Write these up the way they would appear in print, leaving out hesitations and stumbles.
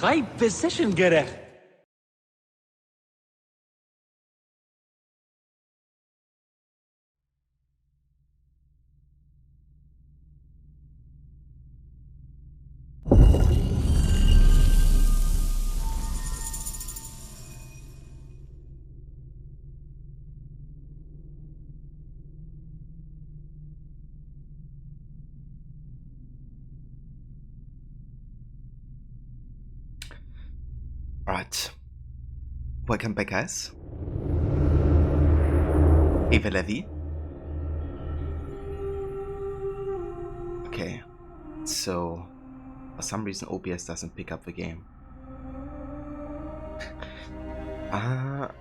High position gerecht. Alright, welcome back, guys. Eva Levy. Okay, so for some reason OBS doesn't pick up the game.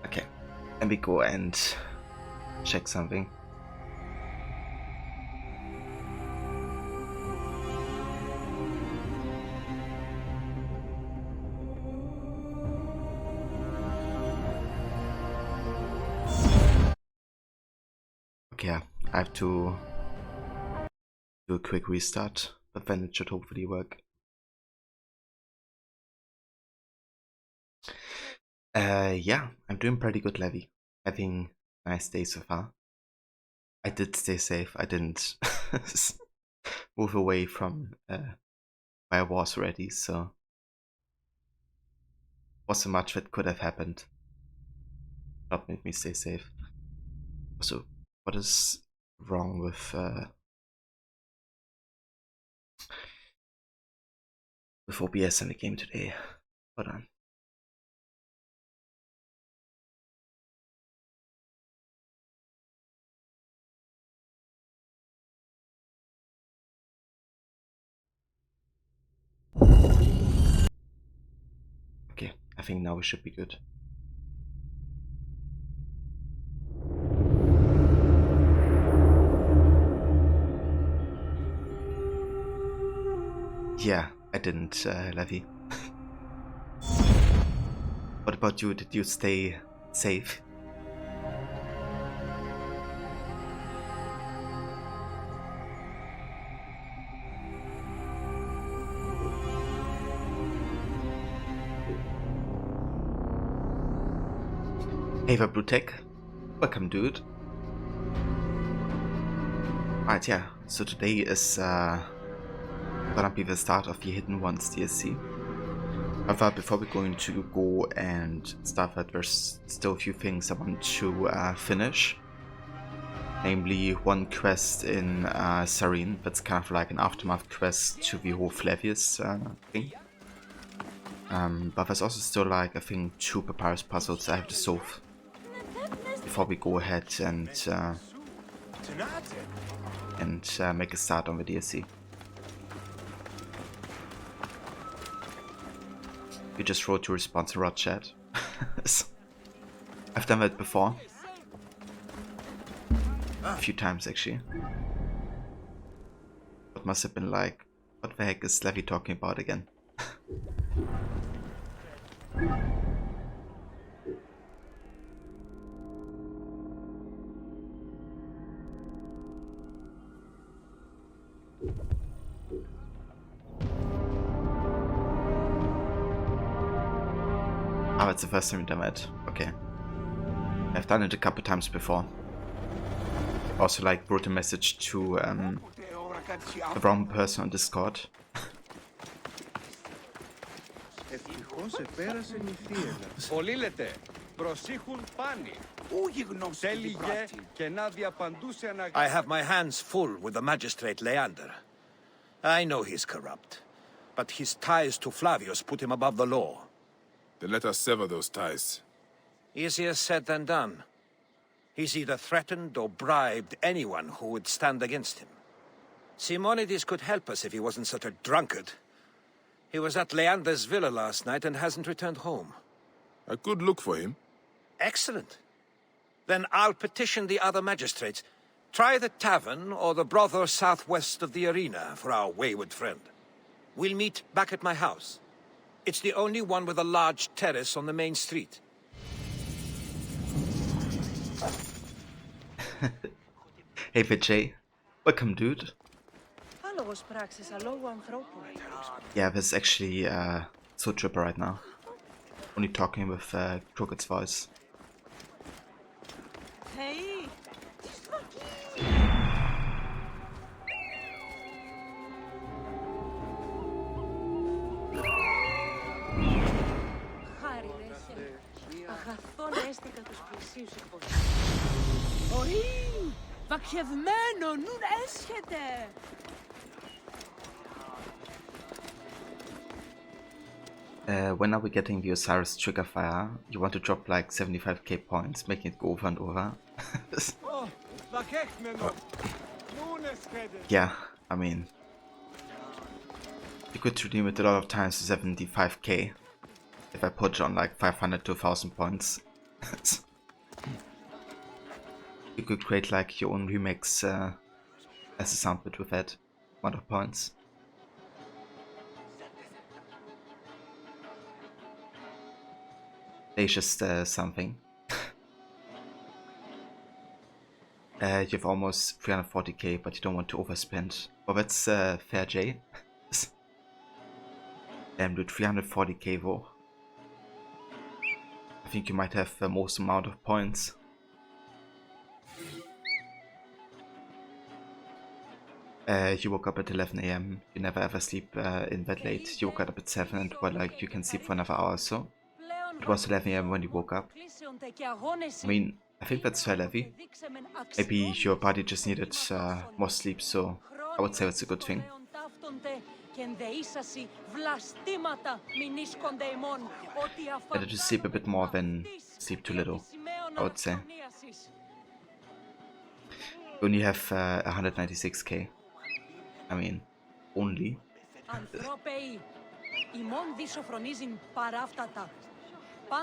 Okay, let me go and check something. Okay, I have to do a quick restart, but then it should hopefully work. Yeah, I'm doing pretty good, Levy. Having a nice day so far. I did stay safe. I didn't move away from where I was already, so wasn't much that could have happened. Not made me stay safe. Also, what is wrong with OBS in the game today? Hold on. Okay, I think now we should be good. Yeah, I didn't, Levy. What about you? Did you stay safe? Ava Blue Tech, welcome, dude. Right, yeah, so today is gonna be the start of the Hidden Ones DLC. However, before we're going to go and start that, there's still a few things I want to finish. Namely, one quest in Sarene, that's kind of like an aftermath quest to the whole Flavius thing. But there's also still like, I think, 2 papyrus puzzles I have to solve before we go ahead and make a start on the DLC. You just wrote your response in Rod chat. I've done that before. A few times actually. What must have been like, what the heck is Levy talking about again? Oh, it's the first time you've done that. Okay. I've done it a couple times before. Also like wrote a message to the wrong person on Discord. I have my hands full with the magistrate Leander. I know he's corrupt, but his ties to Flavius put him above the law. Then let us sever those ties. Easier said than done. He's either threatened or bribed anyone who would stand against him. Simonides could help us if he wasn't such a drunkard. He was at Leander's villa last night and hasn't returned home. I could look for him. Excellent. Then I'll petition the other magistrates. Try the tavern or the brothel southwest of the arena for our wayward friend. We'll meet back at my house. It's the only one with a large terrace on the main street. Hey Vijay, welcome, dude. Yeah, there's actually so chipper right now. Only talking with Crooked's voice. Hey! Χάρη ρέχε. Αγαθόν έστικα τους πλησίους εκποσίους. Ωρί! Βακχευμένο, νουν έσχεται! When are we getting the Osiris trigger fire? You want to drop like 75k points, making it go over and over. Yeah, I mean, you could redeem it a lot of times to 75k if I put it on like 500 to 1000 points. You could create like your own remix as a sound bit with that amount of points. There's just something. You have almost 340k, but you don't want to overspend. Oh, that's fair, Jay. Dude, 340k though. I think you might have the most amount of points. You woke up at 11 AM. You never ever sleep in bed late. You woke up at 7 and well, like you can sleep for another hour or so. It was 11 AM when you woke up. I mean, I think that's fair, Levy. Maybe your body just needed more sleep, so I would say it's a good thing. Better to sleep a bit more than sleep too little, I would say. You only have 196k. I mean, only.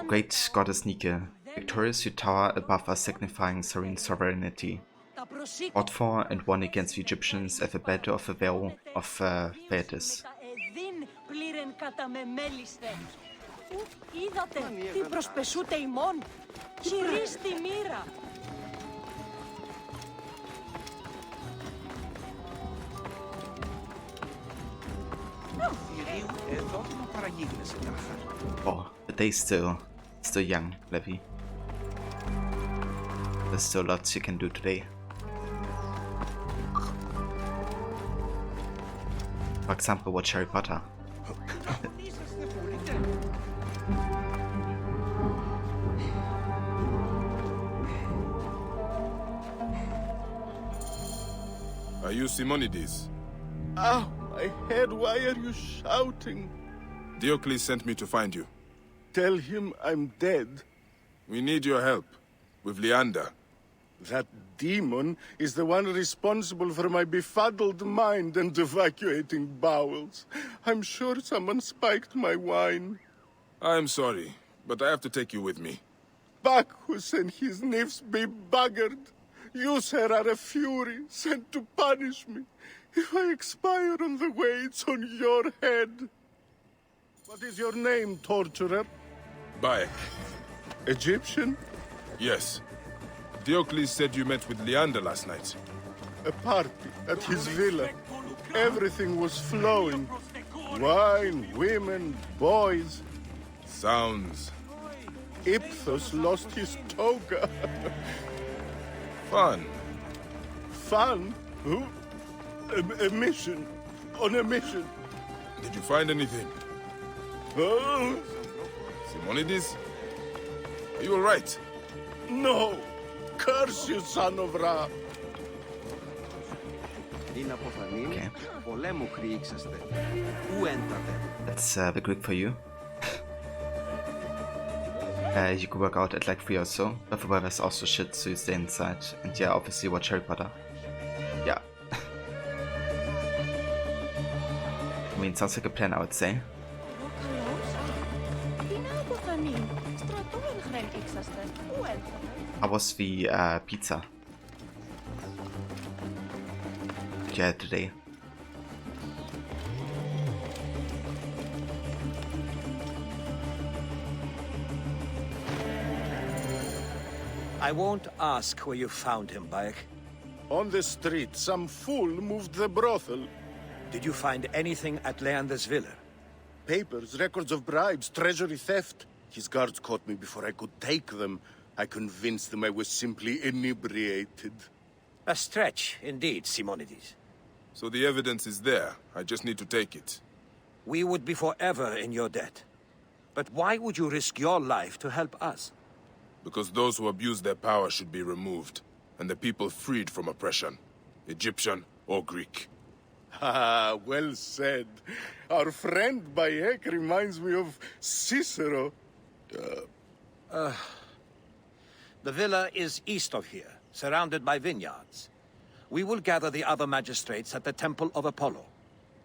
Great goddess Nike, victorious you tower above us, signifying serene sovereignty. Fought for and won against the Egyptians at the battle of the Vale of Thetis. Oh, but they still young, Levy. There's still lots you can do today. For example, watch Harry Potter. Are you Simonides? Ow, my head, why are you shouting? Diocles sent me to find you. Tell him I'm dead. We need your help. With Leander. That demon is the one responsible for my befuddled mind and evacuating bowels. I'm sure someone spiked my wine. I'm sorry, but I have to take you with me. Bacchus and his nymphs be buggered. You, sir, are a fury, sent to punish me. If I expire on the way, it's on your head. What is your name, torturer? Bayek. Egyptian? Yes. Diocles said you met with Leander last night. A party at his villa. Everything was flowing. Wine, women, boys. Sounds Iphthos lost his toga. fun. Fun? Who? A mission. On a mission. Did you find anything? Oh, Simonides? Are you alright? no. Curse you, son of Ra. Okay. That's the Greek for you. You could work out at like 3 or so, but the weather's also shit, so you stay inside. And yeah, obviously watch Harry Potter. Yeah. I mean, sounds like a plan, I would say. How was the pizza you had today? I won't ask where you found him, Bayek. On the street, some fool moved the brothel. Did you find anything at Leander's villa? Papers, records of bribes, treasury theft. His guards caught me before I could take them. I convinced them I was simply inebriated. A stretch, indeed, Simonides. So the evidence is there. I just need to take it. We would be forever in your debt. But why would you risk your life to help us? Because those who abuse their power should be removed, and the people freed from oppression, Egyptian or Greek. Ah, well said. Our friend Bayek reminds me of Cicero. The villa is east of here, surrounded by vineyards. We will gather the other magistrates at the Temple of Apollo.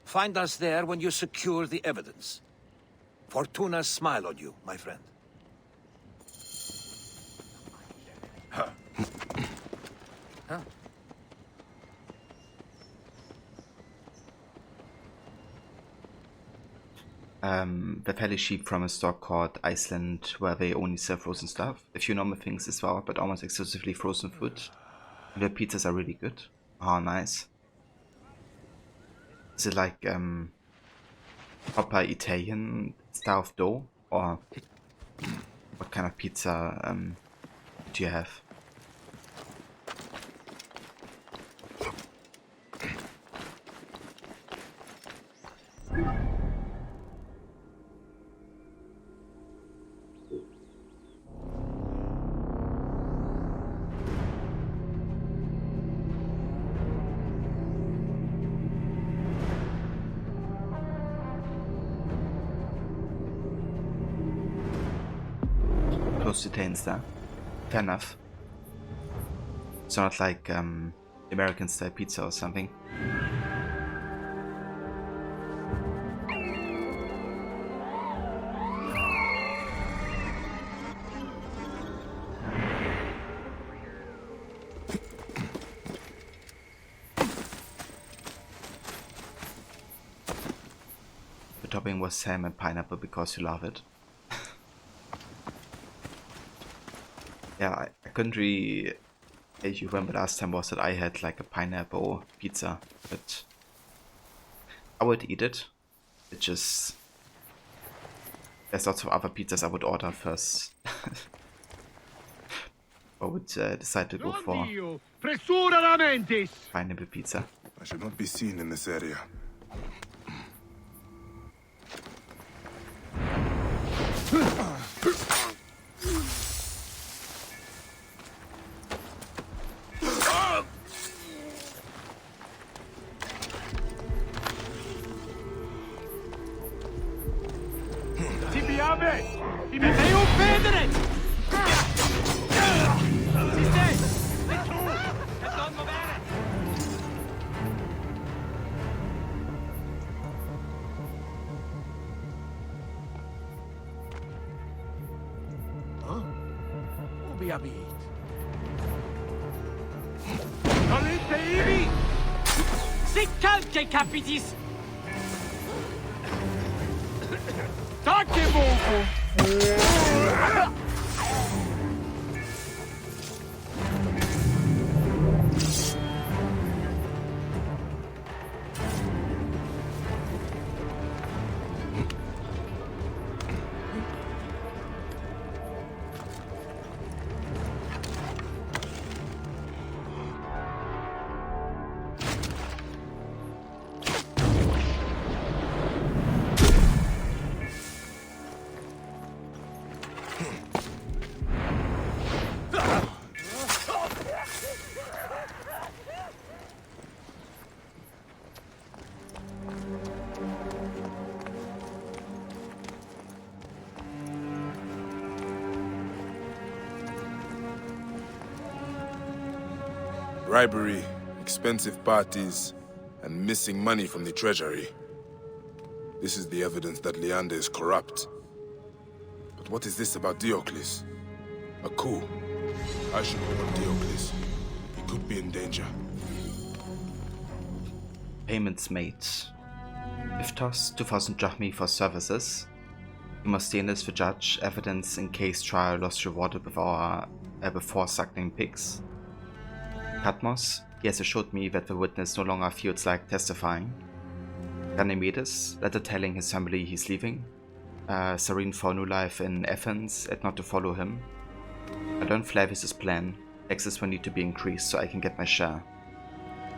Find us there when you secure the evidence. Fortuna smile on you, my friend. Huh? The fairly cheap from a store called Iceland, where they only sell frozen stuff. A few normal things as well, but almost exclusively frozen food. And the pizzas are really good. Oh, nice. Is it like proper Italian style of dough, or what kind of pizza do you have? Close to Italians there. Fair enough. It's not like American style pizza or something. The topping was ham and pineapple because you love it. Yeah, I couldn't really tell you when the last time was that I had like a pineapple pizza, but I would eat it. It just... there's lots of other pizzas I would order first. I would decide to go for pineapple pizza. I should not be seen in this area. Sit calce, capitis! Tacche poco! Bribery, expensive parties, and missing money from the treasury. This is the evidence that Leander is corrupt. But what is this about Diocles? A coup. I should warn Diocles. He could be in danger. Payments made. Iftos, 2,000 drachmi for services. Demosthenes the judge, evidence in case trial lost rewarded before suckling pigs. Patmos, he has assured me that the witness no longer feels like testifying. Ganymedes, letter telling his family he's leaving. Serene for new life in Athens and not to follow him. I learned Flavius' plan. Taxes will need to be increased so I can get my share.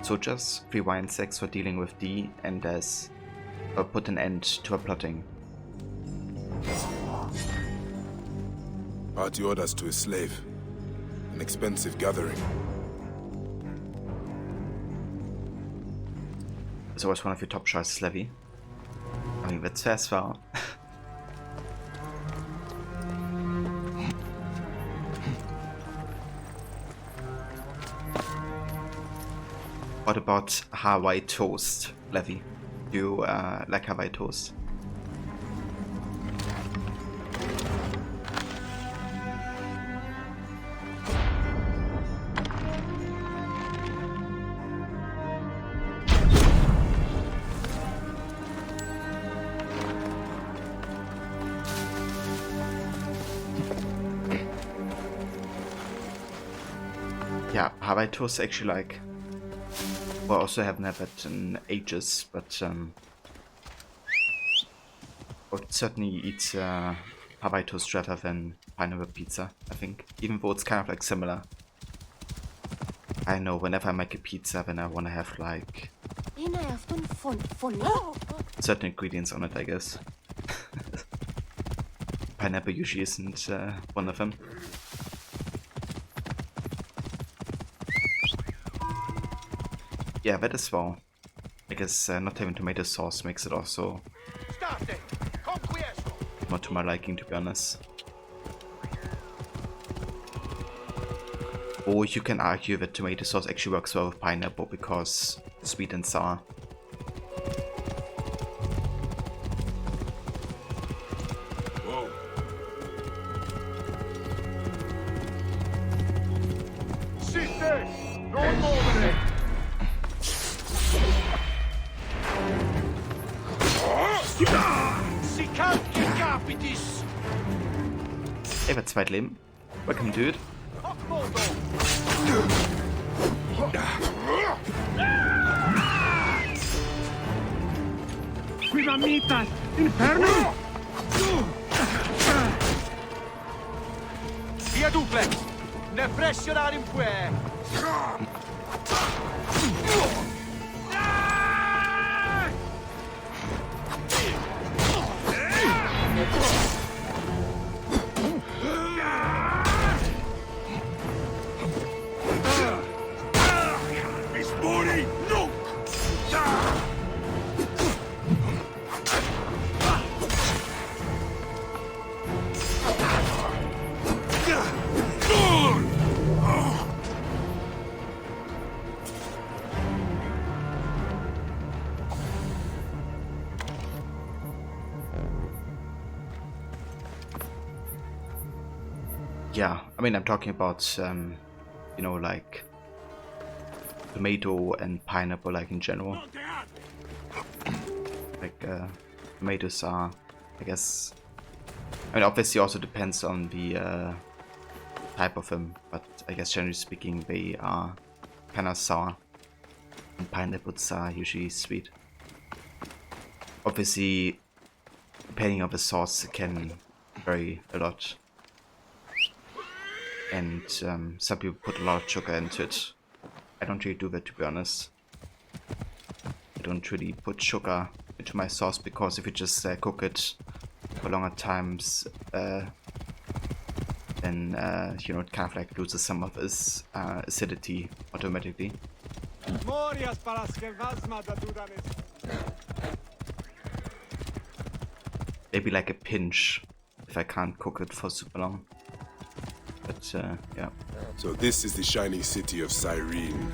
Soldiers, 3 wine sacks for dealing with D and S, or put an end to our plotting. Party orders to a slave. An expensive gathering. So was one of your top choices, Levy? I mean, that's fair as well. What about Hawaii toast, Levy? Do you like Hawaii toast? Yeah, Hawaii toast actually like. Well, also haven't had that in ages, but would certainly eat Hawaii toast rather than pineapple pizza, I think. Even though it's kind of like similar. I know whenever I make a pizza, then I want to have like certain ingredients on it, I guess. Pineapple usually isn't one of them. Yeah, that as well. I guess not having tomato sauce makes it also not to my liking, to be honest. Or you can argue that tomato sauce actually works well with pineapple because it's sweet and sour. Whoa. Sister! No more! Ey, wer zweit Leben? Welcome, dude. Qui mitas, inferno! Via duplex! Ne pressionare in que! Yeah, I mean, I'm talking about, you know, like tomato and pineapple, like in general. Like, tomatoes are, I guess, I mean, obviously also depends on the type of them, but I guess generally speaking, they are kind of sour, and pineapples are usually sweet. Obviously, depending on the sauce, it can vary a lot. And some people put a lot of sugar into it. I don't really do that, to be honest. I don't really put sugar into my sauce because if you just cook it for longer times, then you know, it kind of like loses some of its acidity automatically. Maybe like a pinch if I can't cook it for super long. But yeah. So this is the shining city of Cyrene.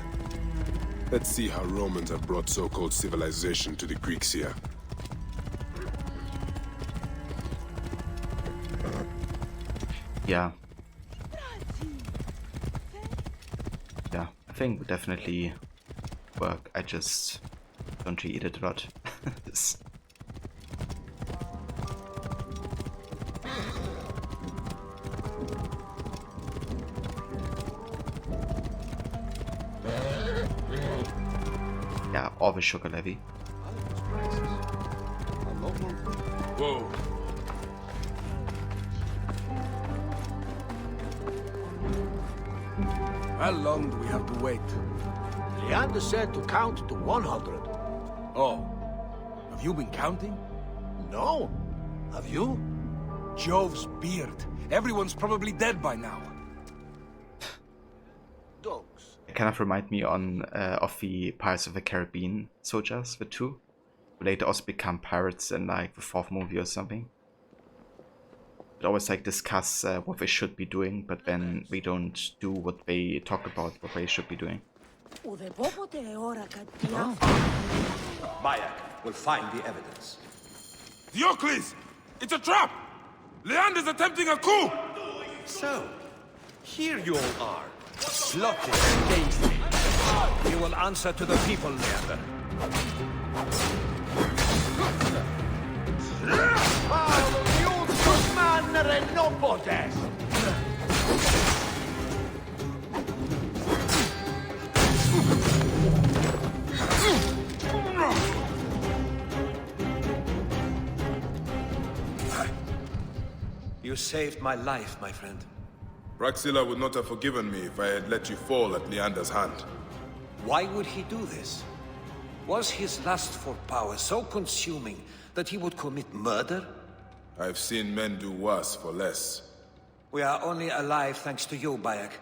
Let's see how Romans have brought so-called civilization to the Greeks here. Yeah. Yeah, I think would definitely work. I just don't really eat it a lot. Yeah, all the sugar levy. Whoa. How long do we have to wait? Leander said to count to 100. Oh. Have you been counting? No. Have you? Jove's beard. Everyone's probably dead by now. Dogs. It kind of remind me of the Pirates of the Caribbean soldiers, the two, who later also become pirates in like the fourth movie or something. They always like discuss what they should be doing, but then they don't do what they talk about what they should be doing. Bayek will find the evidence. Diocles! It's a trap! Leander's attempting a coup! So, here you all are, plotting against me. You will answer to the people, Leander. You saved my life, my friend. Praxilla would not have forgiven me if I had let you fall at Leander's hand. Why would he do this? Was his lust for power so consuming that he would commit murder? I've seen men do worse for less. We are only alive thanks to you, Bayek.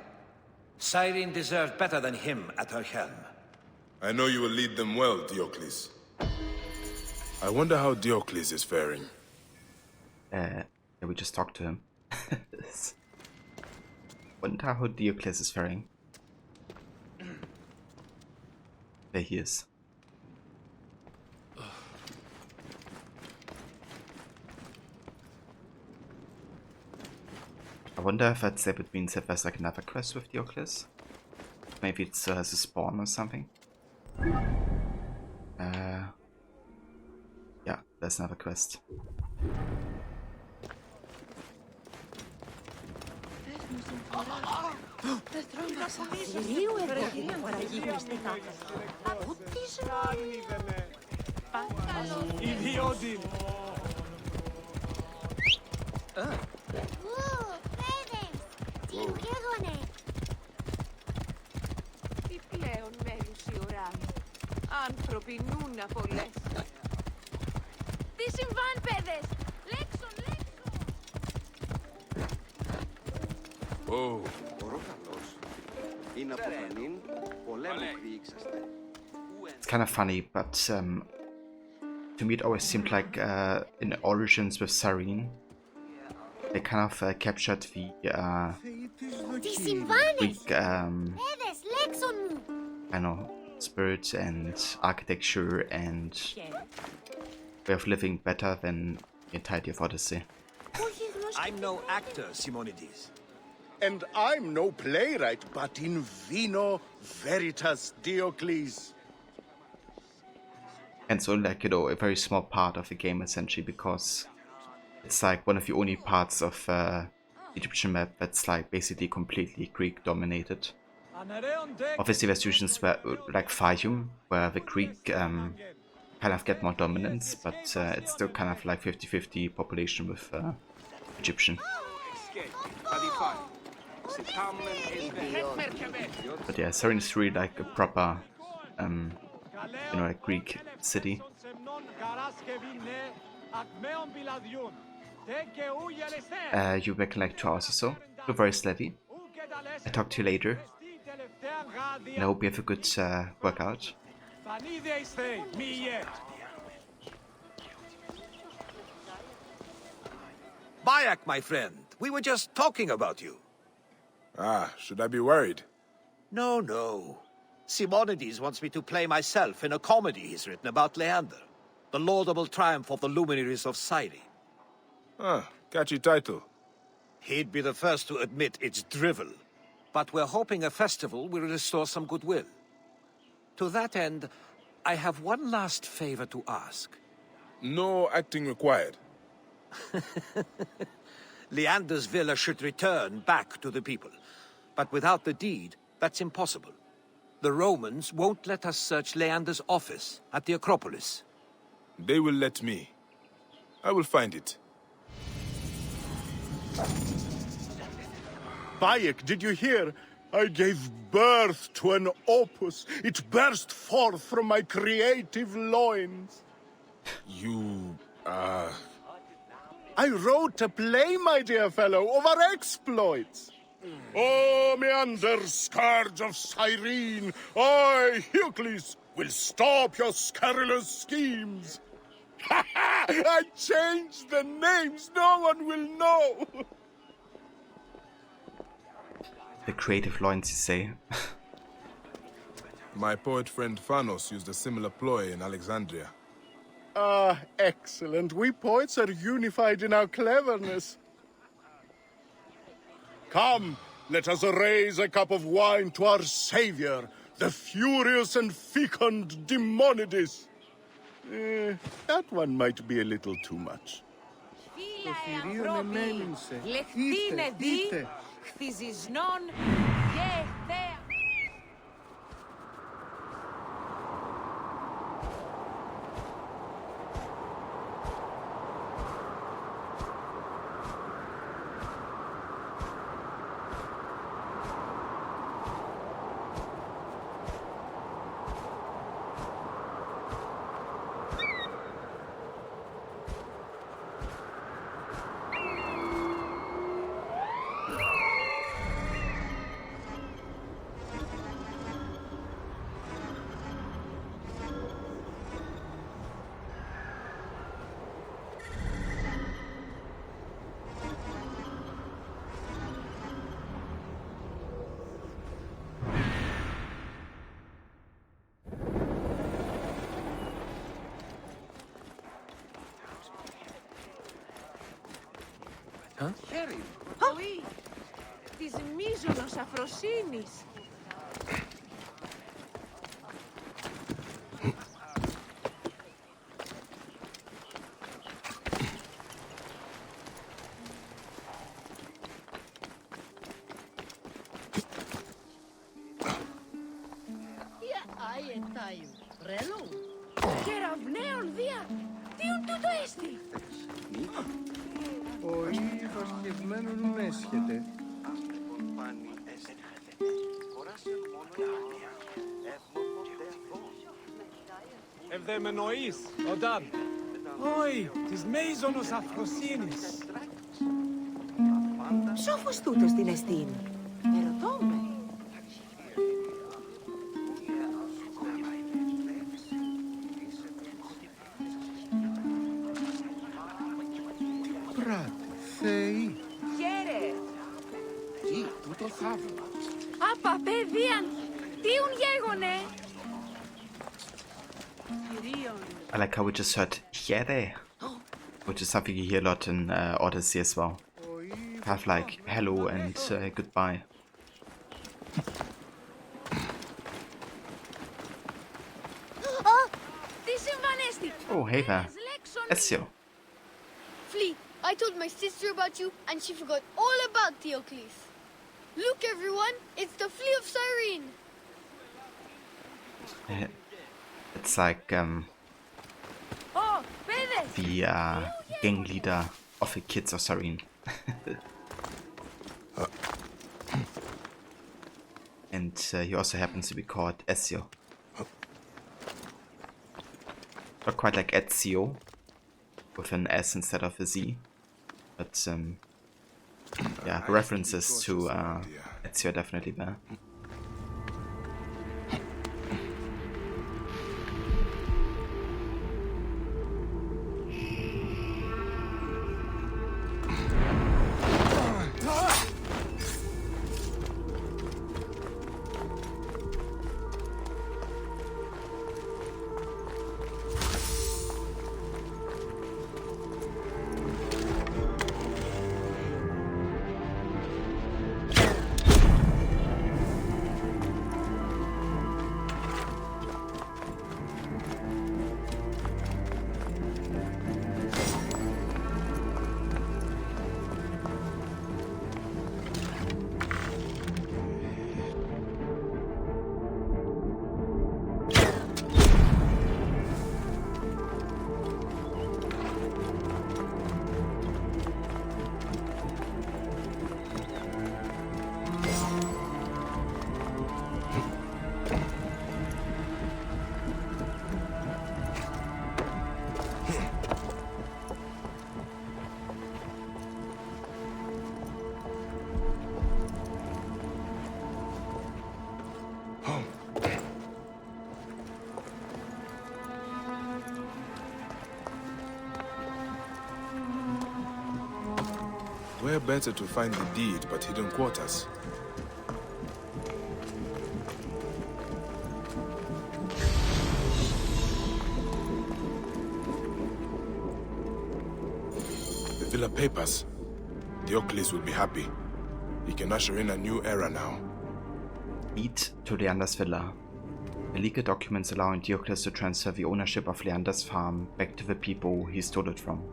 Cyrene deserved better than him at her helm. I know you will lead them well, Diocles. I wonder how Diocles is faring. Yeah, we just talked to him. Wonder how Diocles is faring. There he is. I wonder if that means that there's like another quest with Diocles. Maybe it's a spawn or something. Yeah, there's another quest. Τι πλέον μέρους οι ουράνοι. Άνθρωποι νουν απολές. Τι συμβάν, παιδες! Λέξον, λέξον! Oh. It's kind of funny, but to me it always seemed like in Origins with Cyrene, they kind of captured the Greek, I know, spirit and architecture and way of living better than the entirety of Odyssey. I'm no actor, Simonides. And I'm no playwright, but in vino veritas, Diocles. And so like, you know, a very small part of the game essentially, because it's like one of the only parts of Egyptian map that's like basically completely Greek dominated. Obviously there's regions where, like Fayum, where the Greek kind of get more dominance, but it's still kind of like 50-50 population with Egyptian. But yeah, Cyrene is really like a proper, you know, like Greek city. You back in like 2 hours or so. You're very slutty. I'll talk to you later. And I hope you have a good workout. Bayek, my friend, we were just talking about you. Ah, should I be worried? No, no. Simonides wants me to play myself in a comedy he's written about Leander, the laudable triumph of the luminaries of Cyrene. Ah, catchy title. He'd be the first to admit it's drivel, but we're hoping a festival will restore some goodwill. To that end, I have one last favor to ask. No acting required. Leander's villa should return back to the people, but without the deed, that's impossible. The Romans won't let us search Leander's office at the Acropolis. They will let me. I will find it. Bayek, did you hear? I gave birth to an opus. It burst forth from my creative loins. You, I wrote a play, my dear fellow, of our exploits. Oh, meander, scourge of Cyrene, I, Hercules, will stop your scurrilous schemes. Ha ha! I changed the names, no one will know. The creative loins, you say? my poet friend Phanos used a similar ploy in Alexandria. Ah, excellent. We poets are unified in our cleverness. Come, let us raise a cup of wine to our savior, the furious and fecund Demonides. That one might be a little too much. Φίλα ανθρώποι, λεχτήνε δι, χθιζισμόν και θέα. Χέρι, πολύ, της μείζωνος αφροσύνης. Κεραυναίων δια, τίον τούτο έστι. Πολύ βασχευμένον έσχεται. Ευδαιμενοείς, Οντάν. Όχι, της μέιζωνος αφροσύνης. Σόφος τούτος την εστίν. Ερωτώ με. Πράτε, Θεοί. Χαίρε. Τι, τούτο θαύμα. Απα, παιδίαν, τίουν γέγονε. I like how we just heard Here, which is something you hear a lot in Odyssey as well. Have like hello and goodbye. Τι συμβανέστη. Oh, hey there. Ezio. Flea, I told my sister about you, and she forgot all about Theocles. Look, everyone, it's the Flea of Cyrene. It's like Ω, παιδες. the gang leader of the kids of Cyrene. And he also happens to be called Ezio. Not quite like Ezio, with an S instead of a Z. But yeah, references to Ezio are definitely there. Where better to find the deed but hidden quarters? The villa papers. Diocles will be happy. He can usher in a new era now. Lead to Leander's villa. The legal documents allowing Diocles to transfer the ownership of Leander's farm back to the people he stole it from.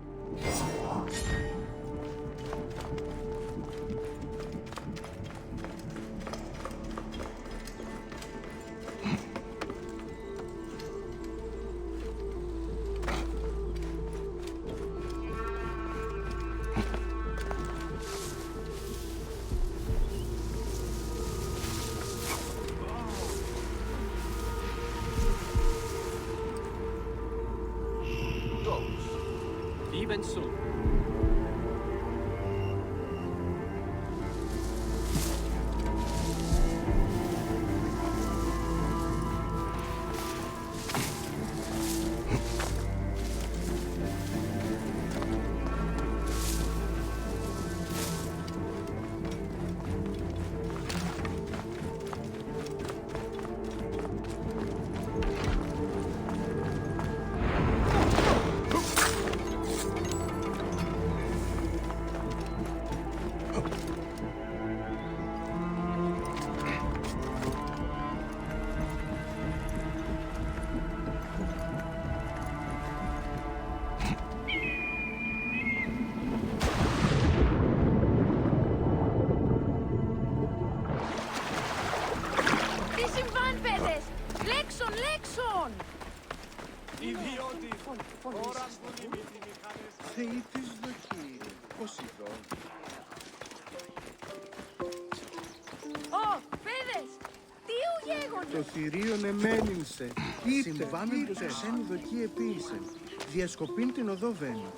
Even soon. Θεοί της δοκί, Ποσειδών. Ω, παιδες, τι ου γέγονε. Το θηρίον εμένυνσε, συμβάνοντος ξένου δοκί επίησε, διασκοπήν την οδό βαίνει.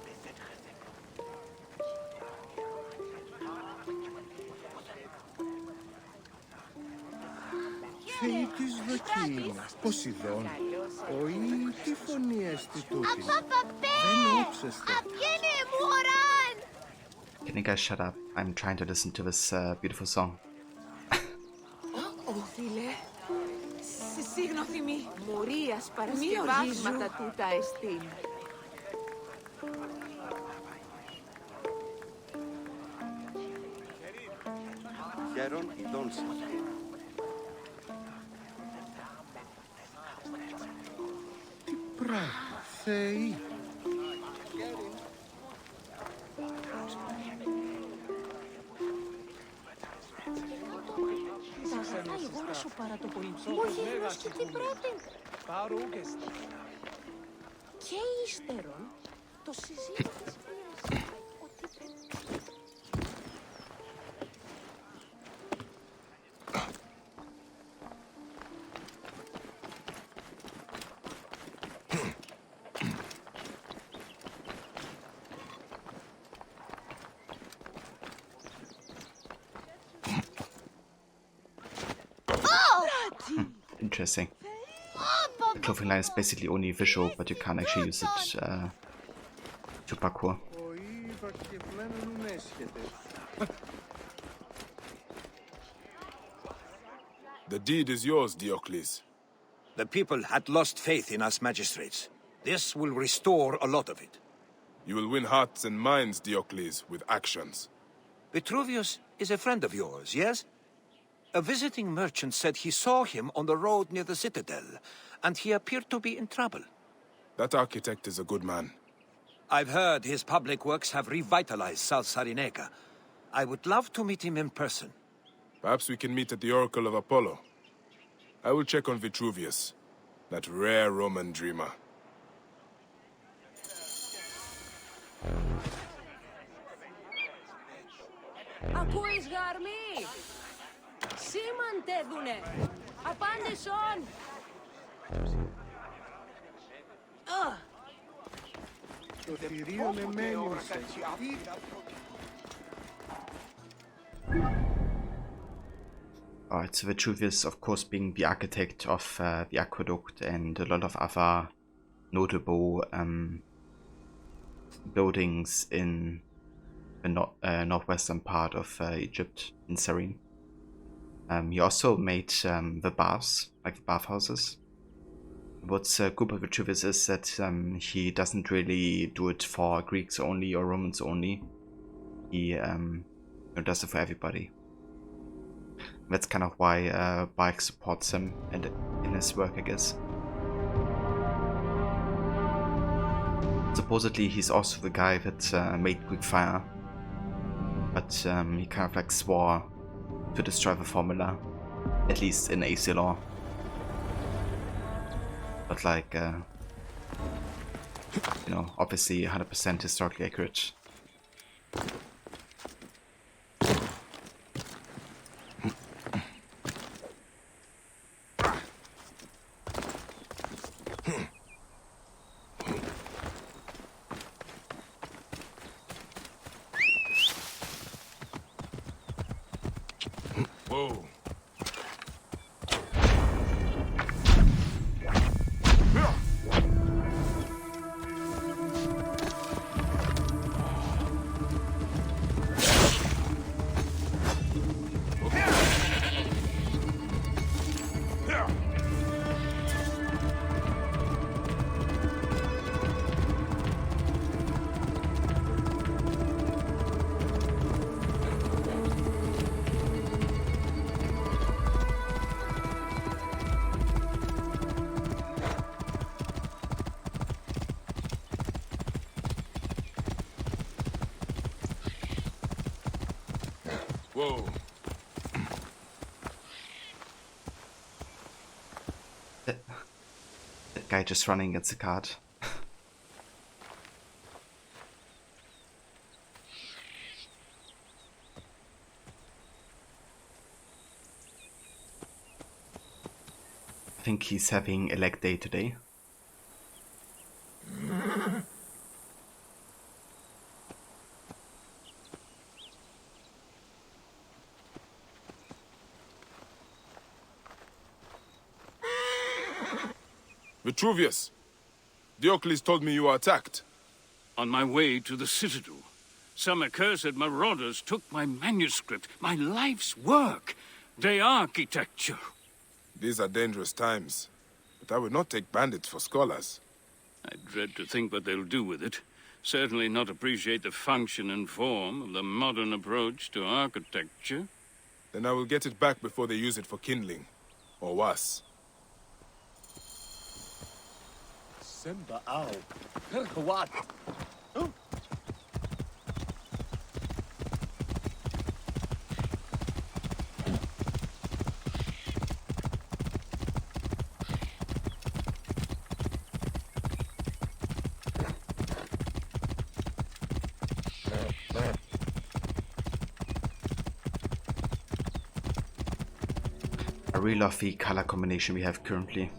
Θεοί της δοκί είναι, Ποσειδών. Οή, τι φωνή έστι τούτη. Δεν όψεστε. Can you guys shut up? I'm trying to listen to this beautiful song. Φίλε, συγγνώμη, μορίας παρασκευάσματα τούτα εστίν. Χαίρον ειδών σας. Τι πράγμα, Θεοί. Όχι γνωστή την πρώτη. Και ύστερον, το συζήτησες ότι Interesting. The clothing line is basically only visual, but you can't actually use it to parkour. The deed is yours, Diocles. The people had lost faith in us magistrates. This will restore a lot of it. You will win hearts and minds, Diocles, with actions. Vitruvius is a friend of yours, yes? A visiting merchant said he saw him on the road near the citadel, and he appeared to be in trouble. That architect is a good man. I've heard his public works have revitalized South Sarinega. I would love to meet him in person. Perhaps we can meet at the Oracle of Apollo. I will check on Vitruvius, that rare Roman dreamer. Ακούεις γαρμή. Σήμαν τέδουνε. Απάντησον. Το θηρίον εμένυνσε. Alright, so Vitruvius, of course, being the architect of the aqueduct and a lot of other notable buildings in the northwestern part of Egypt in Cyrene. He also made the baths, like the bathhouses. What's good about Vitruvius is that he doesn't really do it for Greeks only or Romans only. He does it for everybody. That's kind of why Bike supports him and in his work, I guess. Supposedly he's also the guy that made Greek fire, but he kind of like swore to destroy the formula, at least in AC law. But like, you know, obviously 100% historically accurate. Whoa. Whoa. That guy just running against the cart. I think he's having a leg day today. Vitruvius! Diocles told me you were attacked. On my way to the citadel, some accursed marauders took my manuscript, my life's work, the architecture. These are dangerous times, but I would not take bandits for scholars. I dread to think what they'll do with it. Certainly not appreciate the function and form of the modern approach to architecture. Then I will get it back before they use it for kindling, or worse. Semba ow. What? Oh. I really love the color combination we have currently.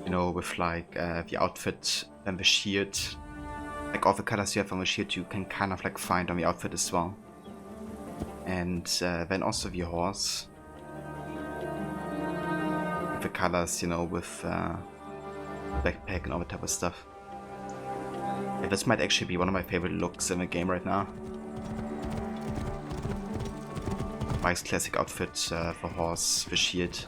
You know, with like the outfit and the shield. Like all the colors you have on the shield you can kind of like find on the outfit as well. And then also the horse. The colors, you know, with backpack and all that type of stuff. Yeah, this might actually be one of my favorite looks in the game right now. Mike's classic outfit, the horse, the shield.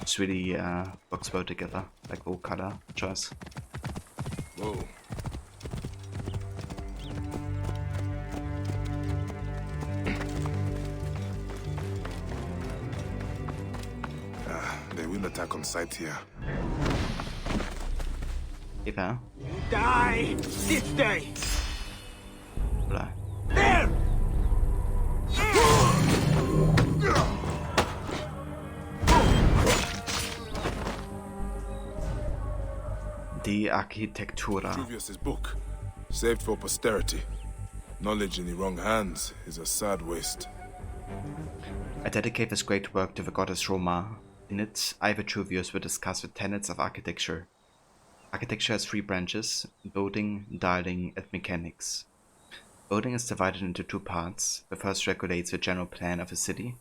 It's really works well together, like all color choice. Whoa. They will attack on sight here. Eva. Die this day. Blah. There. De Architectura. Vitruvius' book, saved for posterity. Knowledge in the wrong hands is a sad waste. I dedicate this great work to the goddess Roma. In it, I, Vitruvius, will discuss the tenets of architecture. Architecture has three branches: building, dialing, and mechanics. Building is divided into two parts. The first regulates the general plan of a city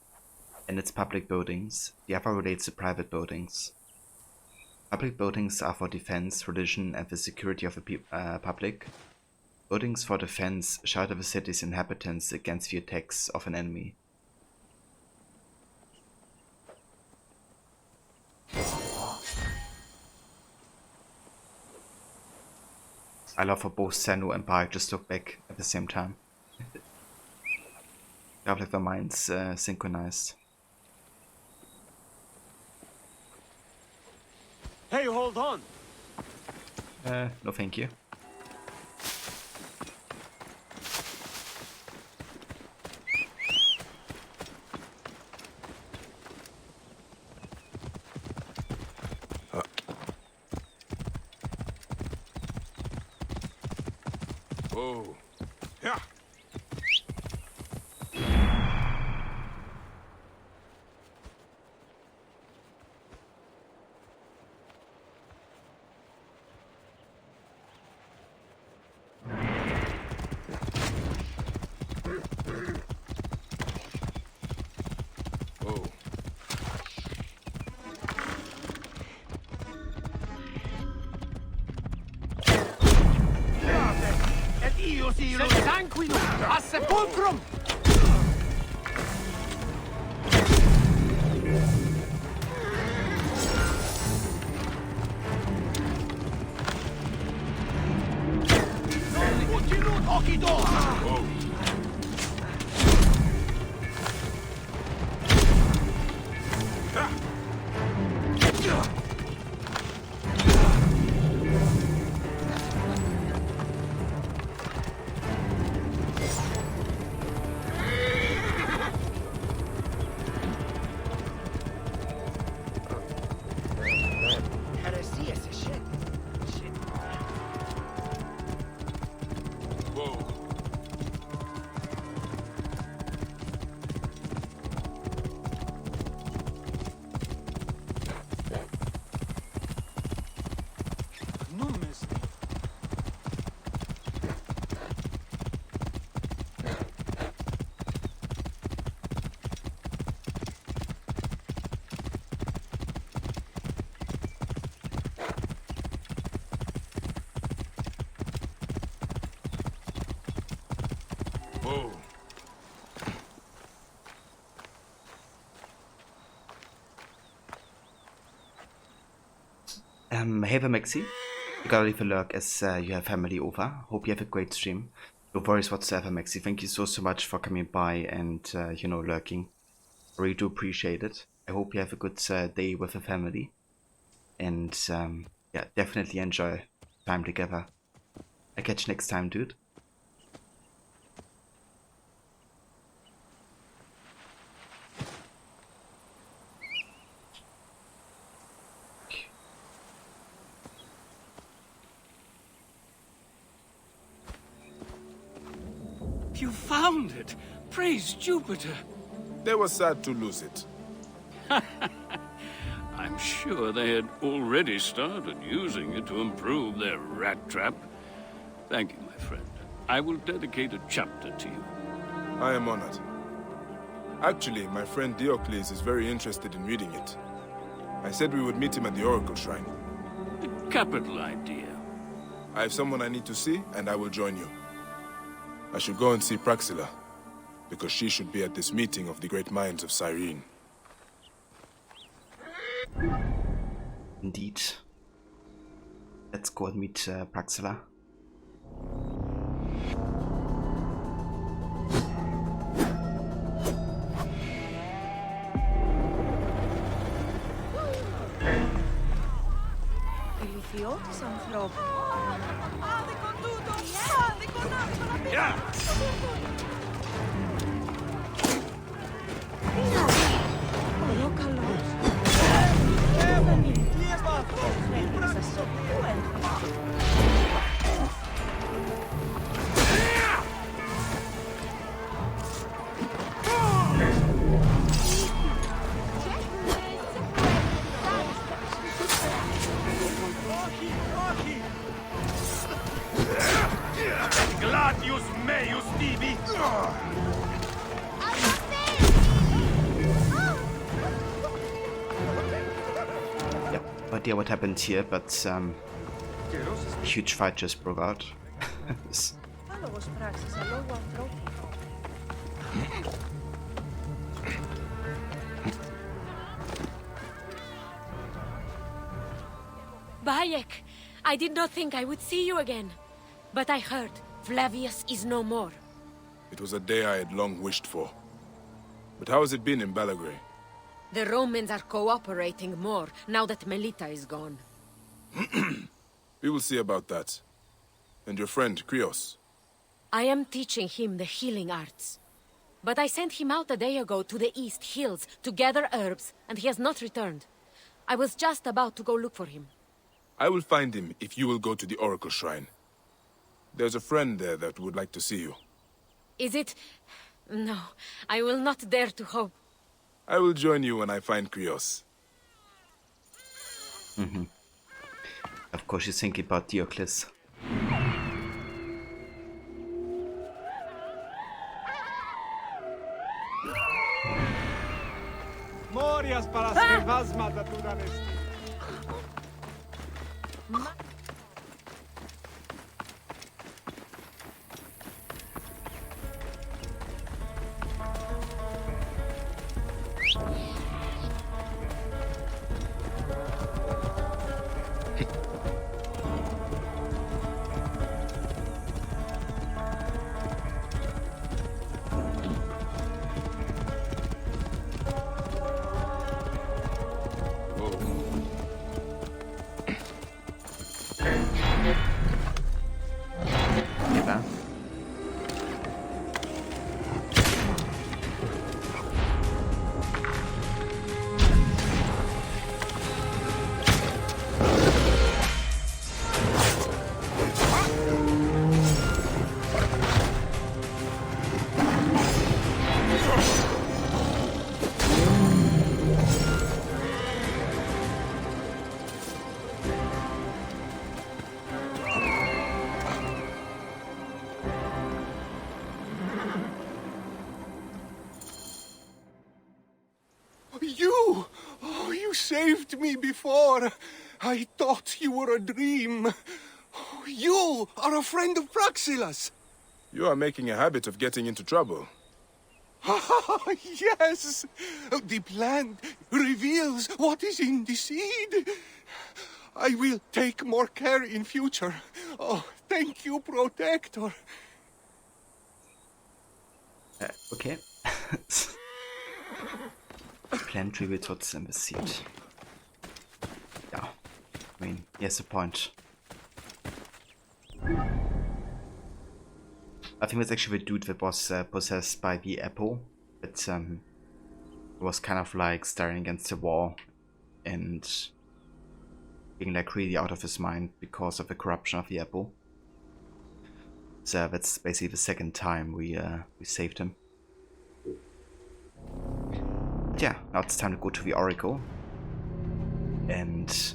and its public buildings. The other relates to private buildings. Public buildings are for defense, religion, and the security of the public. Buildings for defense shelter the city's inhabitants against the attacks of an enemy. I love how both Sanu and Bai just look back at the same time. They have like their minds synchronized. Hey, hold on! No thank you. Oh. Yeah. Oh. Et io si lo sanguino a sepolcrum! Oh. Whoa. Whoa. Hey there, Maxi. You gotta leave a lurk as you have family over. Hope you have a great stream. No worries whatsoever, Maxi. Thank you so much for coming by and, you know, lurking. I really do appreciate it. I hope you have a good day with the family. And, yeah, definitely enjoy time together. I'll catch you next time, dude. You found it! Praise Jupiter! They were sad to lose it. I'm sure they had already started using it to improve their rat trap. Thank you, my friend. I will dedicate a chapter to you. I am honored. Actually, my friend Diocles is very interested in reading it. I said we would meet him at the Oracle Shrine. A capital idea. I have someone I need to see, and I will join you. I should go and see Praxilla, because she should be at this meeting of the great minds of Cyrene. Indeed. Let's go and meet Praxilla. Ηλικιώτης ανθρώπου. Άδικο τούτο! Άδικο να Ωραίο καλός. Πρέπει να σας σωθούν. Gladius meius No idea what happened here, but a huge fight just broke out. Bayek, I did not think I would see you again. But I heard Flavius is no more. It was a day I had long wished for. But how has it been in Balagrae? The Romans are cooperating more now that Melita is gone. We will see about that. And your friend, Krios? I am teaching him the healing arts. But I sent him out a day ago to the East Hills to gather herbs, and he has not returned. I was just about to go look for him. I will find him if you will go to the Oracle Shrine. There's a friend there that would like to see you. Is it... No, I will not dare to hope. I will join you when I find Krios. Of course she's thinking about Diocles. Morias para skrivazma da tu danesti. You! Oh, you saved me before. I thought you were a dream. Oh, you are a friend of Praxilas. You are making a habit of getting into trouble. Yes! The plant reveals what is in the seed. I will take more care in future. Oh, thank you, Protector. Okay. Plant reveals what's in the seed. Yeah. I mean, he has a point. I think that's actually the dude that was possessed by the apple. But was kind of like staring against the wall and being like really out of his mind because of the corruption of the apple. So that's basically the second time we saved him. But yeah, now it's time to go to the Oracle and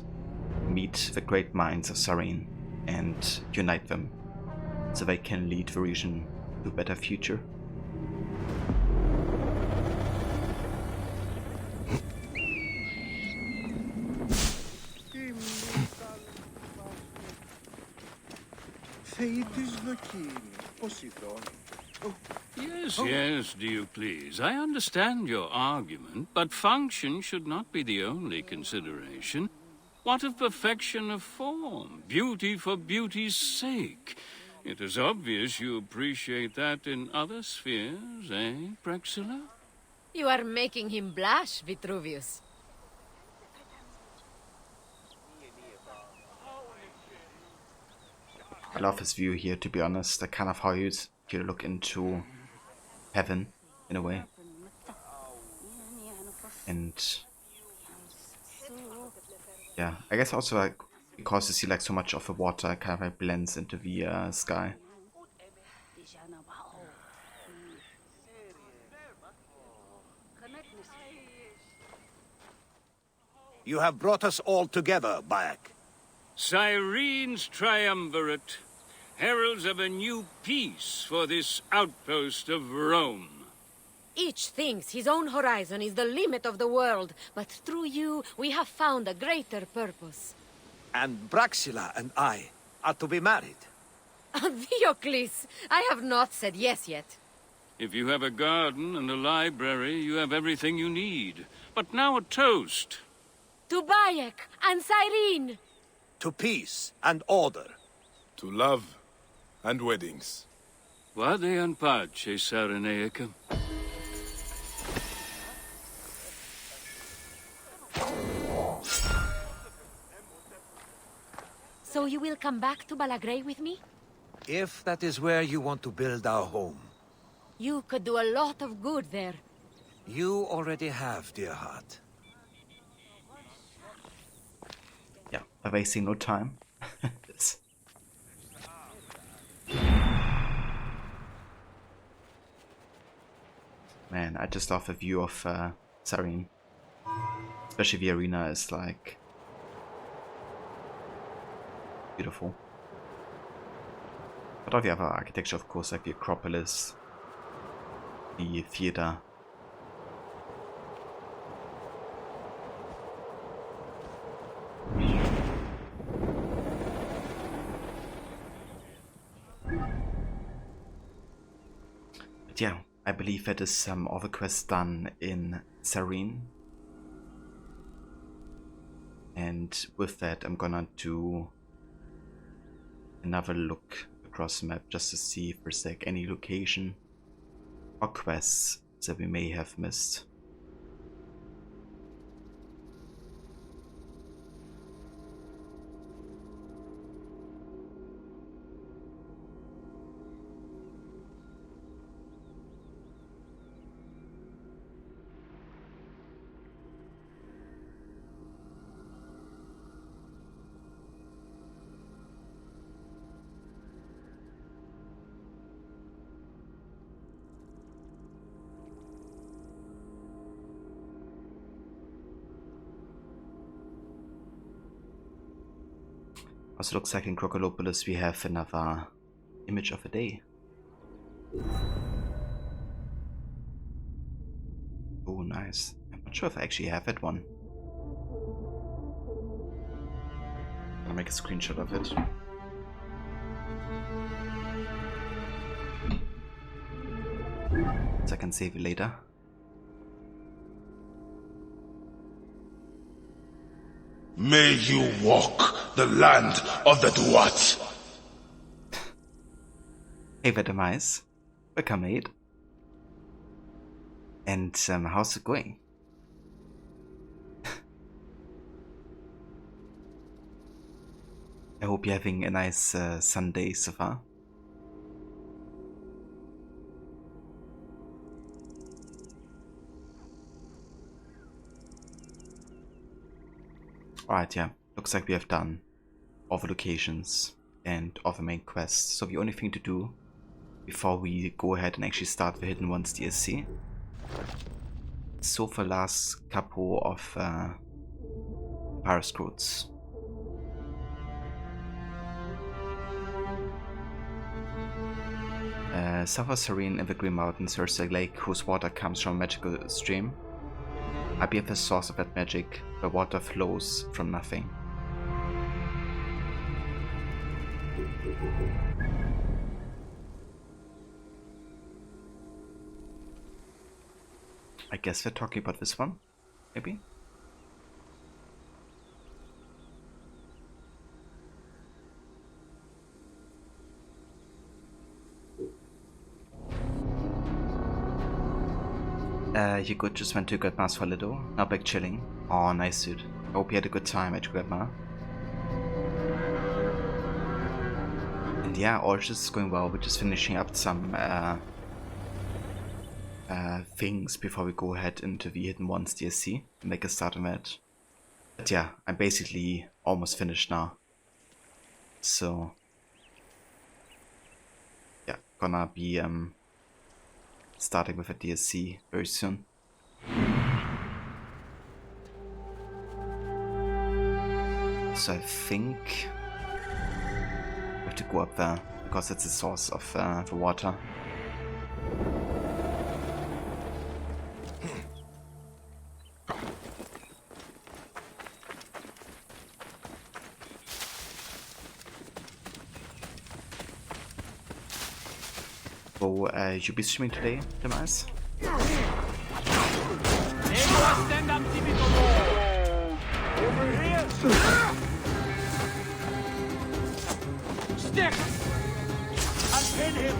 meet the great minds of Sarene and unite them so they can lead the region to a better future. Yes, yes, do you please. I understand your argument, but function should not be the only consideration. What of perfection of form? Beauty for beauty's sake? It is obvious you appreciate that in other spheres, eh, Praxilla? You are making him blush, Vitruvius. I love his view here, to be honest. That kind of how you look into heaven, in a way. And yeah, I guess also like because you see like so much of the water kind of like blends into the sky. You have brought us all together, Bayek. Cyrene's triumvirate, heralds of a new peace for this outpost of Rome. Each thinks his own horizon is the limit of the world, but through you, we have found a greater purpose. And Braxilla and I are to be married. Diocles, I have not said yes yet. If you have a garden and a library, you have everything you need. But now a toast. To Bayek and Cyrene! To peace and order. To love and weddings. Vade in pace, Cyrenaica. So you will come back to Balagray with me? If that is where you want to build our home. You could do a lot of good there. You already have, dear heart. Yeah, I'm wasting no time. Man, I just love the view of Cyrene. Especially the arena is like beautiful. But all the other architecture, of course, like the Acropolis, the theater. But yeah, I believe that is all the quests done in Cyrene. And with that, I'm gonna do another look across the map just to see if there's like any location or quests that we may have missed. Also looks like in Crocolopolis we have another image of the day. Oh, nice. I'm not sure if I actually have that one. I'll make a screenshot of it. So I can save it later. May you walk the land of the Duat. Hey there, Demise. Welcome, mate. And how's it going? I hope you're having a nice Sunday so far. Alright, yeah. Looks like we have done all the locations and all the main quests. So the only thing to do before we go ahead and actually start the Hidden Ones DLC. So the last couple of Paris routes. South of Cyrene in the Green Mountains there's a lake whose water comes from a magical stream. I be at the source of that magic, the water flows from nothing. I guess we're talking about this one, maybe? You good, just went to Grandma's for a little, now back chilling. Oh, nice dude. I hope you had a good time at Grandma. And yeah, all just going well, we're just finishing up some things before we go ahead into the Hidden Ones DLC and make a start on that. But yeah, I'm basically almost finished now. So yeah, gonna be starting with a DLC very soon. So I think we have to go up there because it's the source of the water. Will you be streaming today, Demise? Stick! I'll pin him!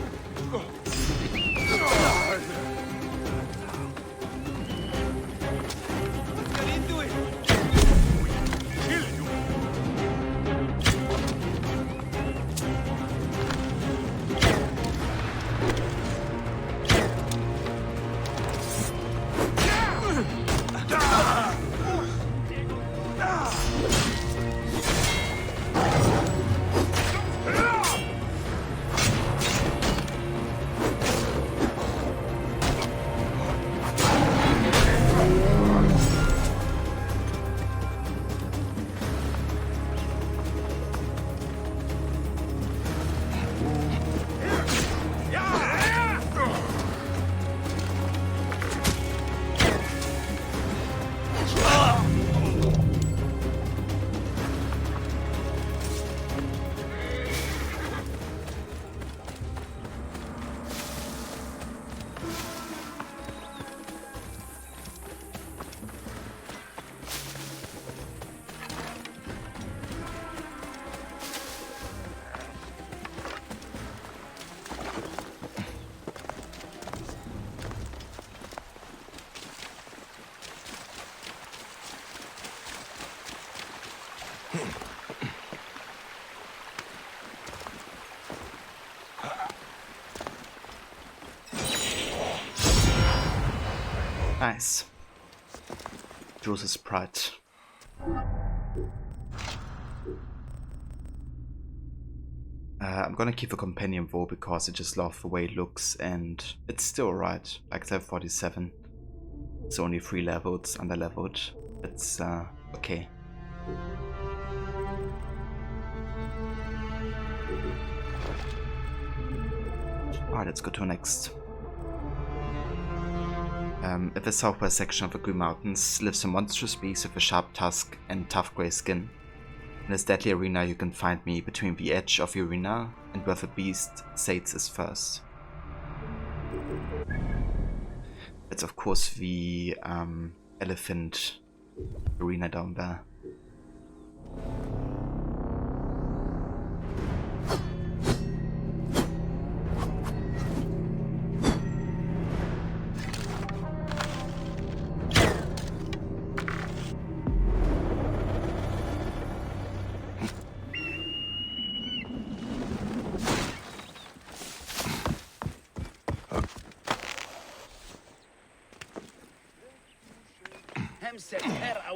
Get into it! Kill you! Nice. Jules' pride. I'm gonna keep a companion though because I just love the way it looks and it's still right. Like level 47. It's only 3 levels, under leveled. It's okay. Alright, let's go to next. In the southwest section of the Green Mountains lives a monstrous beast with a sharp tusk and tough grey skin. In this deadly arena you can find me between the edge of the arena and where the beast sates is first. It's of course the elephant arena down there.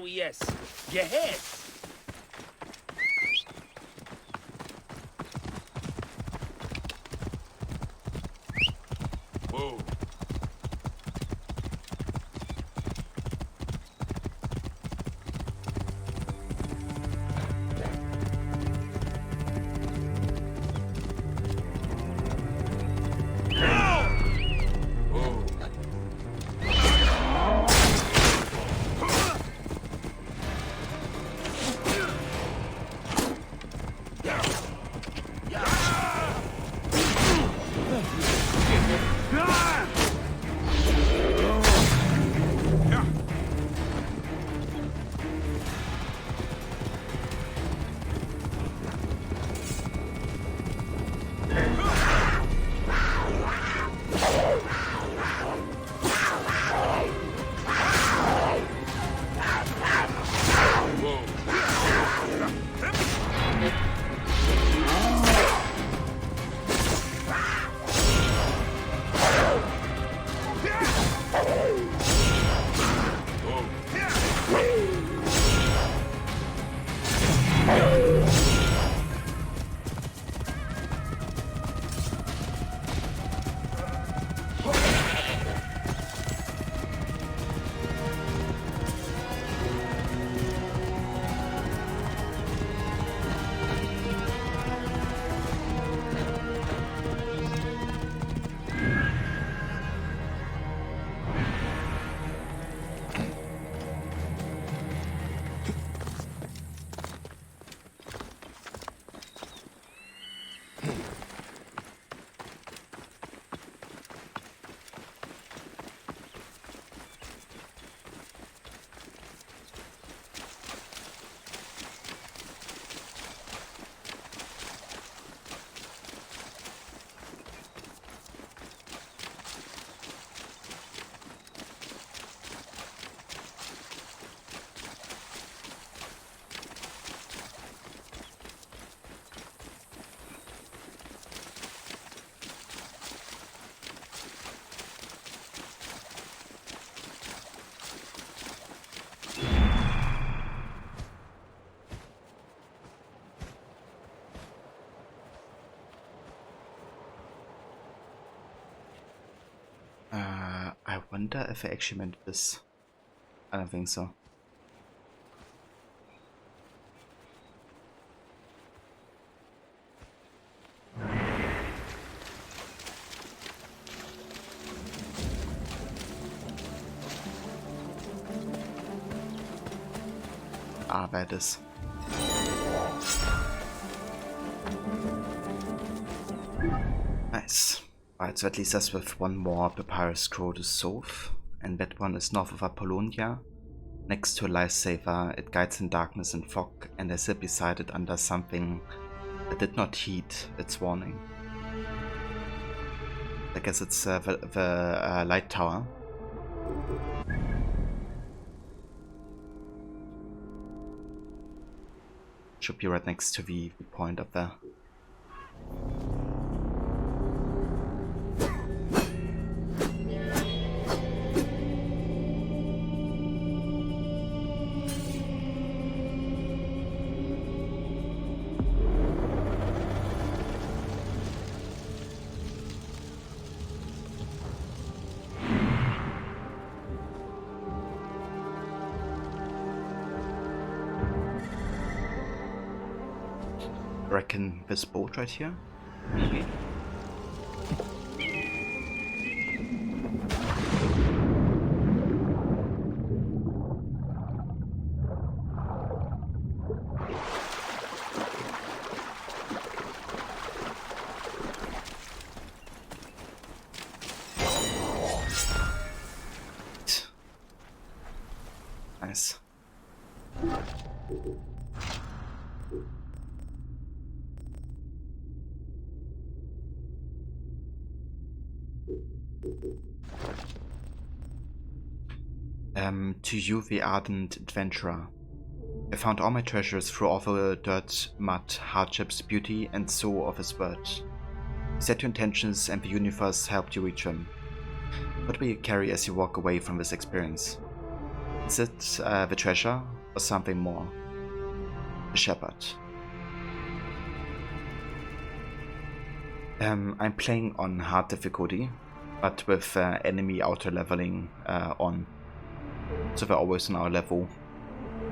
Yes. Yes. Whoa. wonder if I actually meant this. I don't think so. Ah, there it is. Nice. Alright, so at least that's with one more papyrus scroll to solve. And that one is north of Apollonia. Next to a lifesaver, it guides in darkness and fog, and I sit beside it under something that did not heed its warning. I guess it's the light tower. Should be right next to the point up there. Reckon this boat right here, maybe. Nice. To you, the ardent adventurer. I found all my treasures through all the dirt, mud, hardships, beauty, and soul of his word. You set your intentions and the universe helped you reach them. What will you carry as you walk away from this experience? Is it the treasure or something more? The shepherd. I'm playing on hard difficulty, but with enemy auto leveling on. So we're always on our level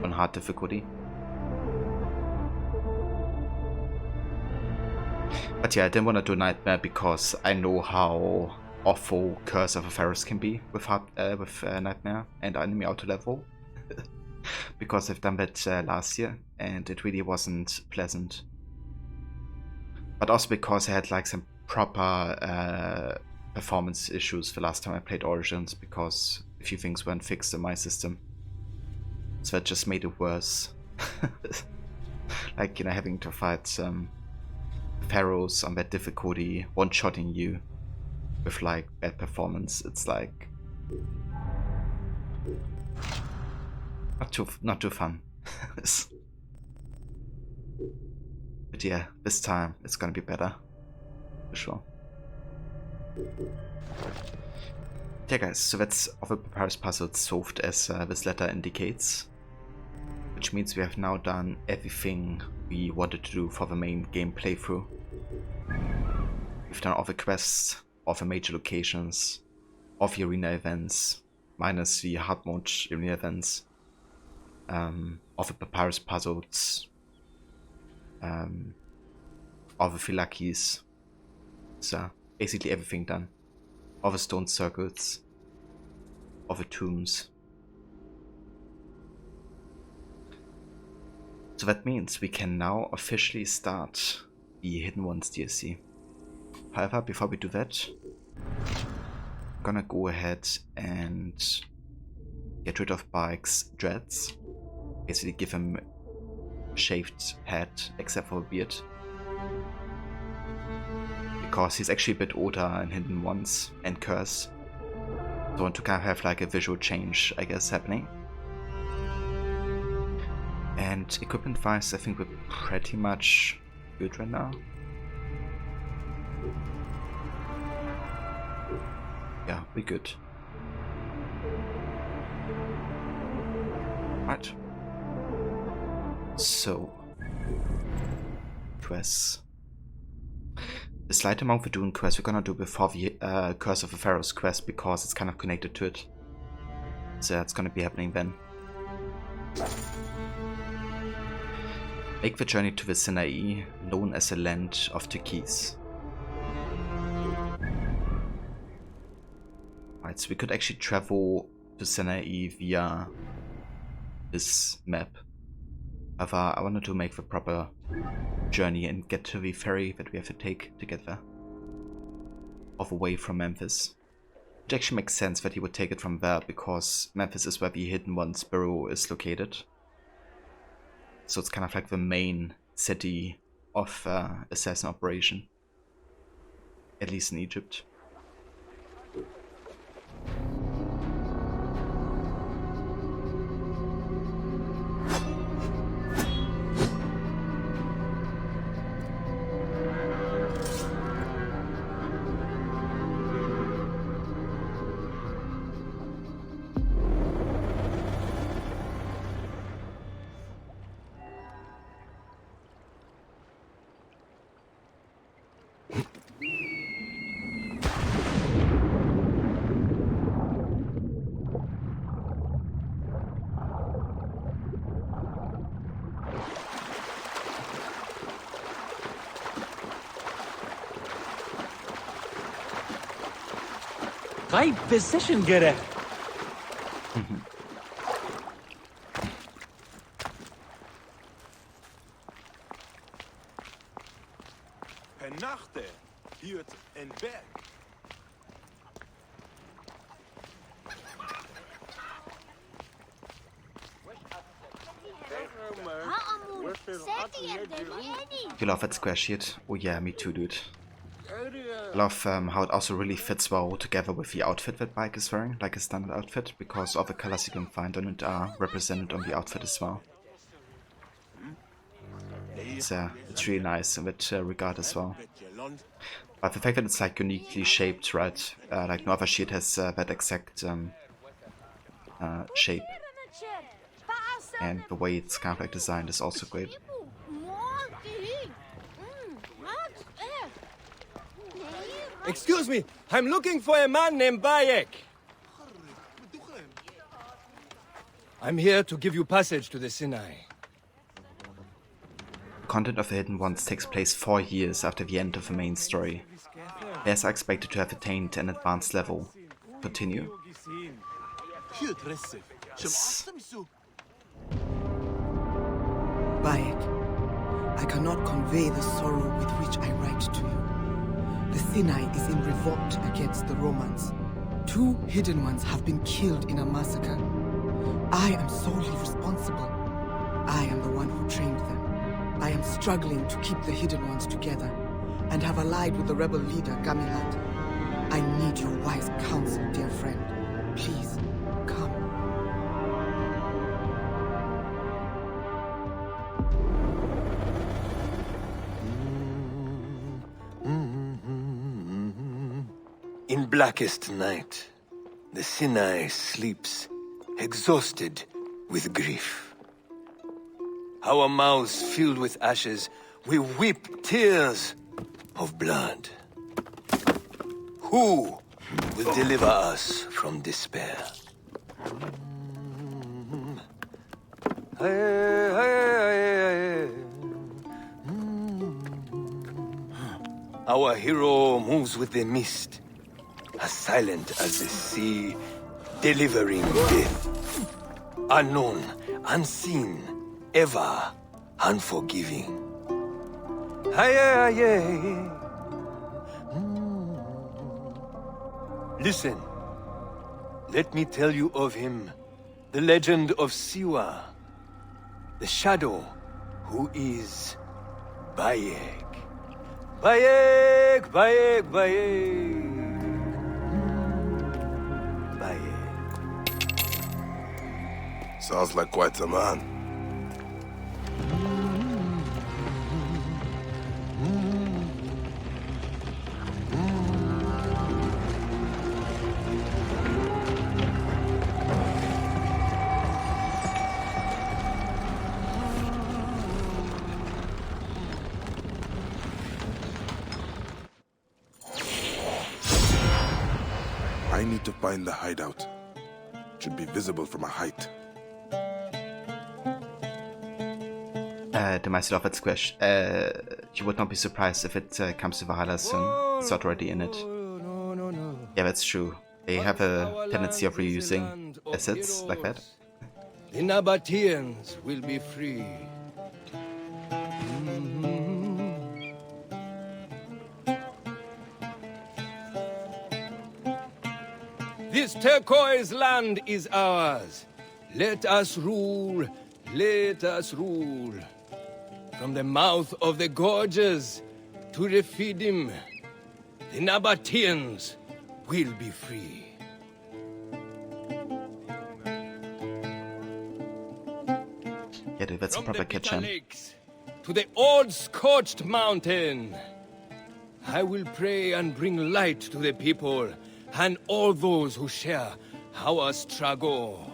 on hard difficulty. But yeah, I didn't want to do Nightmare because I know how awful Curse of Pharaohs can be with Nightmare and enemy auto level. Because I've done that last year and it really wasn't pleasant. But also because I had like some proper performance issues the last time I played Origins because a few things weren't fixed in my system. So that just made it worse. Like, you know, having to fight some pharaohs on that difficulty, one-shotting you with like bad performance. It's like not too fun. But yeah, this time it's gonna be better for sure. Yeah guys, so that's all the papyrus puzzles solved as this letter indicates. Which means we have now done everything we wanted to do for the main game playthrough. We've done all the quests, all the major locations, all the arena events, minus the hard mode arena events, all the papyrus puzzles, all the phylakes. So basically everything done. All the stone circles, all the tombs. So that means we can now officially start the Hidden Ones DLC. However, before we do that, I'm gonna go ahead and get rid of Barik's dreads. Basically give him a shaved head, except for a beard. Because he's actually a bit older in Hidden Ones and Curse. So I want to kind of have like a visual change, I guess, happening. And equipment wise, I think we're pretty much good right now. Yeah, we're good. Right. So, dress. the slight amount we're doing quest we're gonna do before the Curse of the Pharaoh's quest, because it's kind of connected to it. So that's gonna be happening then. Make the journey to the Sinai, known as the Land of Turquoise. Right, so we could actually travel to Sinai via this map. However, I wanted to make the proper journey and get to the ferry that we have to take to get there. Off away from Memphis. It actually makes sense that he would take it from there, because Memphis is where the Hidden One's bureau is located. So it's kind of like the main city of assassin operation. At least in Egypt. Right position, Gere. Nachte, Hirt en Berg. You love that square shit? Oh yeah, me too, dude. I love how it also really fits well together with the outfit that Bike is wearing, like a standard outfit, because all the colors you can find on it are represented on the outfit as well. It's really nice in that regard as well. But the fact that it's like uniquely shaped, right? Like no other sheet has that exact shape. And the way it's kind of like designed is also great. Excuse me, I'm looking for a man named Bayek. I'm here to give you passage to the Sinai. The content of the Hidden Ones takes place 4 years after the end of the main story. Players are expected to have attained an advanced level. Continue. Yes. Bayek, I cannot convey the sorrow with which I write to you. The Sinai is in revolt against the Romans. 2 Hidden Ones have been killed in a massacre. I am solely responsible. I am the one who trained them. I am struggling to keep the Hidden Ones together, and have allied with the rebel leader, Gamilat. I need your wise counsel, dear friend. Please, come. In blackest night, the Sinai sleeps, exhausted with grief. Our mouths filled with ashes, we weep tears of blood. Who will deliver us from despair? Our hero moves with the mist, as silent as the sea, delivering death. Unknown, unseen, ever unforgiving. Listen, let me tell you of him, the legend of Siwa, the shadow who is Bayek. Bayek, Bayek, Bayek. Sounds like quite a man. need to find the hideout. It should be visible from a height. To myself, it's question. You would not be surprised if it comes to Valhalla soon. It's already in it. Yeah, that's true. They have a tendency of reusing assets like that. The Nabateans will be free. This turquoise land is ours. Let us rule, let us rule. From the mouth of the gorges to Rephidim, the Nabateans will be free. Yeah, dude, that's a proper kitchen. To the old scorched mountain. I will pray and bring light to the people and all those who share our struggle.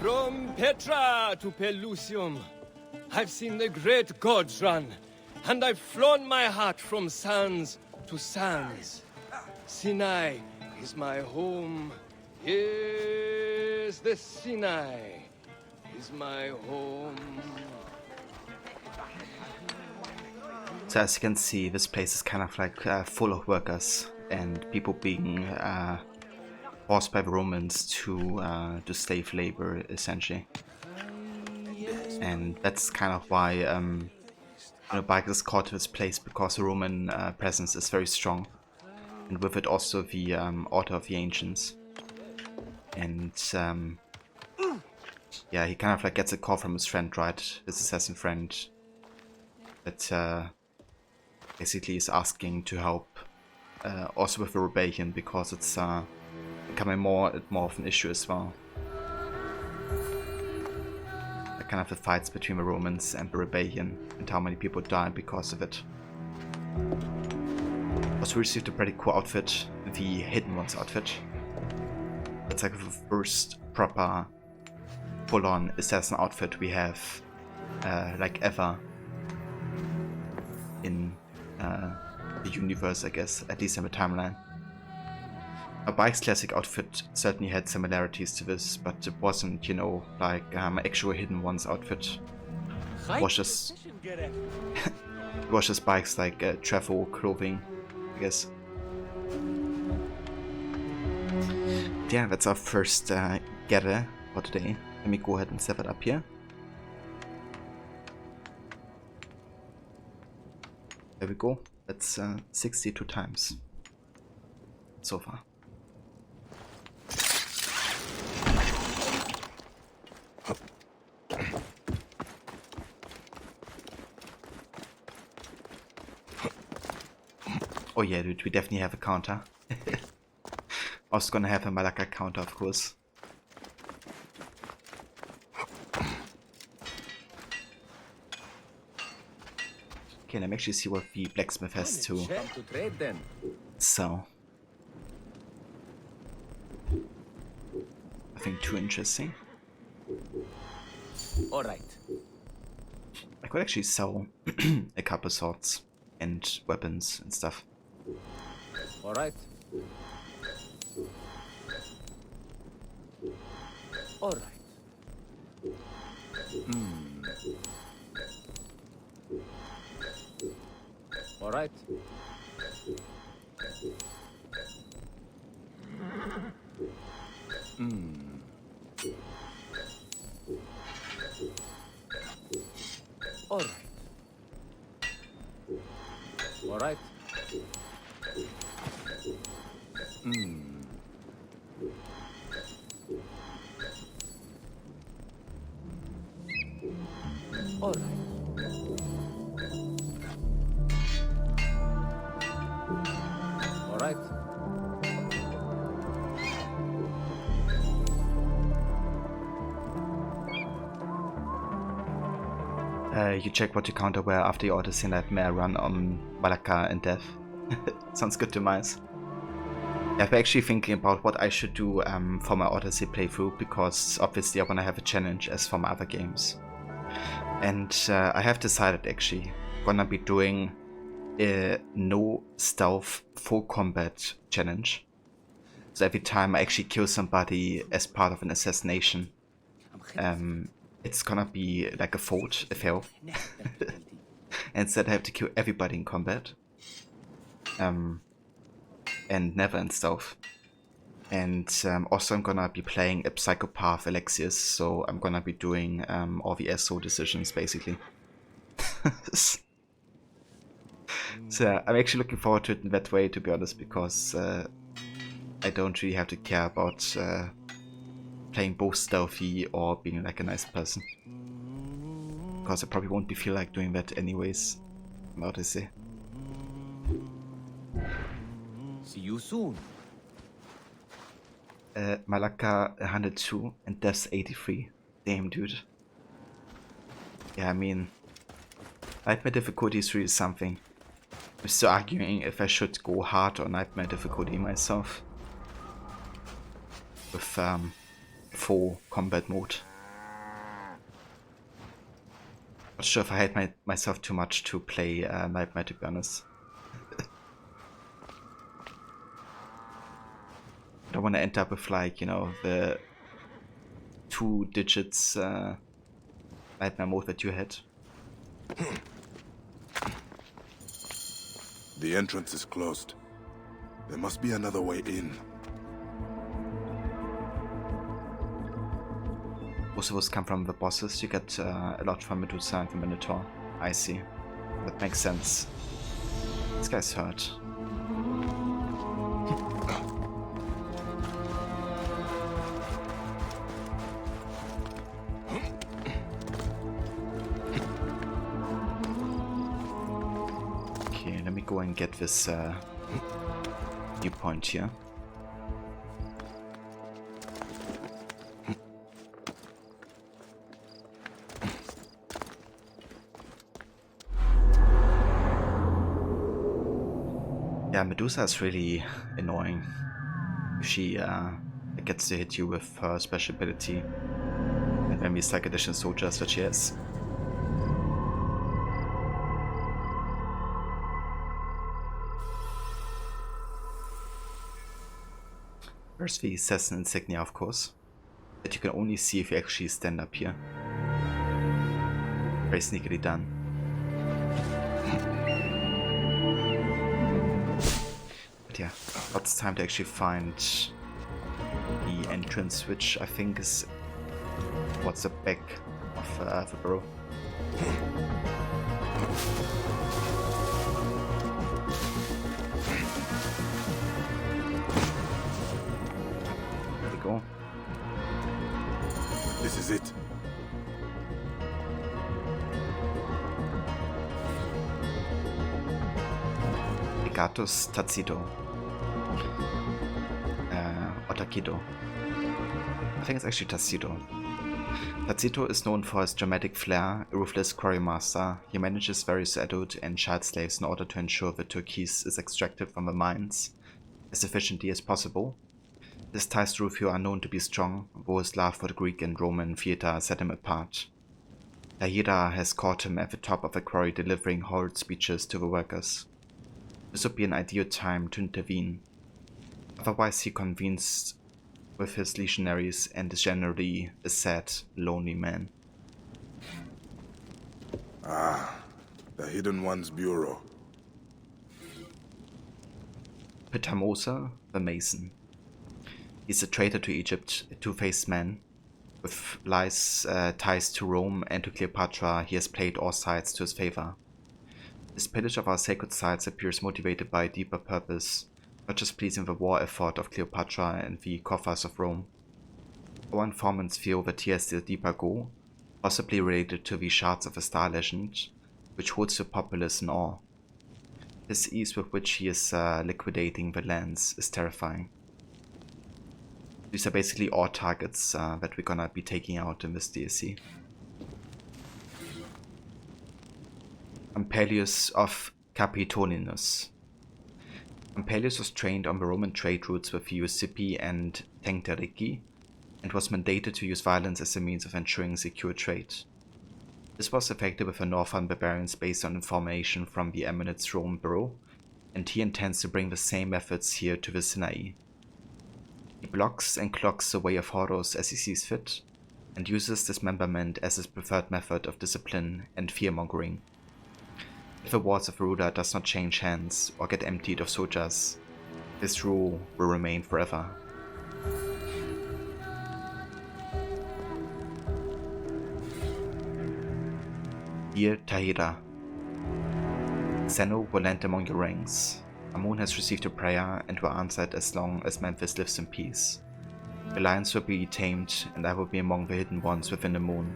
From Petra to Pelusium, I've seen the great gods run, and I've flown my heart from sands to sands. Sinai is my home. Yes, the Sinai is my home. So as you can see, this place is kind of like full of workers and people being forced by the Romans to slave labor, essentially. And that's kind of why Bike is called to this place, because the Roman presence is very strong, and with it also the Order of the Ancients. And yeah, he kind of like gets a call from his friend, right, his assassin friend, that basically is asking to help also with the rebellion, because it's becoming more of an issue as well. Kind of the fights between the Romans and the rebellion, and how many people died because of it. Also received a pretty cool outfit, the Hidden Ones outfit. It's like the first proper full-on assassin outfit we have like ever in the universe, I guess, at least in the timeline. Bike's classic outfit certainly had similarities to this, but it wasn't, you know, like actual Hidden Ones outfit. It was just Bike's like travel clothing, I guess. Yeah, that's our first gather for today. Let me go ahead and set it up here. There we go. That's 62 times so far. Oh yeah, dude, we definitely have a counter. Also gonna have a Malacca counter, of course. Okay, let me actually see what the blacksmith has too. So, nothing too interesting. Alright. I could actually sell a couple swords and weapons and stuff. Alright. Alright. Alright. Alright. Alright. Alright. Alright. You check what your counter were after your Odyssey Nightmare run on Malaka and Death. Sounds good to mice. I've been actually thinking about what I should do for my Odyssey playthrough, because obviously I want to have a challenge as for my other games. And I have decided actually, gonna be doing a no stealth full combat challenge. So every time I actually kill somebody as part of an assassination, it's gonna be like a fault, a fail. Instead I have to kill everybody in combat. And never in stealth. And also I'm gonna be playing a psychopath Alexius, so I'm gonna be doing all the SO decisions basically. So I'm actually looking forward to it in that way, to be honest, because I don't really have to care about playing both stealthy or being like a nice person. Because I probably won't be feel like doing that anyways. What to say. See you soon. Malaka 102 and Death's 83. Damn, dude. Yeah, I mean, Nightmare difficulty is really something. I'm still arguing if I should go hard on Nightmare difficulty myself. With full combat mode. Not sure if I hate myself too much to play Nightmare, to be honest. I don't want to end up with, like, you know, the 2 digits Nightmare mode that you had. The entrance is closed. There must be another way in. Most of us come from the bosses. You get a lot from Medusa and the Minotaur. I see. That makes sense. This guy's hurt. Go and get this viewpoint here. Yeah, Medusa is really annoying. She gets to hit you with her special ability, and then these like additional soldiers that she has. There's the assassin insignia, of course, that you can only see if you actually stand up here. Very sneakily done. But yeah, now it's time to actually find the entrance, which I think is towards the back of the burrow. Go. This is it. Legatus Tacido. Otakido. I think it's actually Tacido. Tacido is known for his dramatic flair, a ruthless quarry master. He manages various adult and child slaves in order to ensure that turquoise is extracted from the mines as efficiently as possible. His ties to Rufio are known to be strong, though his love for the Greek and Roman theatre set him apart. Tahira has caught him at the top of a quarry delivering horrid speeches to the workers. This would be an ideal time to intervene. Otherwise he convenes with his legionaries and is generally a sad, lonely man. Ah, the Hidden One's bureau. Pitamosa, the Mason. He's a traitor to Egypt, a two-faced man. With ties to Rome and to Cleopatra, he has played all sides to his favor. His pillage of our sacred sites appears motivated by a deeper purpose, not just pleasing the war effort of Cleopatra and the coffers of Rome. Our informants feel that he has the deeper goal, possibly related to the shards of a star legend, which holds the populace in awe. His ease with which he is liquidating the lands is terrifying. These are basically all targets that we're gonna be taking out in this DLC. Completionist of Completionist. Completionist was trained on the Roman trade routes with Giuseppe and Tencterici, and was mandated to use violence as a means of ensuring secure trade. This was effective with the northern barbarians based on information from the Eminence Rome Bureau, and he intends to bring the same methods here to the Sinai. He blocks and clogs the way of Horus as he sees fit, and uses dismemberment as his preferred method of discipline and fear-mongering. If the walls of Ruda does not change hands or get emptied of soldiers, this rule will remain forever. Dear Tahira, Zeno will land among your ranks. Amun has received your prayer and will answer it as long as Memphis lives in peace. The lions will be tamed, and I will be among the hidden ones within the moon.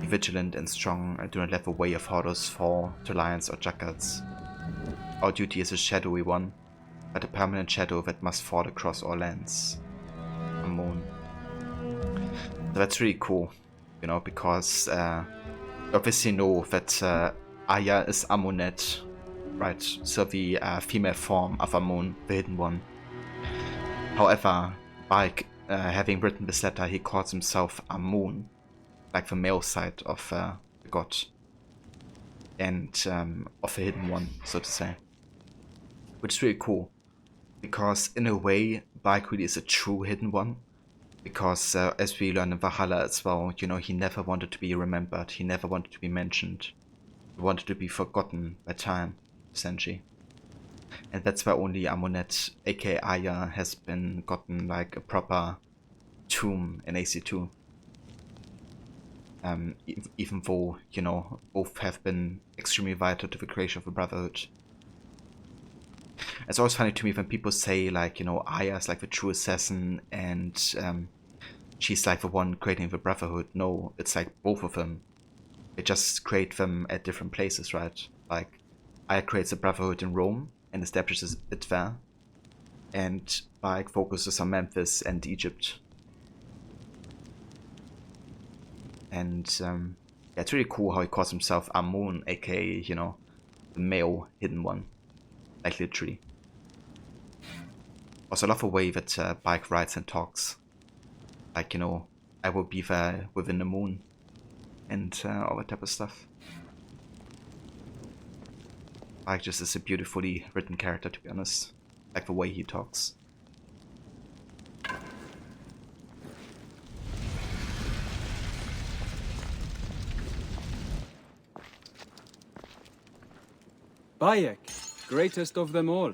Be vigilant and strong, and do not let the way of Horus fall to lions or jackals. Our duty is a shadowy one, but a permanent shadow that must fall across all lands. Amun. So that's really cool, you know, because you obviously know that Aya is Amunet, right? So the female form of Amun, the hidden one. However, by having written this letter, he calls himself Amun, like the male side of the god, and of the hidden one, so to say. Which is really cool, because in a way, Baek really is a true hidden one, because as we learn in Valhalla as well, you know, he never wanted to be remembered, he never wanted to be mentioned, he wanted to be forgotten by time, essentially. And that's why only Amunet, aka Aya, has been gotten like a proper tomb in AC2. Even though, you know, both have been extremely vital to the creation of the Brotherhood. It's always funny to me when people say, like, you know, Aya is like the true assassin and she's like the one creating the Brotherhood. No, it's like both of them. They just create them at different places, right? Like, Aya creates the Brotherhood in Rome and establishes it there, and Baek focuses on Memphis and Egypt. And yeah, it's really cool how he calls himself Amun, aka, you know, the male hidden one, like literally. Also, I love the way that Baek writes and talks, like, you know, I will be there within the moon, and all that type of stuff. Baek just is a beautifully written character, to be honest, like the way he talks. Bayek, greatest of them all.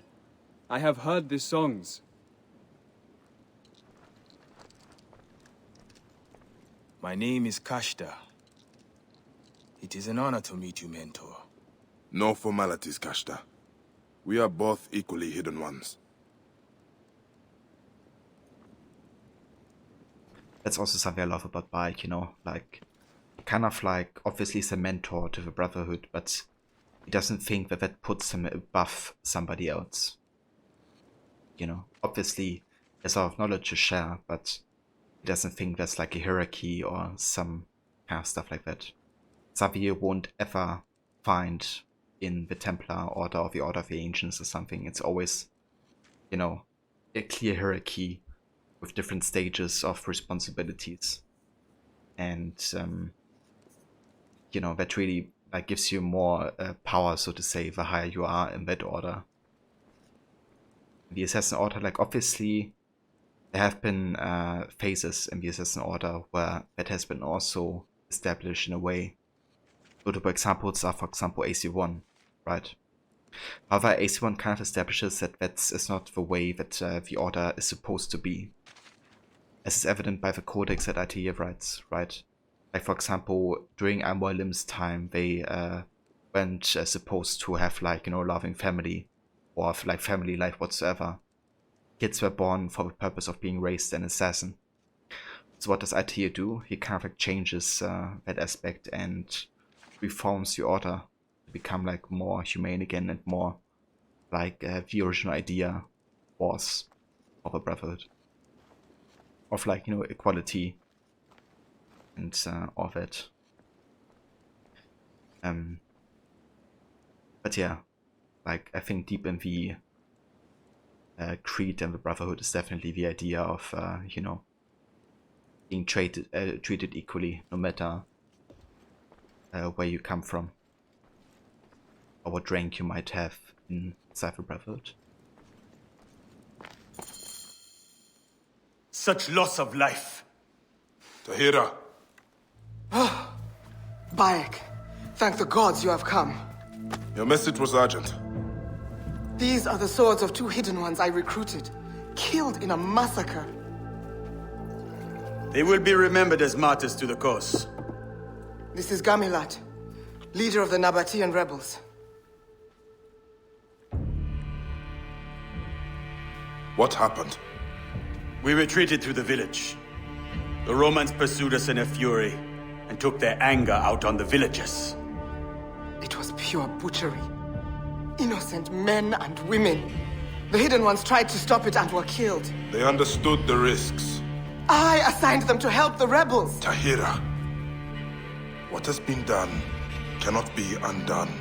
I have heard the songs. My name is Kashta. It is an honor to meet you, Mentor. No formalities, Kashta. We are both equally hidden ones. That's also something I love about Baek, you know, like, kind of like, obviously he's a mentor to the Brotherhood, but he doesn't think that that puts him above somebody else. You know, obviously there's a lot of knowledge to share, but he doesn't think there's like a hierarchy or some kind of stuff like that. Something you won't ever find in the Templar Order or the Order of the Ancients or something. It's always, you know, a clear hierarchy with different stages of responsibilities. And, you know, that really like gives you more power, so to say, the higher you are in that order. The Assassin Order, like, obviously there have been phases in the Assassin Order where that has been also established in a way. Notable examples are, for example, AC1, right? However, AC1 kind of establishes that that is not the way that the Order is supposed to be, as is evident by the codex that Altair writes, right? Like, for example, during Al-Mualim's time, they weren't supposed to have, like, you know, loving family or like family life whatsoever. Kids were born for the purpose of being raised an assassin. So what does Altair do? He kind of like changes that aspect and reforms the Order to become like more humane again and more like the original idea was of a Brotherhood. Of, like, you know, equality and all that. But yeah, like, I think deep in the creed and the Brotherhood is definitely the idea of, you know, being treated equally, no matter where you come from, or what rank you might have inside the Brotherhood. Such loss of life. Tahira! Bayek, thank the gods you have come. Your message was urgent. These are the swords of 2 hidden ones I recruited, killed in a massacre. They will be remembered as martyrs to the cause. This is Gamilat, leader of the Nabatean rebels. What happened? We retreated through the village. The Romans pursued us in a fury and took their anger out on the villagers. It was pure butchery. Innocent men and women. The hidden ones tried to stop it and were killed. They understood the risks. I assigned them to help the rebels. Tahira, what has been done cannot be undone.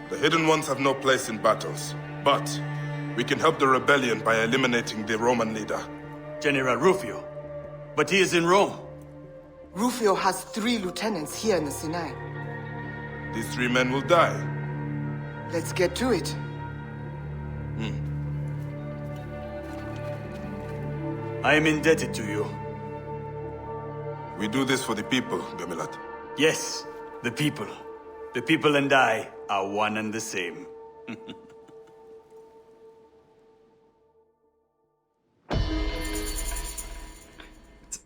The Hidden Ones have no place in battles, but we can help the rebellion by eliminating the Roman leader. General Rufio. But he is in Rome. Rufio has 3 lieutenants here in the Sinai. These 3 men will die. Let's get to it. I am indebted to you. We do this for the people, Gamilat. Yes, the people. The people and I are one and the same.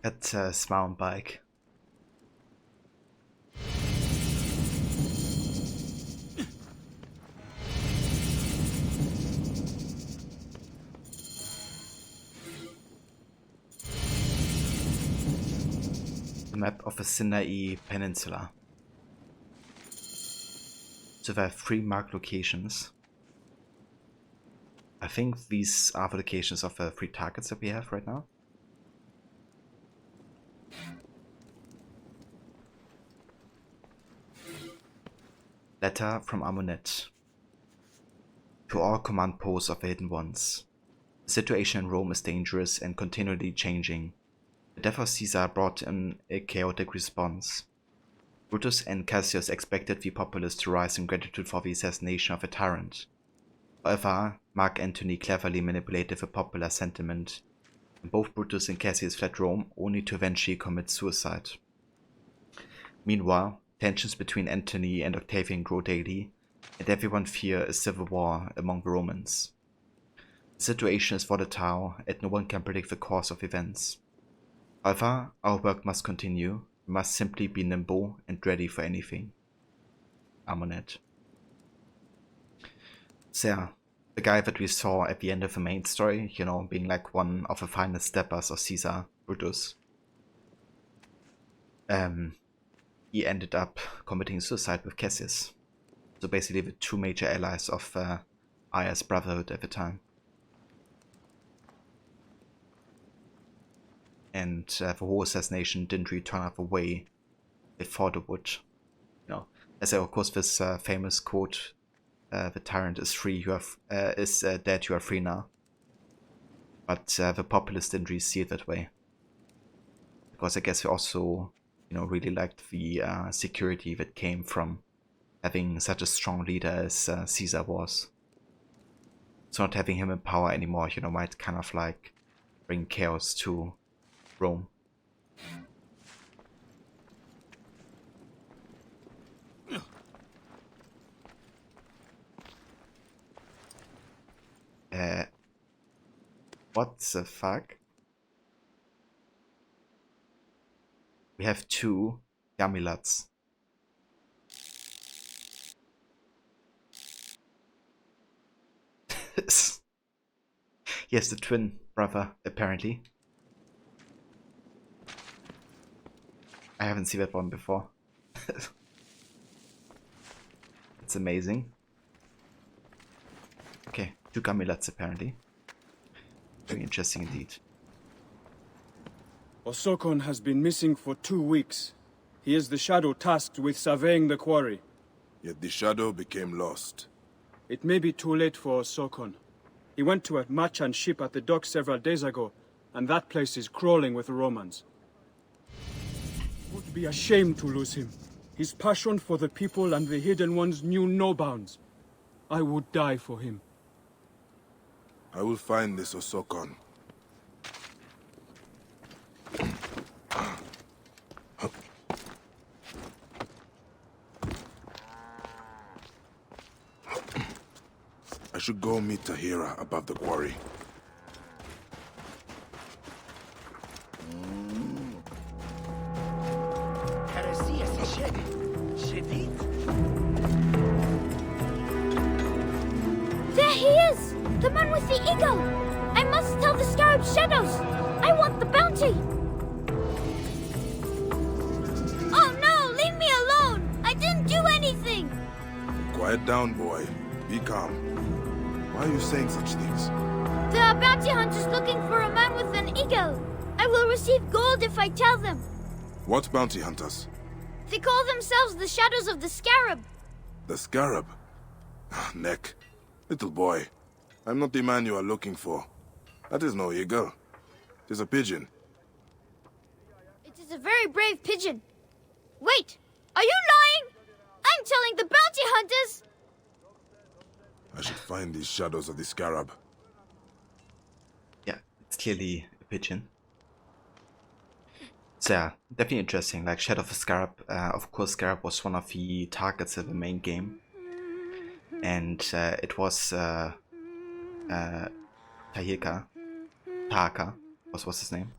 It's a smile bike. The map of the Sinai Peninsula. So there are 3 marked locations. I think these are the locations of the 3 targets that we have right now. Letter from Amunet. To all command posts of the Hidden Ones. The situation in Rome is dangerous and continually changing. The death of Caesar brought in a chaotic response. Brutus and Cassius expected the populace to rise in gratitude for the assassination of a tyrant. However, Mark Antony cleverly manipulated the popular sentiment, and both Brutus and Cassius fled Rome only to eventually commit suicide. Meanwhile, tensions between Antony and Octavian grow daily, and everyone fears a civil war among the Romans. The situation is volatile, and no one can predict the course of events. However, our work must continue. We must simply be nimble and ready for anything. Amunet. So yeah, the guy that we saw at the end of the main story, you know, being like one of the final steppers of Caesar, Brutus. He ended up committing suicide with Cassius. So basically the 2 major allies of Aya's Brotherhood at the time. And the whole assassination didn't really turn out the way they thought it would. You know, as of course this famous quote, "The tyrant is free. Is dead. You are free now." But the populace didn't really see it that way, because I guess they also, you know, really liked the security that came from having such a strong leader as Caesar was. So not having him in power anymore, you know, might kind of like bring chaos to Rome. What the fuck? We have 2 Gamilats. Yes, the twin brother, apparently. I haven't seen that one before. It's amazing. Okay, 2 Gamilats apparently. Very interesting indeed. Osokon has been missing for 2 weeks. He is the shadow tasked with surveying the quarry. Yet the shadow became lost. It may be too late for Sokon. He went to a merchant ship at the dock several days ago, and that place is crawling with Romans. It would be a shame to lose him. His passion for the people and the Hidden Ones knew no bounds. I would die for him. I will find this Osokon. I should go meet Tahira above the quarry. There he is! The man with the eagle! I must tell the Scarab Shadows! I want the bounty! Oh no! Leave me alone! I didn't do anything! Quiet down, boy. Be calm. Why are you saying such things? There are bounty hunters looking for a man with an eagle. I will receive gold if I tell them. What bounty hunters? They call themselves the Shadows of the Scarab. The Scarab? Neck. Little boy, I'm not the man you are looking for. That is no eagle. It is a pigeon. It is a very brave pigeon. Wait, are you lying? I'm telling the bounty hunters! I should find these shadows of the Scarab. Yeah, it's clearly a pigeon. So yeah, definitely interesting. Like Shadow of the Scarab, of course Scarab was one of the targets of the main game. And it was Taka, what's his name?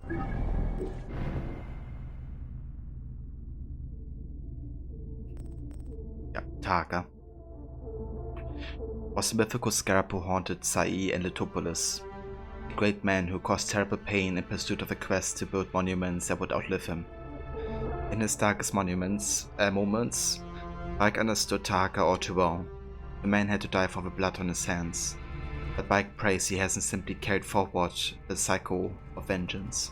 Yeah, Taka. Was the mythical scarab who haunted Sai and Letopolis. A great man who caused terrible pain in pursuit of a quest to build monuments that would outlive him. In his darkest moments, Ike understood Taka all too well. The man had to die for the blood on his hands. But Ike prays he hasn't simply carried forward the cycle of vengeance.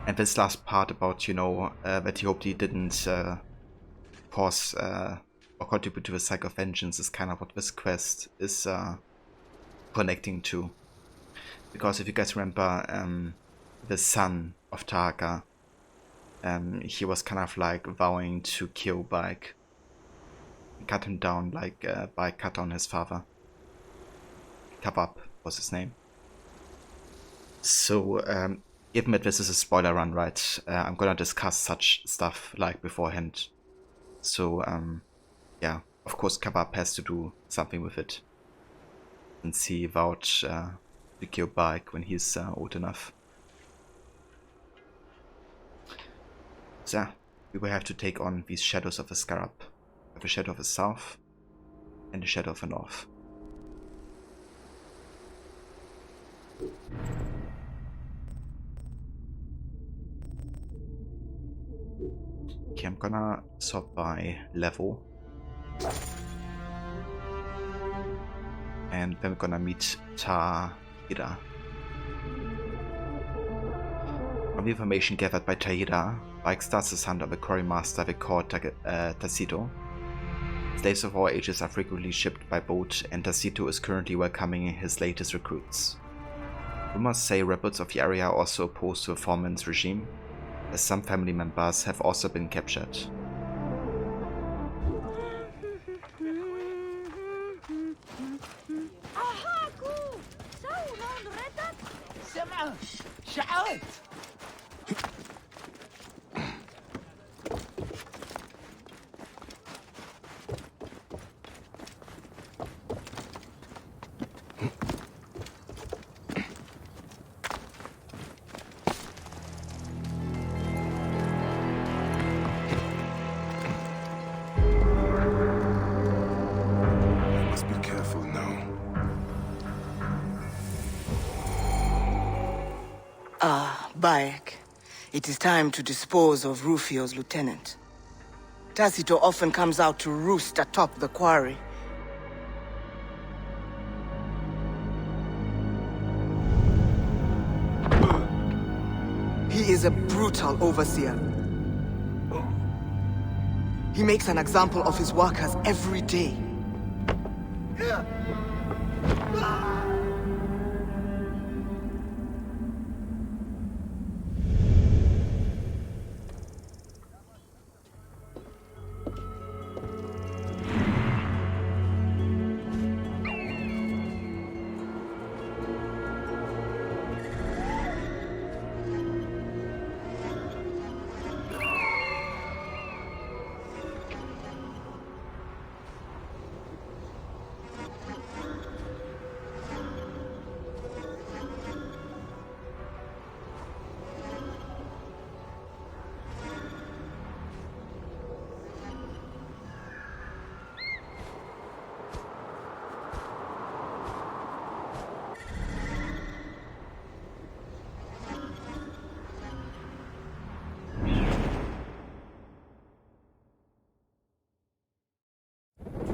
And this last part about, that he hoped he didn't cause or contribute to the cycle of vengeance is kind of what this quest is connecting to. Because if you guys remember, the son of Taka, he was kind of like vowing to kill Bike. Cut him down like Bike cut down his father. Kabab was his name. So, given that this is a spoiler run, right, I'm gonna discuss such stuff like beforehand. So, yeah, of course Kabab has to do something with it. Since he vowed to kill Bike when he's old enough. So, yeah, we will have to take on these shadows of the Scarab. The shadow of the south and the shadow of the north. Okay, I'm gonna sort by level. And then we're gonna meet Tahira. From the information gathered by Tahira, Bike starts his hunt on the quarry master they call Tacito. Slaves of all ages are frequently shipped by boat, and Tacito is currently welcoming his latest recruits. Rumors say rebels of the area are also opposed to the Foreman's regime, as some family members have also been captured. Bayek, it is time to dispose of Rufio's lieutenant. Tacito often comes out to roost atop the quarry. He is a brutal overseer. He makes an example of his workers every day.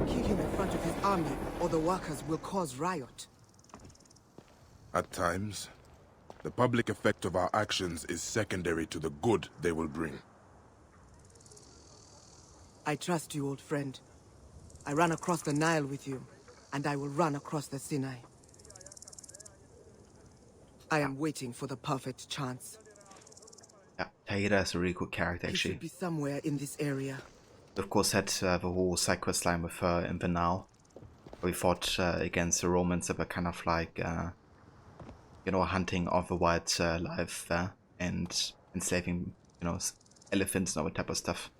Kick him in front of his army, or the workers will cause riot. At times, the public effect of our actions is secondary to the good they will bring. I trust you, old friend. I ran across the Nile with you, and I will run across the Sinai. I am waiting for the perfect chance. Yeah, Taira is a really cool character, He actually. should be somewhere in this area. Of course, had the whole side quest line with her in the now. We fought against the Romans that were kind of like, you know, hunting off the wildlife and enslaving, you know, elephants and all that type of stuff.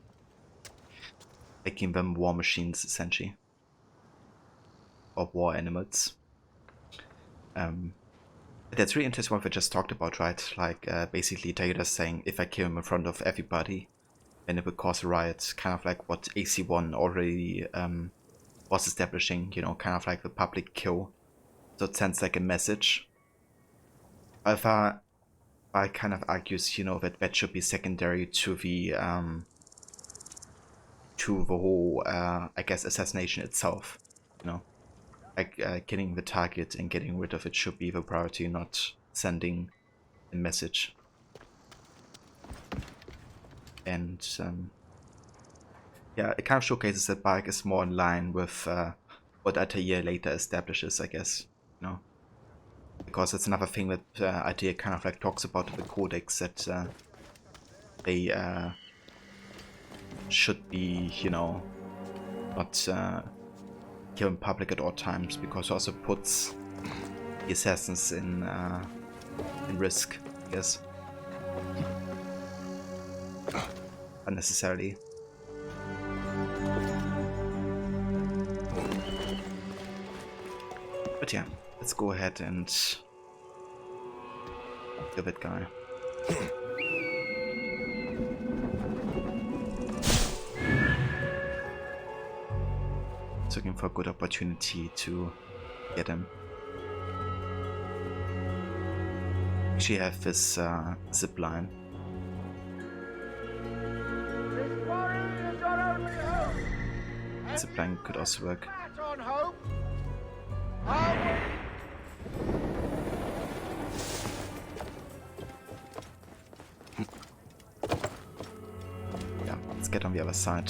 Making them war machines, essentially. Or war animals. That's really interesting what we just talked about, right? Like, basically Taira's saying, if I kill him in front of everybody, then it will cause a riot. Kind of like what AC1 already was establishing, you know, kind of like the public kill. So it sends like a message. However, I kind of argues, you know, that that should be secondary to the whole, I guess, assassination itself, you know. Like, killing the target and getting rid of it should be the priority, not sending a message. And, yeah, it kind of showcases that Bark is more in line with what Altair later establishes, I guess, you know. Because it's another thing that Altair kind of like talks about in the Codex, that they should be, you know, not kill in public at all times, because it also puts the assassins in risk, I guess. Unnecessarily. But yeah, let's go ahead and kill that guy. Looking for a good opportunity to get him. Actually have this zip line. Zip line could also work. Yeah, let's get on the other side.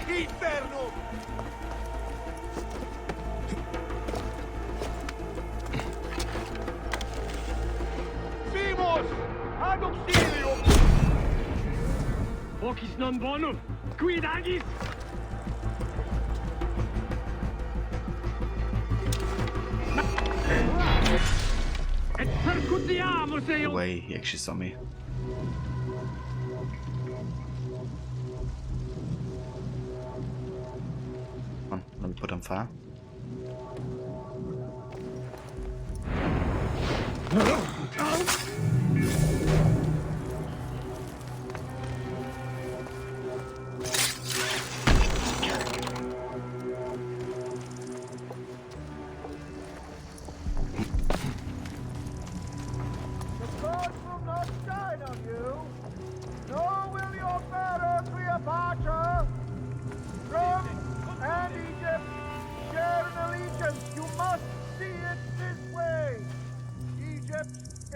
Inferno! Vimos! Ad auxilium! Vocis non bonum, quid agis? Et percutiamus The way he actually saw me. Let me put on fire.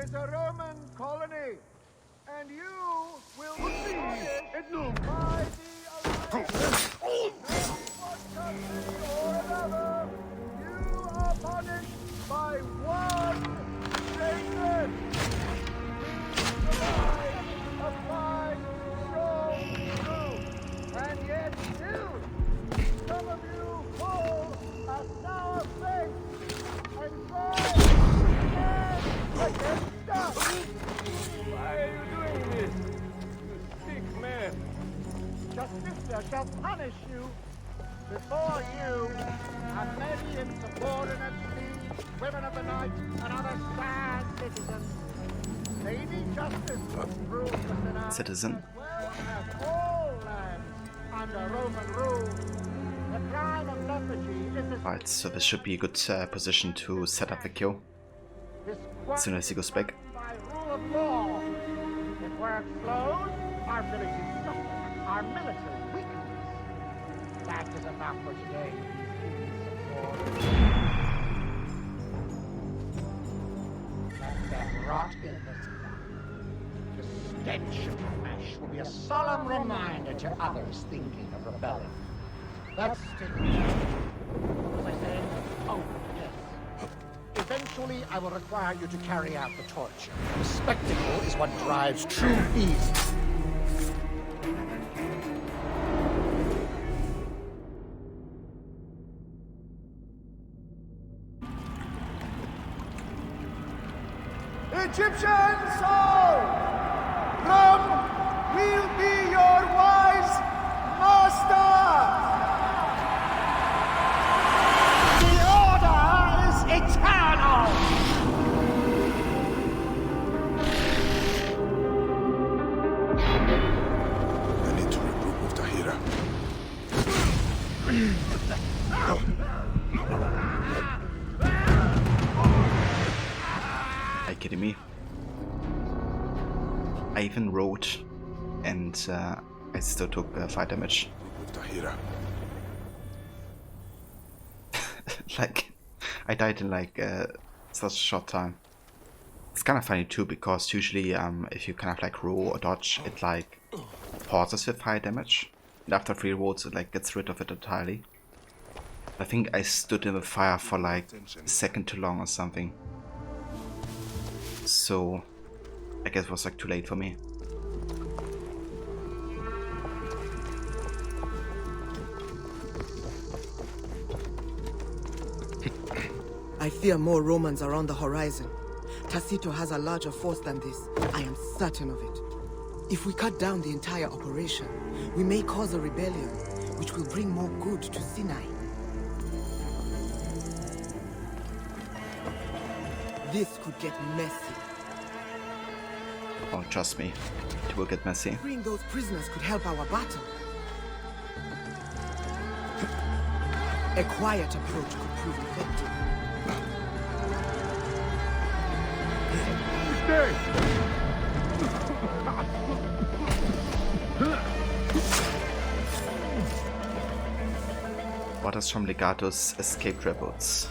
Is a Roman colony, and you will be punished by the one country or another. You are punished by one sacred. Please provide a fine, strong crew, and yet still some of you pull a sour face and try against us. Why are you doing this, you sick man? Justicia shall punish you. Before you are many insubordinate thieves, women of the night, and other sad citizens. Lady Justice rules the Senate Citizen. as well as all lands under Roman rule. The crime of lethargy is a Alright, so this should be a good position to set up the kill as soon as he goes back. by rule of law. If work slows, our villages suffer, our military weakens. That is enough for today. Let them rot in the sun. The stench of the mesh will be a solemn reminder to others thinking of rebelling. That's it. What was I saying? Oh, yes. Eventually, I will require you to carry out the torture. The spectacle is what drives true ease. Egyptian soul! Rome will be your wise master! The order is eternal! I need to regroup with Tahira. Are you kidding me? I even wrote and I still took fire damage. With Tahira. Like, I died in like such a short time. It's kind of funny too, because usually if you kind of like roll or dodge, it like pauses with fire damage. And after 3 rolls, it like gets rid of it entirely. I think I stood in the fire for like a second too long or something. So I guess it was like too late for me. I fear more Romans are on the horizon. Tacito has a larger force than this. I am certain of it. If we cut down the entire operation, we may cause a rebellion, which will bring more good to Sinai. This could get messy. Oh, trust me, it will get messy. Freeing those prisoners could help our battle. A quiet approach could prove effective. Orders from Legatus escaped rebels.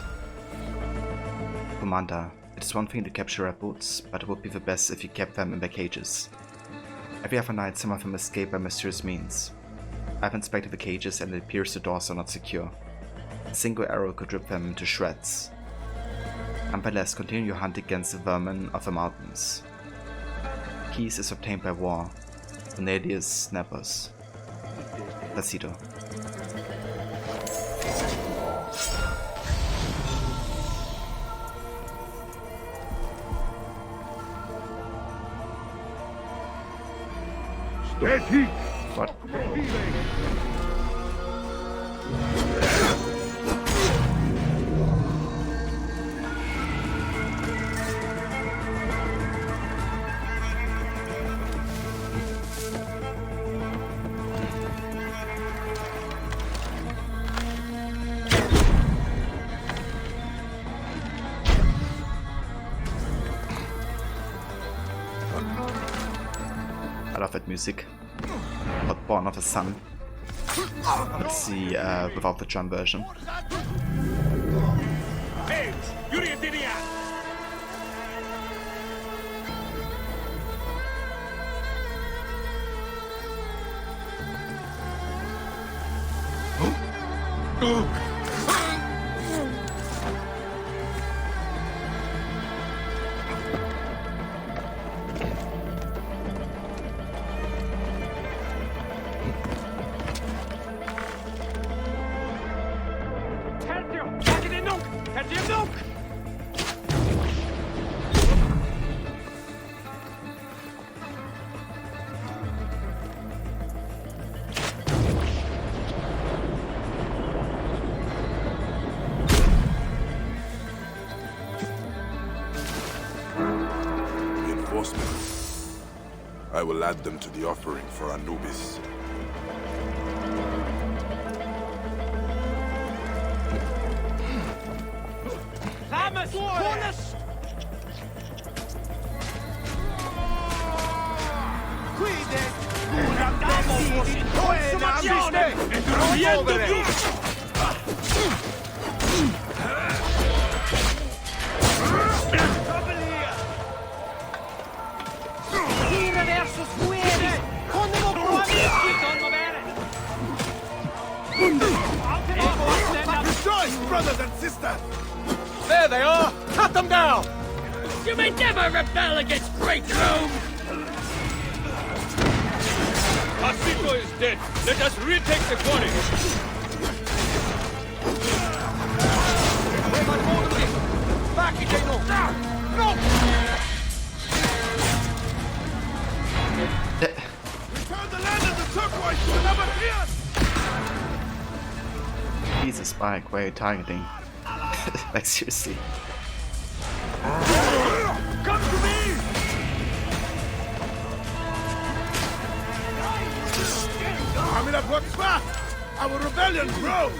Commander, it is one thing to capture rebels, but it would be the best if you kept them in their cages. Every other night some of them escape by mysterious means. I've inspected the cages and it appears the doors are not secure. A single arrow could rip them to shreds. Nonetheless, continue your hunt against the vermin of the mountains. Peace is obtained by war. Cornelius Nepos. Tacito. What? I love that music. But Born of a Sun. It's the without the drum version. I will add them to the offering for Anubis. Rejoice, brothers and sisters! There they are! Cut them down! You may never rebel against great Rome! Asito is dead. Let us retake the quarry. Return the land of the turquoise to another European! Jesus, Spike, where are you targeting? Like, seriously. Come to me! Coming up what's fast! Our rebellion grows!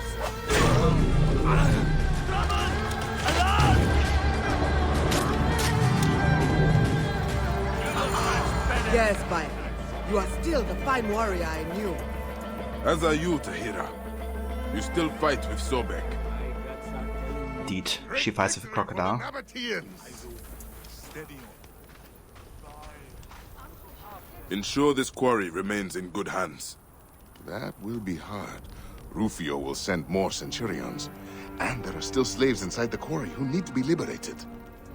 Yes, Spike. You are still the fine warrior I knew. As are you, Tahira. You still fight with Sobek. Indeed, she fights with a crocodile. Ensure this quarry remains in good hands. That will be hard. Rufio will send more centurions. And there are still slaves inside the quarry who need to be liberated.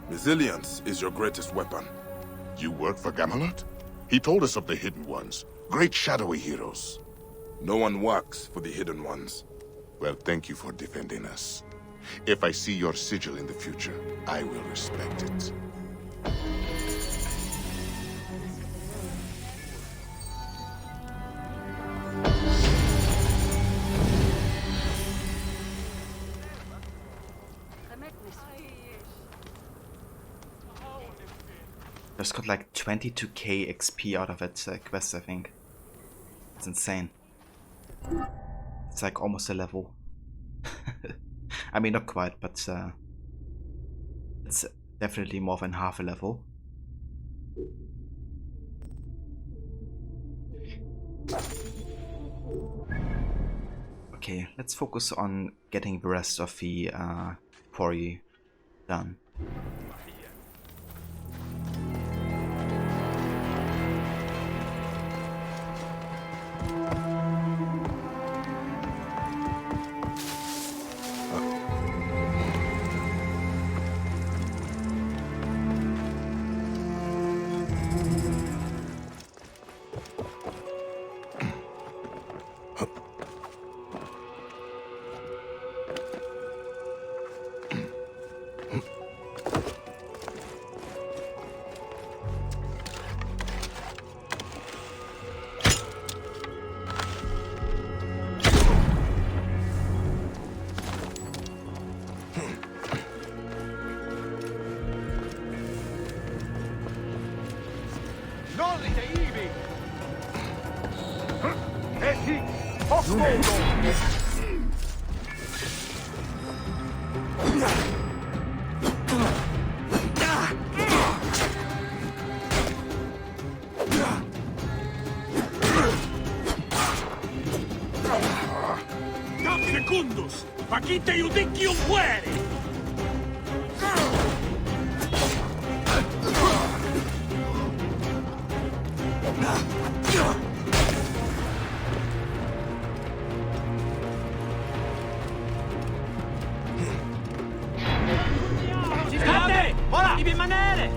Resilience is your greatest weapon. You work for Gamelot? He told us of the Hidden Ones. Great shadowy heroes. No one works for the Hidden Ones. Well, thank you for defending us. If I see your sigil in the future, I will respect it. Just got like 22k XP out of it quest, I think. It's insane. It's like almost a level. I mean, not quite, but it's definitely more than half a level. Okay, let's focus on getting the rest of the quarry done. secundus! Facite iudicium pueri! State! Ora! Devi rimanere!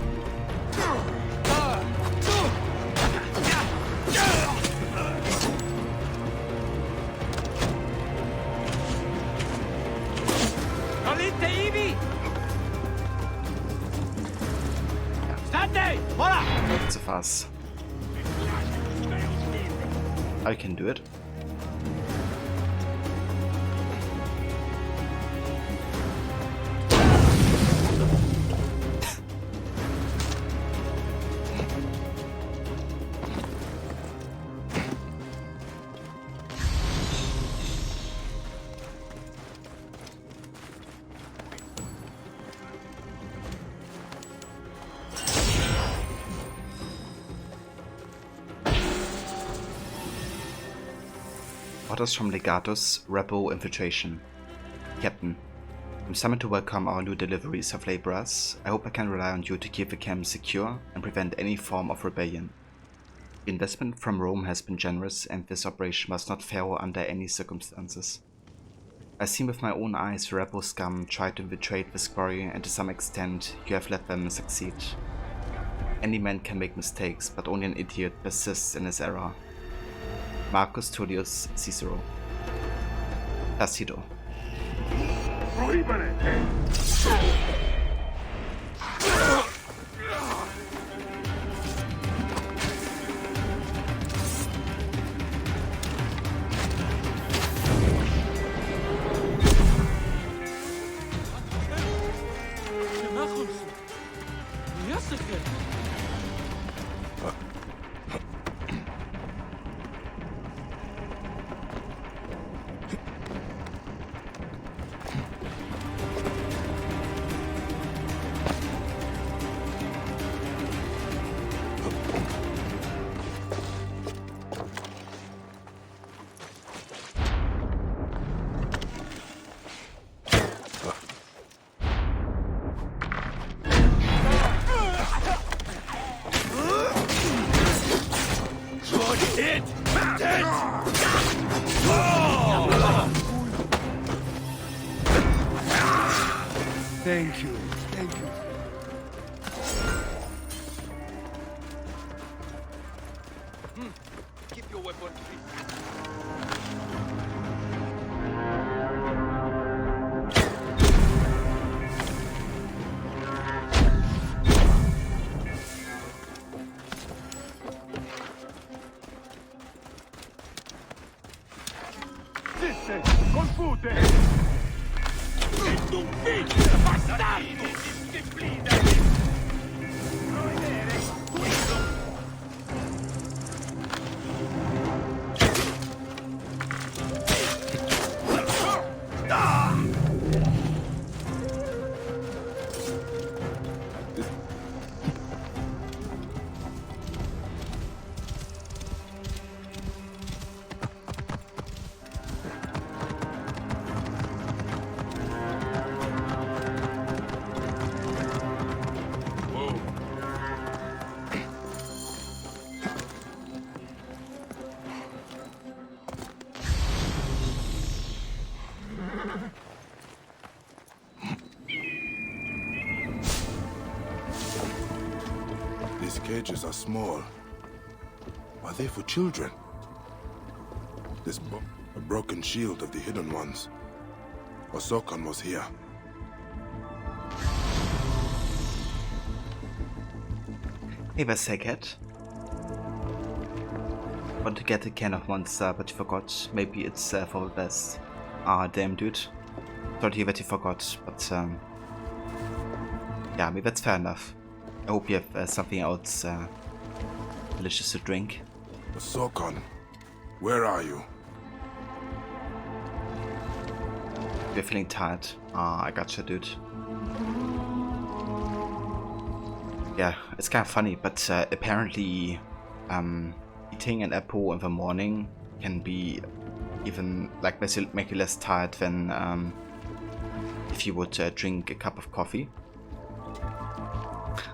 Volite ivi! State! Ora! It's a fuss. I can do it. Orders from Legatus, Rebel Infiltration. Captain, I'm summoned to welcome our new deliveries of laborers. I hope I can rely on you to keep the camp secure and prevent any form of rebellion. The investment from Rome has been generous and this operation must not fail under any circumstances. I've seen with my own eyes the rebel scum try to infiltrate this quarry, and to some extent you have let them succeed. Any man can make mistakes, but only an idiot persists in his error. Marcus Tullius Cicero. Tacido. Thank you. Thank you. Keep your weapon, please. Zisse! Confute! Sei un figlio bastardo! Disciplina! Provvedere! Questo! These cages are small. Are they for children? This a broken shield of the Hidden Ones. Osokon was here. Hey there, Sackhead. Want to get a can of monster, but you forgot. Maybe it's for the best. Ah, damn, dude. Thought you that you forgot, but yeah, maybe that's fair enough. I hope you have something else delicious to drink. Osokon, where are you? You're feeling tired. Ah, I gotcha, dude. Yeah, it's kind of funny, but apparently eating an apple in the morning can be even like make you less tired than if you would drink a cup of coffee.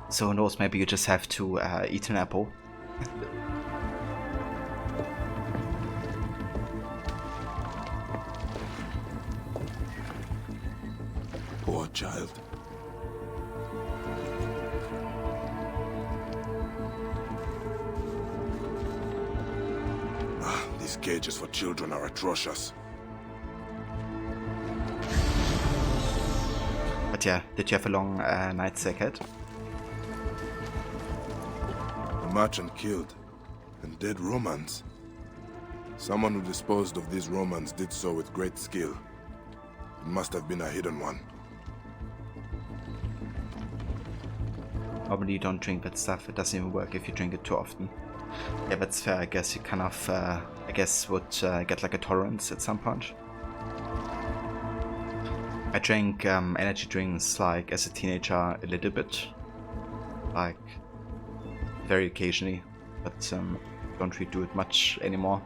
So who knows, maybe you just have to eat an apple. Poor child. These cages for children are atrocious. But yeah, did you have a long night ahead? A merchant killed, and dead Romans. Someone who disposed of these Romans did so with great skill. It must have been a hidden one. Normally you don't drink that stuff, it doesn't even work if you drink it too often. Yeah, that's fair. I guess you kind of, would get like a tolerance at some point. I drank energy drinks like as a teenager a little bit, like very occasionally, but don't really do it much anymore.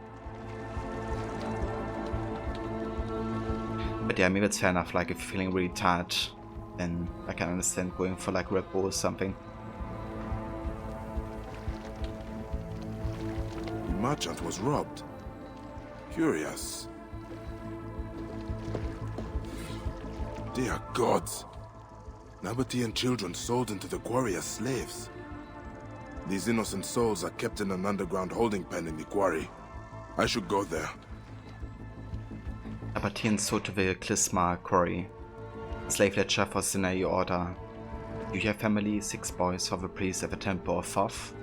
But yeah, maybe it's fair enough. Like if you're feeling really tired, then I can understand going for like Red Bull or something. Merchant was robbed. Curious. Dear gods. Nabatean children sold into the quarry as slaves. These innocent souls are kept in an underground holding pen in the quarry. I should go there. Nabatean sold to the Klisma quarry. Slave ledger for Sinai order. You hear family, 6 boys of a priest at the temple of Thoth.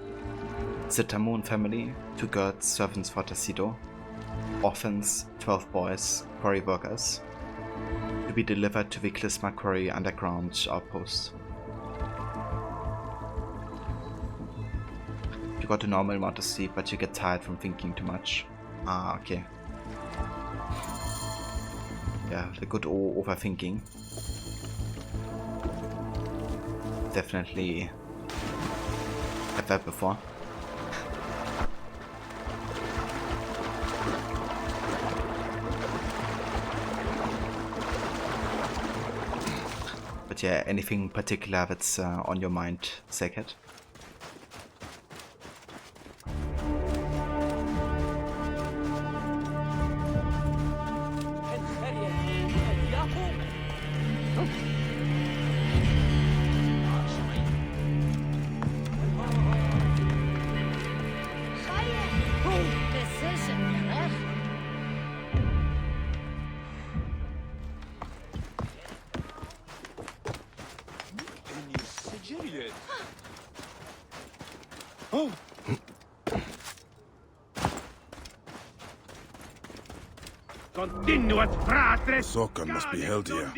Zitamun family, 2 girls, servants for Tacido. Orphans, 12 boys, quarry workers. To be delivered to the Klisma quarry underground outpost. You got a normal amount of sleep, but you get tired from thinking too much. Ah, okay. Yeah, the good old overthinking. Definitely had that before. But yeah, anything particular that's on your mind, Seghead? The Sokan must be held here.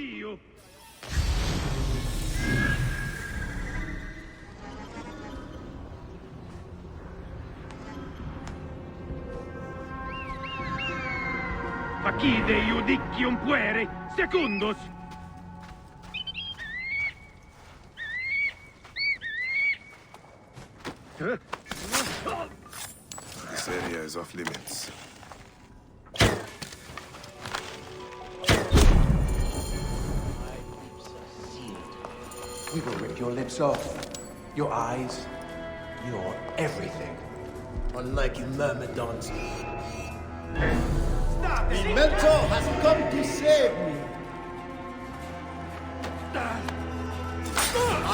Facide iudicium puere, secundus! This area is off limits. We will rip your lips off. Your eyes. Your everything. Unlike you myrmidons. The mentor has come to save me!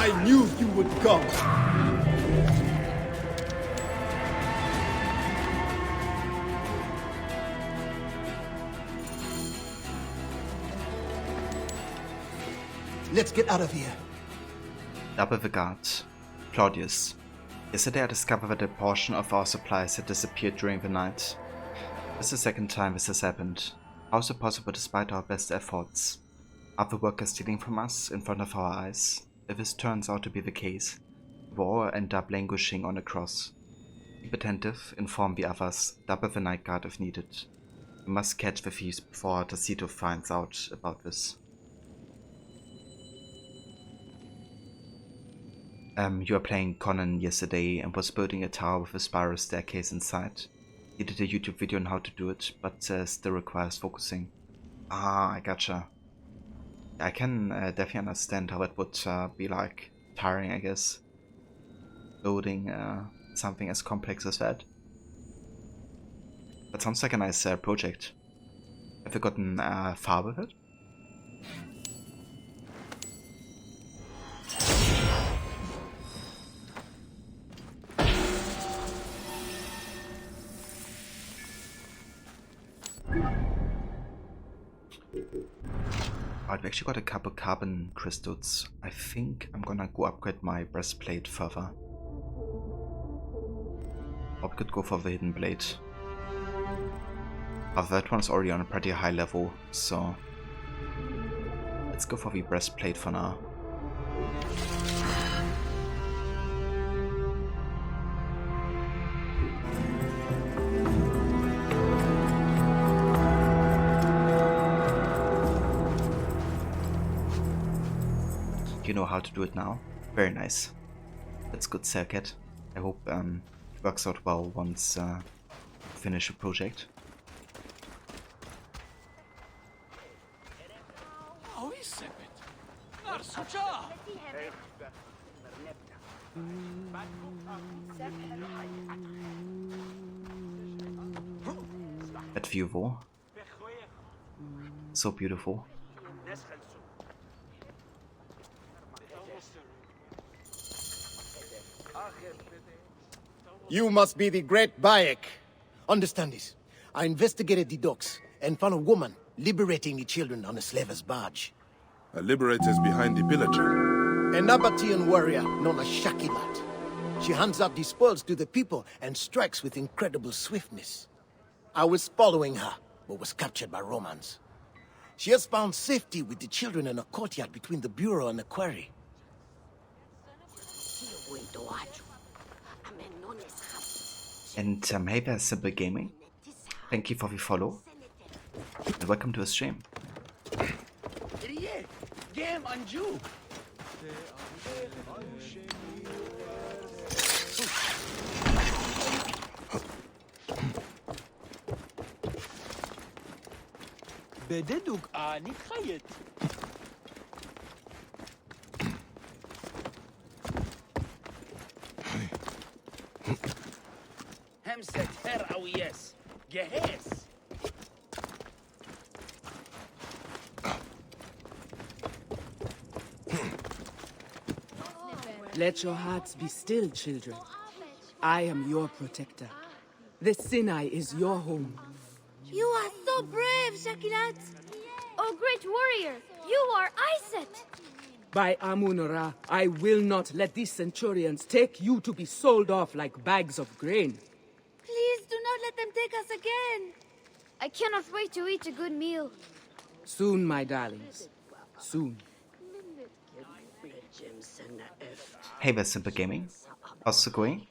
I knew you would come! Let's get out of here. Double the guard. Claudius. Yesterday I discovered that a portion of our supplies had disappeared during the night. This is the second time this has happened. How is it possible despite our best efforts? Are the workers stealing from us in front of our eyes? If this turns out to be the case, we will all end up languishing on a cross. Keep attentive, inform the others, double the night guard if needed. We must catch the thieves before Tacido finds out about this. You were playing Conan yesterday and was building a tower with a spiral staircase inside. He did a YouTube video on how to do it, but still requires focusing. Ah, I gotcha. I can definitely understand how it would be like tiring, I guess, loading something as complex as that. That sounds like a nice project. Have you gotten far with it? Alright, we actually got a couple carbon crystals. I think I'm gonna go upgrade my breastplate further. Or we could go for the hidden blade. But that one's already on a pretty high level, so let's go for the breastplate for now. You know how to do it now. Very nice. That's good, Circuit. I hope it works out well once finish a project. That view though. So beautiful. You must be the great Bayek. Understand this. I investigated the docks and found a woman liberating the children on a slaver's barge. A liberator's behind the pillager. An Nabatean warrior known as Shakilat. She hands out the spoils to the people and strikes with incredible swiftness. I was following her, but was captured by Romans. She has found safety with the children in a courtyard between the bureau and the quarry. And hey there, Simple Gaming. Thank you for the follow. And welcome to the stream. بددوك نتخيل همسة هر أو يس جهاز Let your hearts be still, children. I am your protector. The Sinai is your home. You are so brave, Shakilat! Oh, great warrior! You are Iset! By Amun-Ra, I will not let these centurions take you to be sold off like bags of grain. Please do not let them take us again! I cannot wait to eat a good meal. Soon, my darlings. Soon. Hey there, Simple Gaming. How's it going?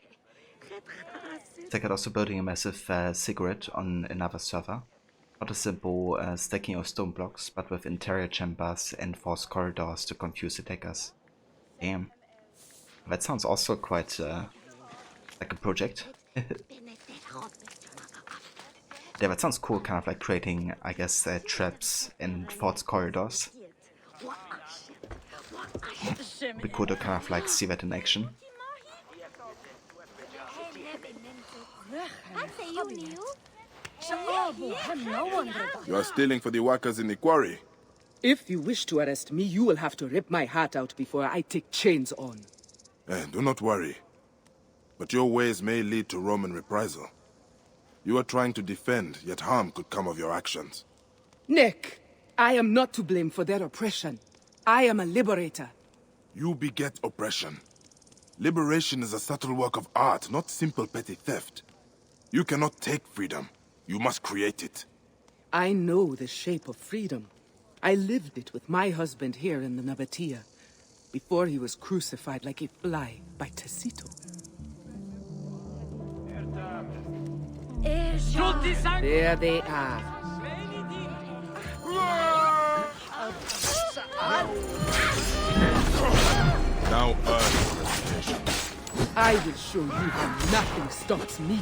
Second, also building a massive cigarette on another server. Not a simple stacking of stone blocks, but with interior chambers and forced corridors to confuse attackers. Damn. That sounds also quite like a project. Yeah, that sounds cool, kind of like creating, I guess, traps and forced corridors. Be cool to kind of like see that in action. You are stealing for the workers in the quarry. If you wish to arrest me, you will have to rip my heart out before I take chains on. Do not worry. But your ways may lead to Roman reprisal. You are trying to defend, yet harm could come of your actions. Nick, I am not to blame for their oppression. I am a liberator. You beget oppression. Liberation is a subtle work of art, not simple petty theft. You cannot take freedom. You must create it. I know the shape of freedom. I lived it with my husband here in the Nabatea, before he was crucified like a fly by Tacito. There they are. Now earn your reputation. I will show you how nothing stops me.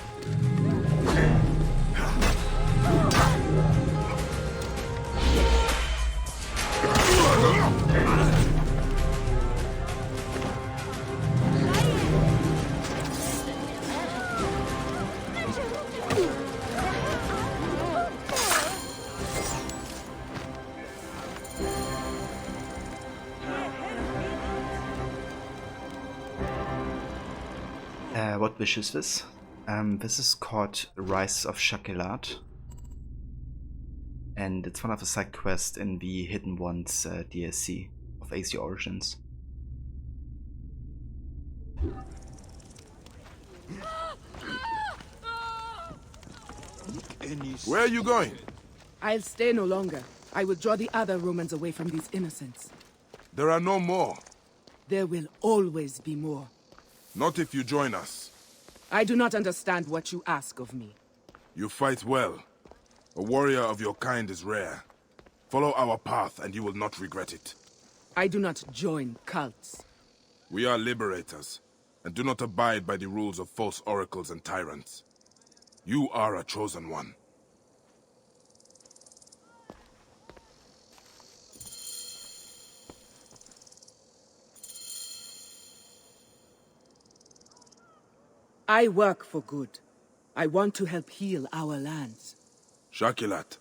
vicious this. This is called Rise of Shakilat. And it's one of the side quests in the Hidden Ones DLC of AC Origins. Where are you going? I'll stay no longer. I will draw the other Romans away from these innocents. There are no more. There will always be more. Not if you join us. I do not understand what you ask of me. You fight well. A warrior of your kind is rare. Follow our path and you will not regret it. I do not join cults. We are liberators, and do not abide by the rules of false oracles and tyrants. You are a chosen one. I work for good. I want to help heal our lands. Shakilat,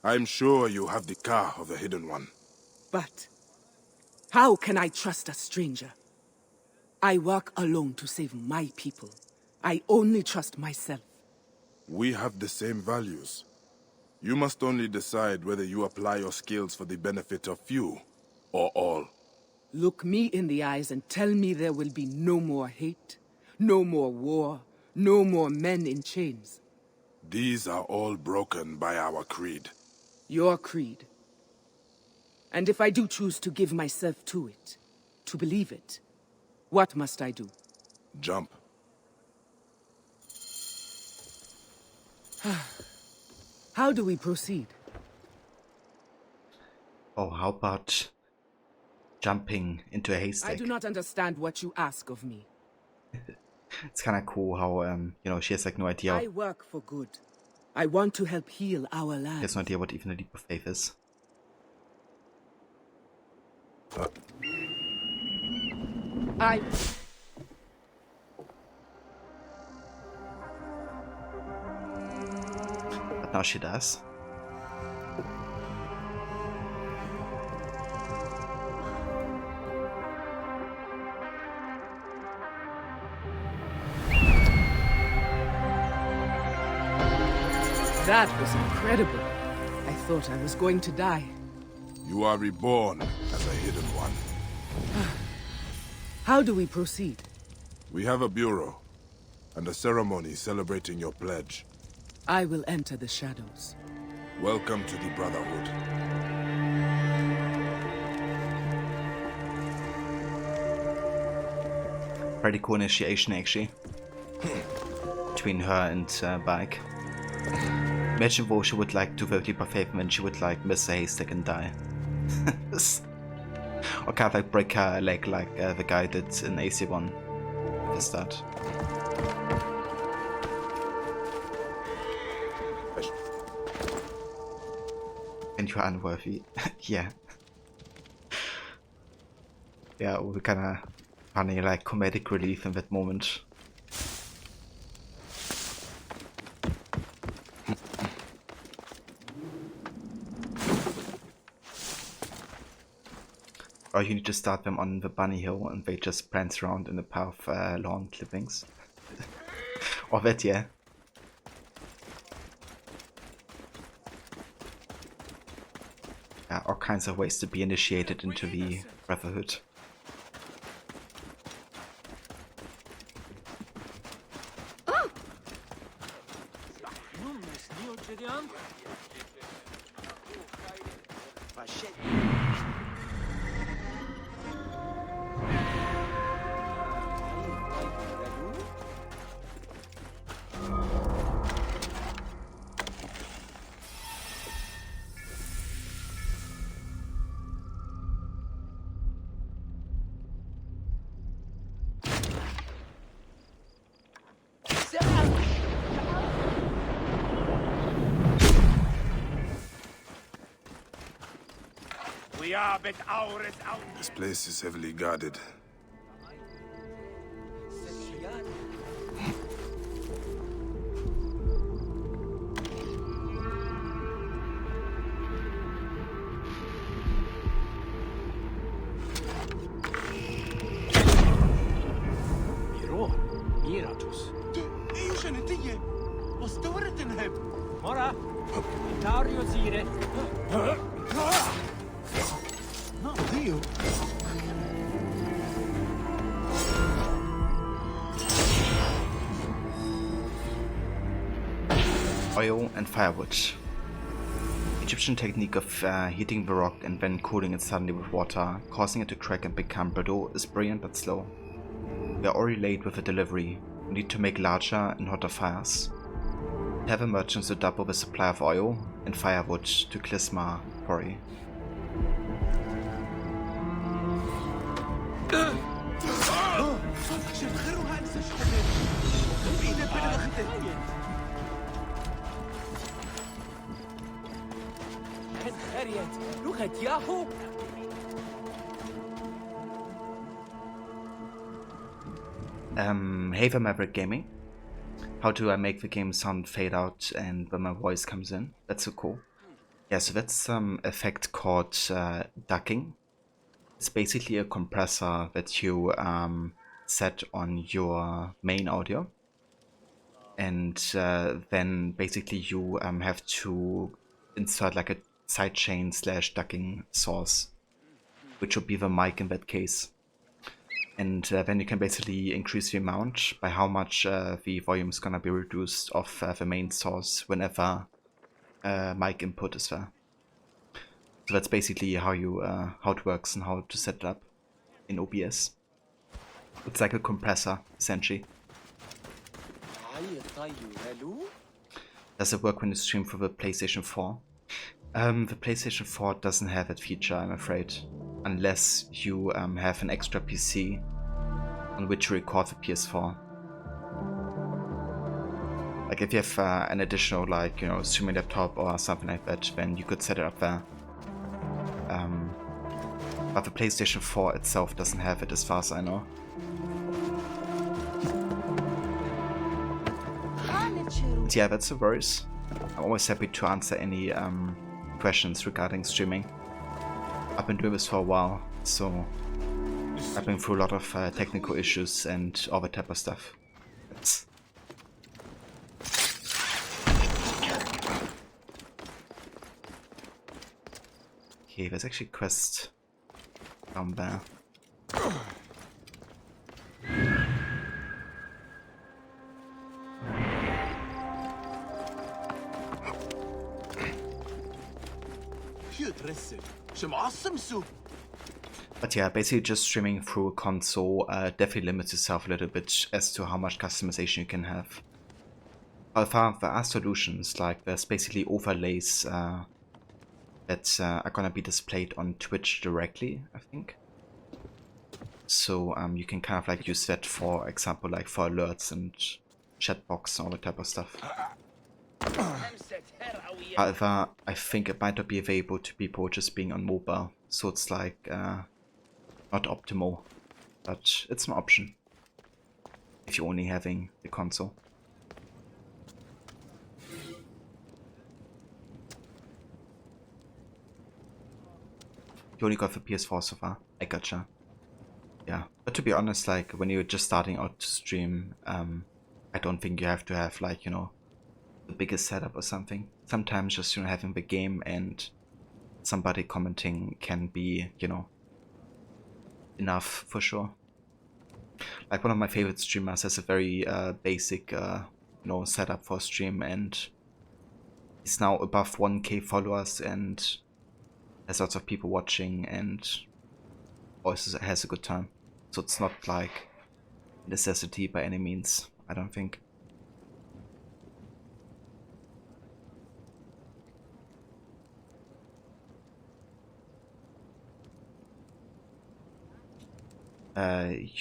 I am sure you have the Ka of the Hidden One. But how can I trust a stranger? I work alone to save my people. I only trust myself. We have the same values. You must only decide whether you apply your skills for the benefit of few or all. Look me in the eyes and tell me there will be no more hate, no more war, no more men in chains. These are all broken by our creed. Your creed. And if I do choose to give myself to it, to believe it, what must I do? Jump. How do we proceed? Oh, how about jumping into a haystack? I do not understand what you ask of me. It's kind of cool how, you know, she has like no idea. I work for good. I want to help heal our land. She has no idea what even a leap of faith is. But now she does. That was incredible. I thought I was going to die. You are reborn as a Hidden One. How do we proceed? We have a bureau and a ceremony celebrating your pledge. I will enter the shadows. Welcome to the Brotherhood. Pretty cool initiation, actually. Between her and Bike. Imagine though she would like do the leap of faith and then she would like miss a haystack and die. Or kind of like break her leg like the guy did in AC1 at the start. And you're unworthy. Yeah. Yeah, we kinda funny like comedic relief in that moment. Or you need to start them on the bunny hill and they just prance around in a pair of lawn clippings. Or that, yeah. Yeah, all kinds of ways to be initiated into the Brotherhood. This place is heavily guarded. Miratus. Mora, Dario Zire. Dio. Oil and firewood. Egyptian technique of heating the rock and then cooling it suddenly with water, causing it to crack and become brittle, is brilliant but slow. We are already late with the delivery. We need to make larger and hotter fires. Have the merchants to double the supply of oil and firewood to Klisma quarry. Hey the Maverick Gaming. How do I make the game sound fade out and when my voice comes in? That's so cool. Yeah, so that's some effect called ducking. It's basically a compressor that you set on your main audio. And then basically you have to insert like a sidechain / ducking source, which would be the mic in that case. And then you can basically increase the amount by how much the volume is gonna be reduced of the main source whenever mic input is there. So that's basically how you how it works and how to set it up in OBS. It's like a compressor essentially. Does it work when you stream for the PlayStation 4? The PlayStation 4 doesn't have that feature, I'm afraid. Unless you have an extra PC on which you record the PS4. Like if you have an additional, like, you know, streaming laptop or something like that, then you could set it up there. But the PlayStation 4 itself doesn't have it as far as I know. But yeah, that's the worries. I'm always happy to answer any questions regarding streaming. I've been doing this for a while, so I've been through a lot of technical issues and all that type of stuff. Okay, there's actually a quest down there. But yeah, basically just streaming through a console definitely limits yourself a little bit as to how much customization you can have. However, there are solutions, like there's basically overlays that are gonna be displayed on Twitch directly, I think. So you can kind of like use that, for example, like for alerts and chatbox and all that type of stuff. However, I think it might not be available to people just being on mobile, so it's like not optimal, but it's an option if you're only having the console. You only got the PS4 so far? I gotcha. Yeah, but to be honest, like when you're just starting out to stream, I don't think you have to have, like, you know, the biggest setup or something. Sometimes just, you know, having the game and somebody commenting can be, you know, enough for sure. Like one of my favorite streamers has a very basic, you know, setup for a stream, and he's now above 1K followers and has lots of people watching and always has a good time. So it's not like a necessity by any means, I don't think.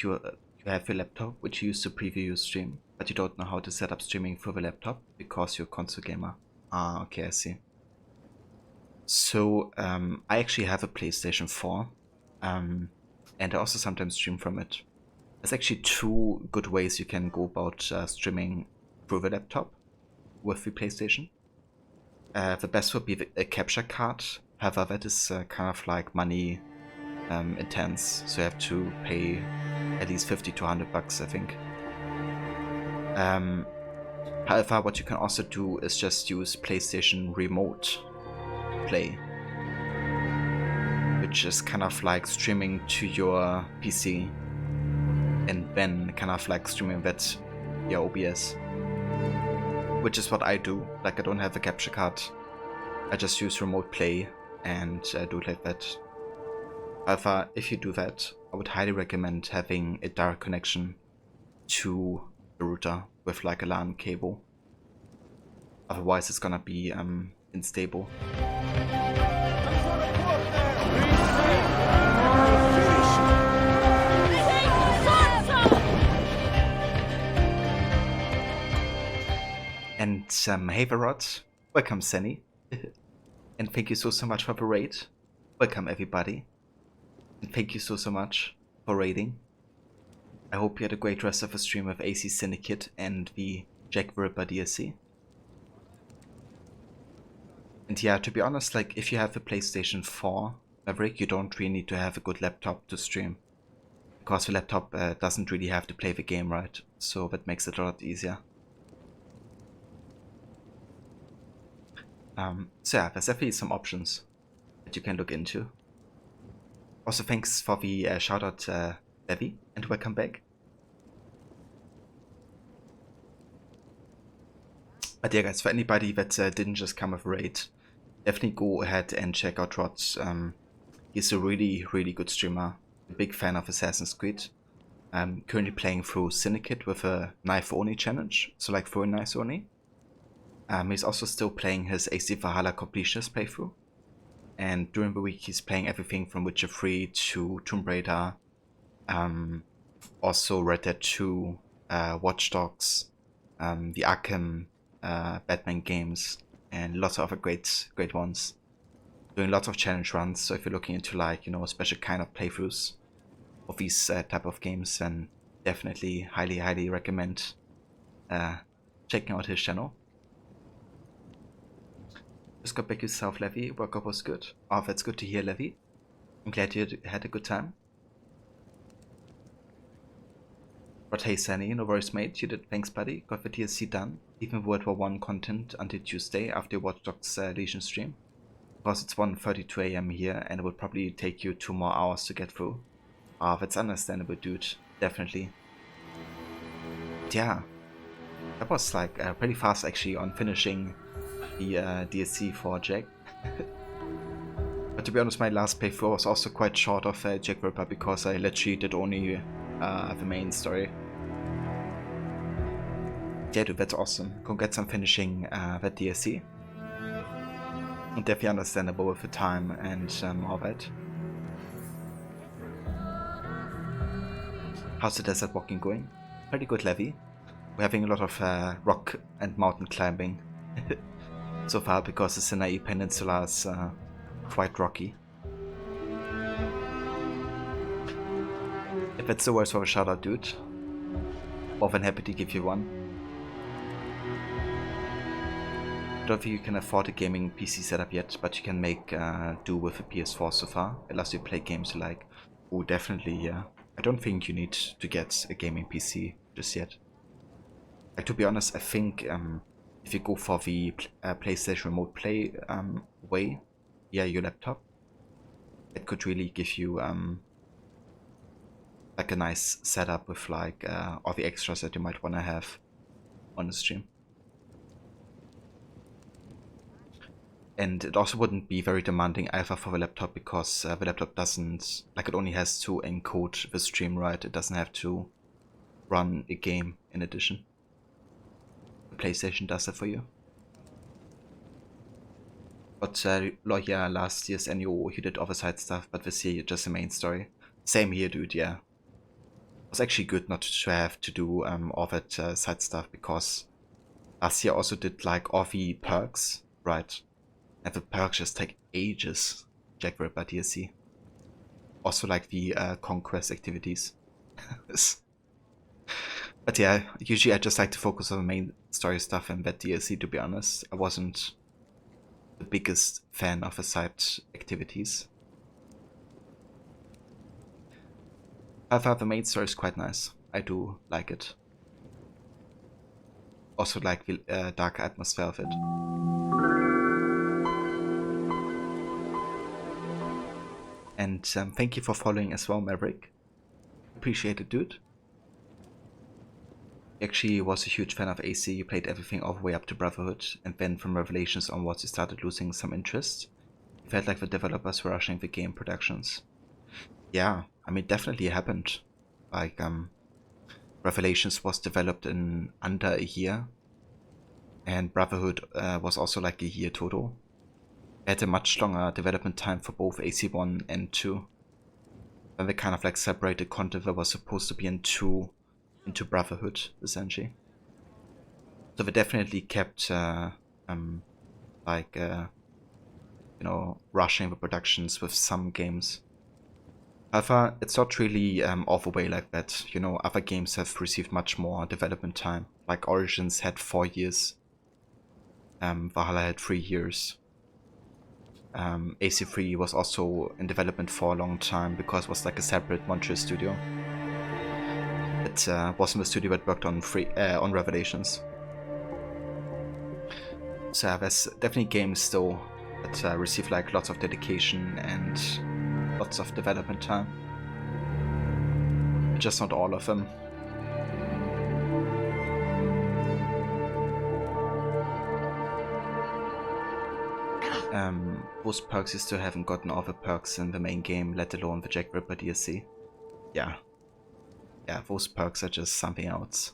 You have your laptop which you use to preview your stream, but you don't know how to set up streaming for the laptop because you're a console gamer. Ah, okay, I see. So I actually have a PlayStation 4, and I also sometimes stream from it. There's actually two good ways you can go about streaming through the laptop with the PlayStation. The best would be a capture card. However, that is kind of like money intense, so you have to pay at least $50 to $100, I think. However, what you can also do is just use PlayStation Remote Play, which is kind of like streaming to your PC and then kind of like streaming that via OBS, which is what I do. Like, I don't have a capture card, I just use Remote Play and do it like that. However, if you do that, I would highly recommend having a direct connection to the router with like a LAN cable. Otherwise it's gonna be unstable. And hey Varot, welcome Senny. And thank you so much for the raid. Welcome everybody. And thank you so much for raiding. I hope you had a great rest of the stream with AC Syndicate and the Jack the Ripper DLC. And yeah, to be honest, like, if you have a PlayStation 4 Maverick, you don't really need to have a good laptop to stream, because the laptop doesn't really have to play the game, right? So that makes it a lot easier. So yeah, there's definitely some options that you can look into. Also, thanks for the shout out, Levi, and welcome back. But yeah, guys, for anybody that didn't just come with a raid, definitely go ahead and check out Rod. He's a really, really good streamer. A big fan of Assassin's Creed. Currently playing through Syndicate with a knife only challenge, so like throwing knives only. He's also still playing his AC Valhalla Completionist playthrough. And during the week he's playing everything from Witcher 3 to Tomb Raider, also Red Dead 2, Watch Dogs, the Arkham Batman games, and lots of other great ones. Doing lots of challenge runs, so if you're looking into like, you know, a special kind of playthroughs of these type of games, then definitely highly recommend checking out his channel. Just got back yourself, Levi. Workout was good. Oh, that's good to hear, Levi. I'm glad you had a good time. But hey, Sunny, no worries, mate. You did. Thanks, buddy. Got the DLC done. Even World War 1 content until Tuesday after your Watch Dogs Legion stream. Because it's 1:32 AM here and it would probably take you 2 more hours to get through. Ah, that's understandable, dude. Definitely. But yeah. That was like pretty fast actually on finishing the DLC for Jack. But to be honest, my last playthrough was also quite short of Jack Ripper because I literally did only the main story. Yeah, dude, that's awesome. Congrats on finishing that DLC. And definitely understandable with the time and all that. How's the desert walking going? Pretty good, Levi. We're having a lot of rock and mountain climbing so far because the Sinai Peninsula is quite rocky. If that's the words for a shout out, dude, more than happy to give you one. I don't think you can afford a gaming PC setup yet, but you can make do with a PS4 so far. It allows you to play games you like. Oh, definitely, yeah. I don't think you need to get a gaming PC just yet. Like, to be honest, I think if you go for the PlayStation Remote Play way, yeah, your laptop, it could really give you like a nice setup with like all the extras that you might want to have on the stream. And it also wouldn't be very demanding either for the laptop because the laptop doesn't, like, it only has to encode the stream, right? It doesn't have to run a game in addition. The PlayStation does that for you. But yeah, last year's NEO you did other side stuff, but this year just the main story. Same here, dude, yeah. It was actually good not to have to do all that side stuff because last year I also did like all the perks, right? And the perks just take ages. Jack the Ripper DLC. Also like the conquest activities. But yeah, usually I just like to focus on the main story stuff and that DLC, to be honest. I wasn't the biggest fan of the side activities. However, the main story is quite nice. I do like it. also like the darker atmosphere of it. And thank you for following as well, Maverick. Appreciate it, dude. Actually was a huge fan of AC. You played everything all the way up to Brotherhood, and then from Revelations onwards you started losing some interest. It felt like the developers were rushing the game productions. Yeah, I mean, definitely happened. Like, Revelations was developed in under a year, and Brotherhood was also like a year total. They had a much longer development time for both AC1 and 2. Then they kind of like separated content that was supposed to be in 2 into Brotherhood, essentially. So they definitely kept you know, rushing the productions with some games. However, it's not really all the way like that. You know, other games have received much more development time. Like Origins had 4 years. Valhalla had 3 years. AC3 was also in development for a long time because it was like a separate Montreal studio. It wasn't the studio that worked on on Revelations. So there's definitely games still that receive like lots of dedication and lots of development time. But just not all of them. Those perks you still haven't gotten all the perks in the main game, let alone the Jack Ripper DLC. Yeah, those perks are just something else.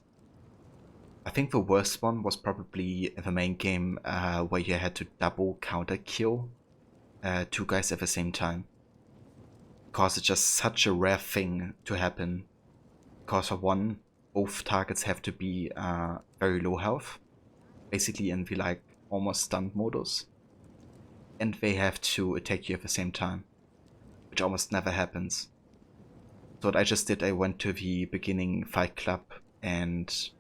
I think the worst one was probably in the main game where you had to double counter kill 2 guys at the same time. Because it's just such a rare thing to happen. Because for one, both targets have to be very low health, basically in the like almost stunned modus. And they have to attack you at the same time, which almost never happens. So what I just did, I went to the beginning Fight Club and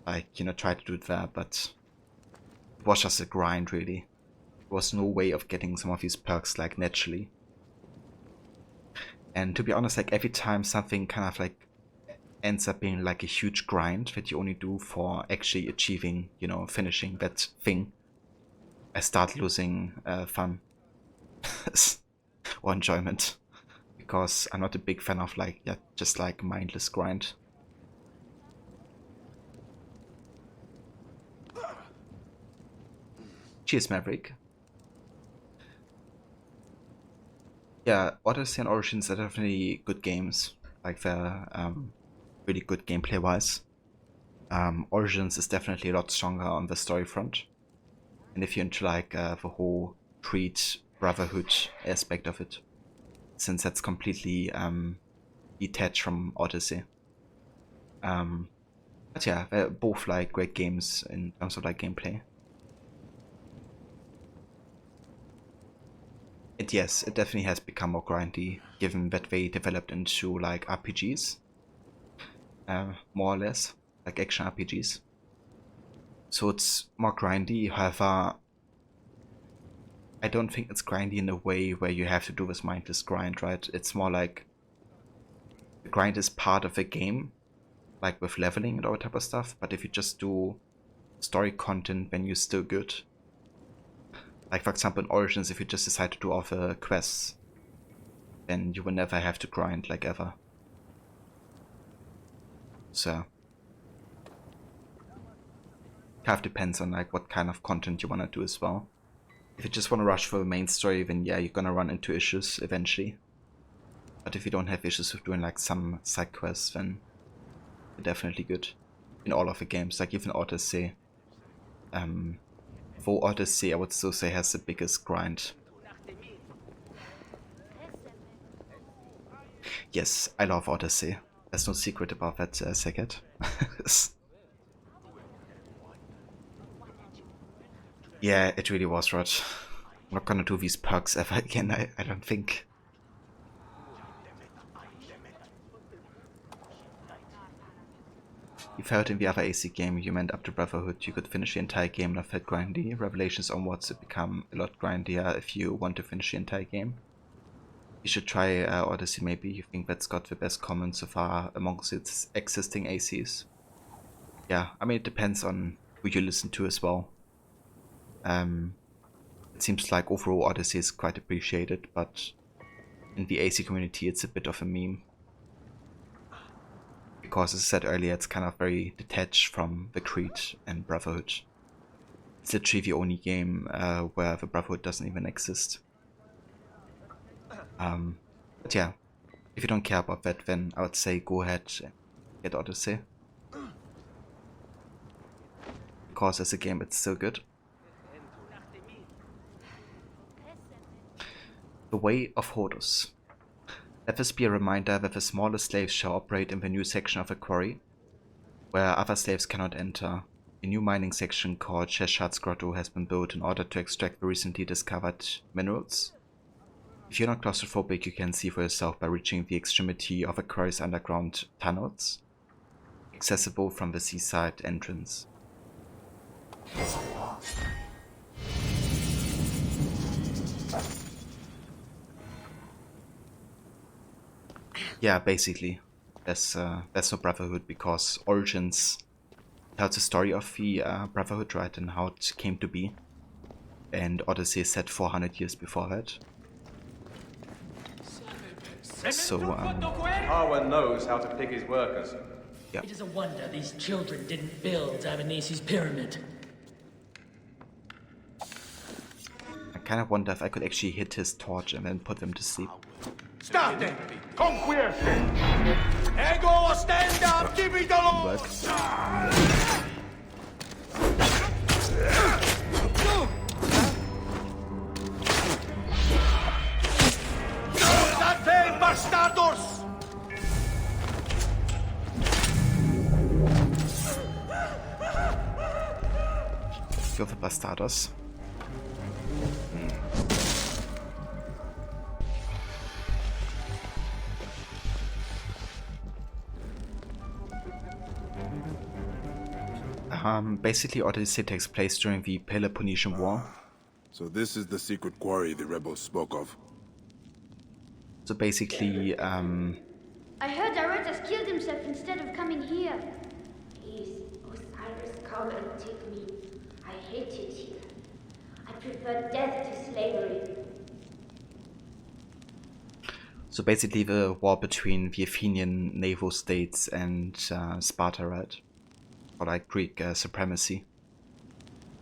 like, you know, tried to do it there, but it was just a grind really. There was no way of getting some of these perks like naturally. And to be honest, like every time something kind of like ends up being like a huge grind that you only do for actually achieving, you know, finishing that thing, I start losing fun or enjoyment, because I'm not a big fan of like, yeah, just like mindless grind. Cheers, Maverick. Yeah, Odyssey and Origins are definitely good games. Like they're really good gameplay wise. Origins is definitely a lot stronger on the story front. And if you're into like the whole Creed Brotherhood aspect of it, since that's completely detached from Odyssey. But yeah, they're both like great games in terms of like gameplay. And yes, it definitely has become more grindy, given that they developed into like RPGs, more or less, like action RPGs. So it's more grindy, however, I don't think it's grindy in a way where you have to do this mindless grind, right? It's more like the grind is part of the game, like with leveling and all that type of stuff, but if you just do story content, then you're still good. Like for example in Origins, if you just decide to do all the quests, then you will never have to grind like ever. So kind of depends on like what kind of content you want to do as well. If you just want to rush for the main story, then yeah, you're gonna run into issues eventually. But if you don't have issues with doing like some side quests, then you're definitely good in all of the games, like even Odyssey. Though Odyssey I would still say has the biggest grind. Yes, I love Odyssey. There's no secret about that, Sagat. Yeah, it really was, Rod. I'm not gonna do these perks ever again, I don't think. You felt in the other AC game you meant up to Brotherhood you could finish the entire game not that grindy. Revelations onwards it become a lot grindier if you want to finish the entire game. You should try Odyssey maybe, you think that's got the best comments so far amongst its existing ACs. yeah, I mean, it depends on who you listen to as well. It seems like overall Odyssey is quite appreciated, but in the AC community it's a bit of a meme. Because as I said earlier, it's kind of very detached from the Creed and Brotherhood. It's literally the only game where the Brotherhood doesn't even exist. But yeah, if you don't care about that, then I would say go ahead and get Odyssey. Because as a game it's still good. The Way of Horus. Let this be a reminder that the smaller slaves shall operate in the new section of the quarry, where other slaves cannot enter. A new mining section called Cheshard's Grotto has been built in order to extract the recently discovered minerals. If you're not claustrophobic, you can see for yourself by reaching the extremity of the quarry's underground tunnels, accessible from the seaside entrance. Yeah, basically, there's no Brotherhood because Origins tells the story of the Brotherhood, right, and how it came to be. And Odyssey is set 400 years before that. So, Arwen knows how to pick his workers. Yeah. It is a wonder these children didn't build Avanesi's pyramid. I kind of wonder if I could actually hit his torch and then put them to sleep. Stop them! Conquest! Ego, stand up! Give me the Lord! Bastardos! Kill the Bastardos. Basically, Odyssey takes place during the Peloponnesian War. So this is the secret quarry the rebels spoke of. So basically, I heard Aretas killed himself instead of coming here. Please, Osiris, come and take me. I hate it here. I prefer death to slavery. So basically the war between the Athenian naval states and Sparta, right? Or like Greek supremacy.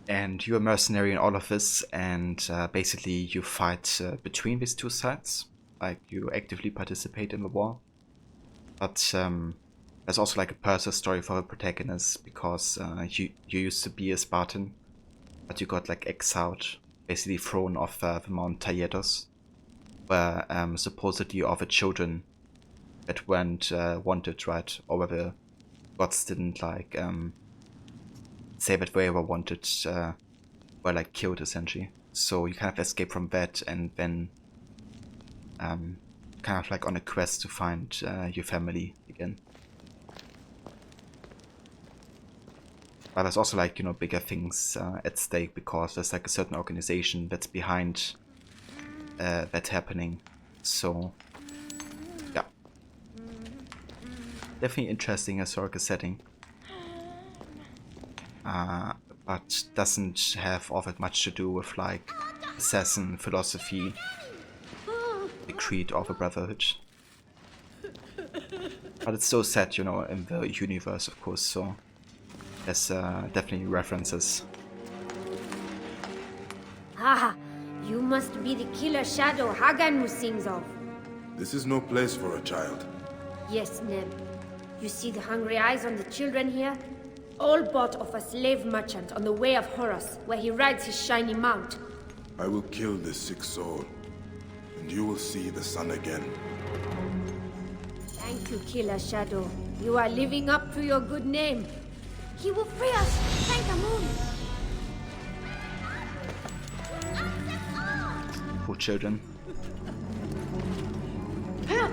And you're a mercenary in all of this, and basically you fight between these two sides. Like you actively participate in the war. But there's also like a personal story for the protagonist, because you used to be a Spartan, but you got like exiled, basically thrown off the Mount Taygetos, where supposedly all the children that weren't wanted, right, or where the gods didn't like say that they were wanted, were like killed essentially. So you kind of escape from that, and then kind of like on a quest to find your family again. But there's also like, you know, bigger things at stake, because there's like a certain organization that's behind that happening. So yeah, definitely interesting historical setting, but doesn't have all that much to do with like assassin philosophy, the Creed of a Brotherhood. But it's still set, you know, in the universe, of course, so there's definitely references. Ah, you must be the killer shadow Haganu sings of. This is no place for a child. Yes, Neb. You see the hungry eyes on the children here? All bought of a slave merchant on the Way of Horus, where he rides his shiny mount. I will kill this sick soul, and you will see the sun again. Thank you, Killer Shadow. You are living up to your good name. He will free us. Thank the moon. Poor children. Help!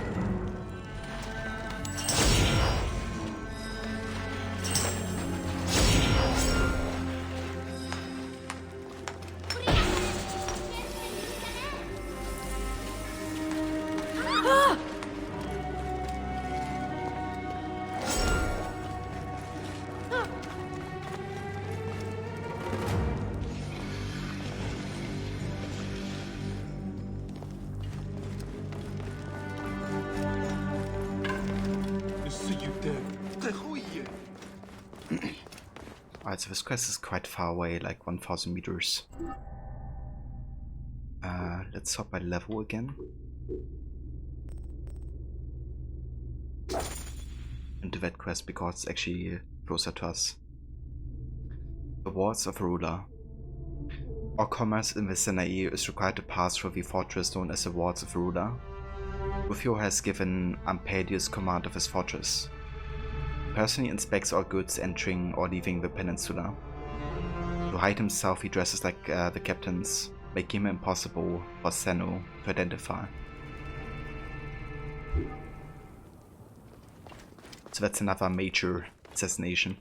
Alright, so this quest is quite far away, like 1000 meters. Let's sort by level again. Into that quest because it's actually closer to us. The Walls of Arula. All commerce in vicinity is required to pass through the fortress known as the Walls of Arula. Rufio has given Ampadius command of his fortress. He personally inspects all goods entering or leaving the peninsula. To hide himself, he dresses like the captains, making him impossible for Senno to identify. So that's another major assassination.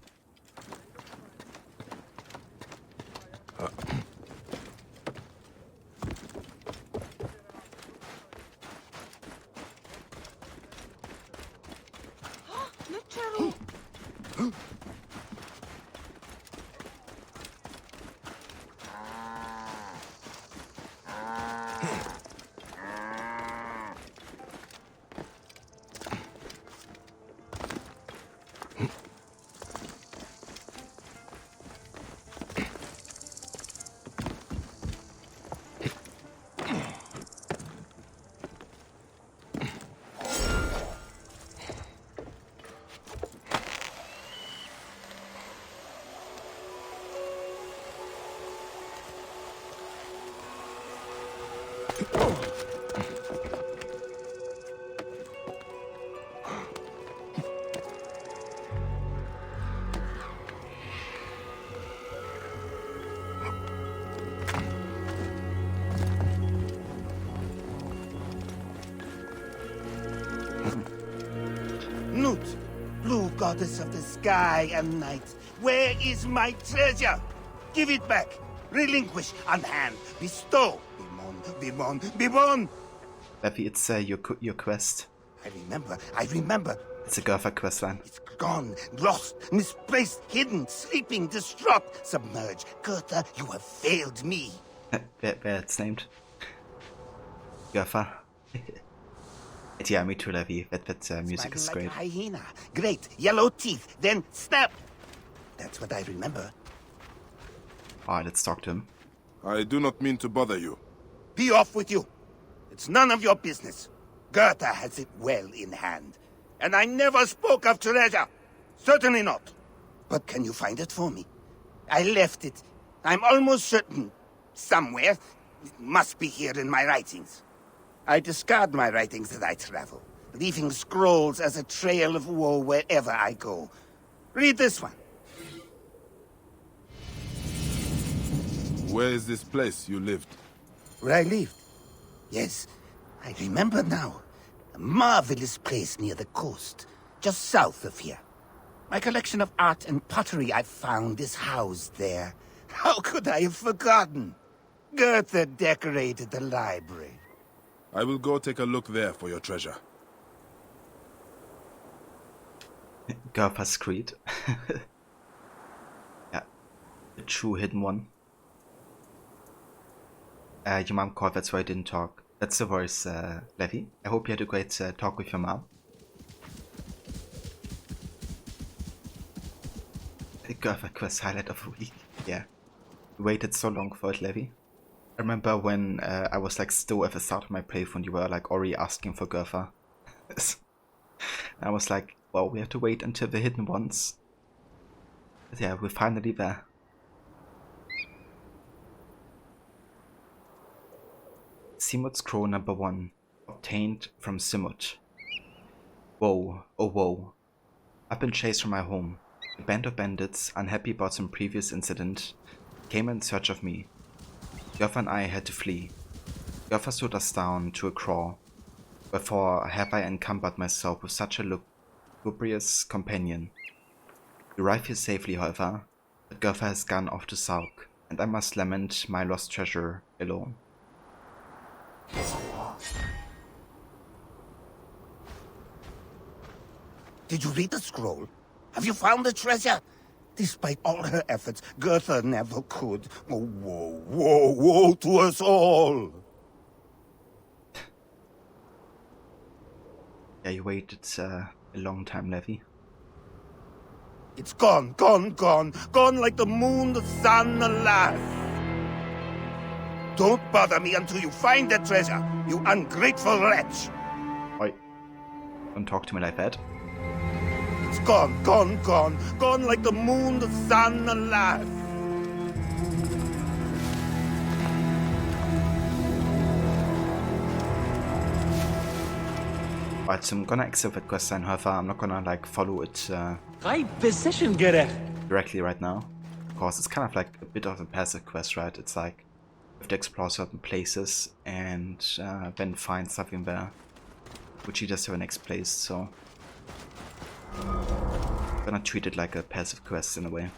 Nut, blue goddess of the sky and night, where is my treasure? Give it back. Relinquish, unhand, bestow. Bimon. Levi, it's your quest. I remember. It's a Gotha questline. It's gone, lost, misplaced, hidden, sleeping, distraught, submerged. Goethe, you have failed me. Where it's named. Gotha. Yeah, me too, Levi. That music is great. Like a hyena. Great, yellow teeth, then snap. That's what I remember. Alright, let's talk to him. I do not mean to bother you. Be off with you. It's none of your business. Goethe has it well in hand. And I never spoke of treasure. Certainly not. But can you find it for me? I left it. I'm almost certain. Somewhere. It must be here in my writings. I discard my writings as I travel, leaving scrolls as a trail of woe wherever I go. Read this one. Where is this place you lived? Where I lived? Yes, I remember now. A marvelous place near the coast, just south of here. My collection of art and pottery I found is housed there. How could I have forgotten? Goethe decorated the library. I will go take a look there for your treasure. Gotha's Creed. Yeah, the true hidden one. Your mom called, that's why I didn't talk. That's the voice, Levi. I hope you had a great talk with your mom. The Gotha quest highlight of the week. Yeah. We waited so long for it, Levi. I remember when I was like still at the start of my playthrough and you were like already asking for Gotha. I was like, well, we have to wait until the hidden ones. But yeah, we're finally there. Simut Scroll number 1, obtained from Simut. Woe, oh woe. I've been chased from my home. A band of bandits, unhappy about some previous incident, came in search of me. Gotha and I had to flee. Gotha stood us down to a crawl. Wherefore have I encumbered myself with such a lugubrious companion. You arrive here safely, however, but Gotha has gone off to sulk, and I must lament my lost treasure alone. Did you read the scroll? Have you found the treasure? Despite all her efforts, Goethe never could. Oh, woe to us all! Yeah, you waited a long time, Levi. It's gone, gone, gone. Gone like the moon, the sun, alas. Don't bother me until you find the treasure, you ungrateful wretch. Oi. Don't talk to me like that. It's gone, gone, gone. Gone like the moon, the sun, alas. Right, so I'm gonna accept that quest line, however, I'm not gonna like follow it directly right now. Because it's kind of like a bit of a passive quest, right? It's like you have to explore certain places and then find something there, which you just have a next place, so I'm gonna treat it like a passive quest in a way.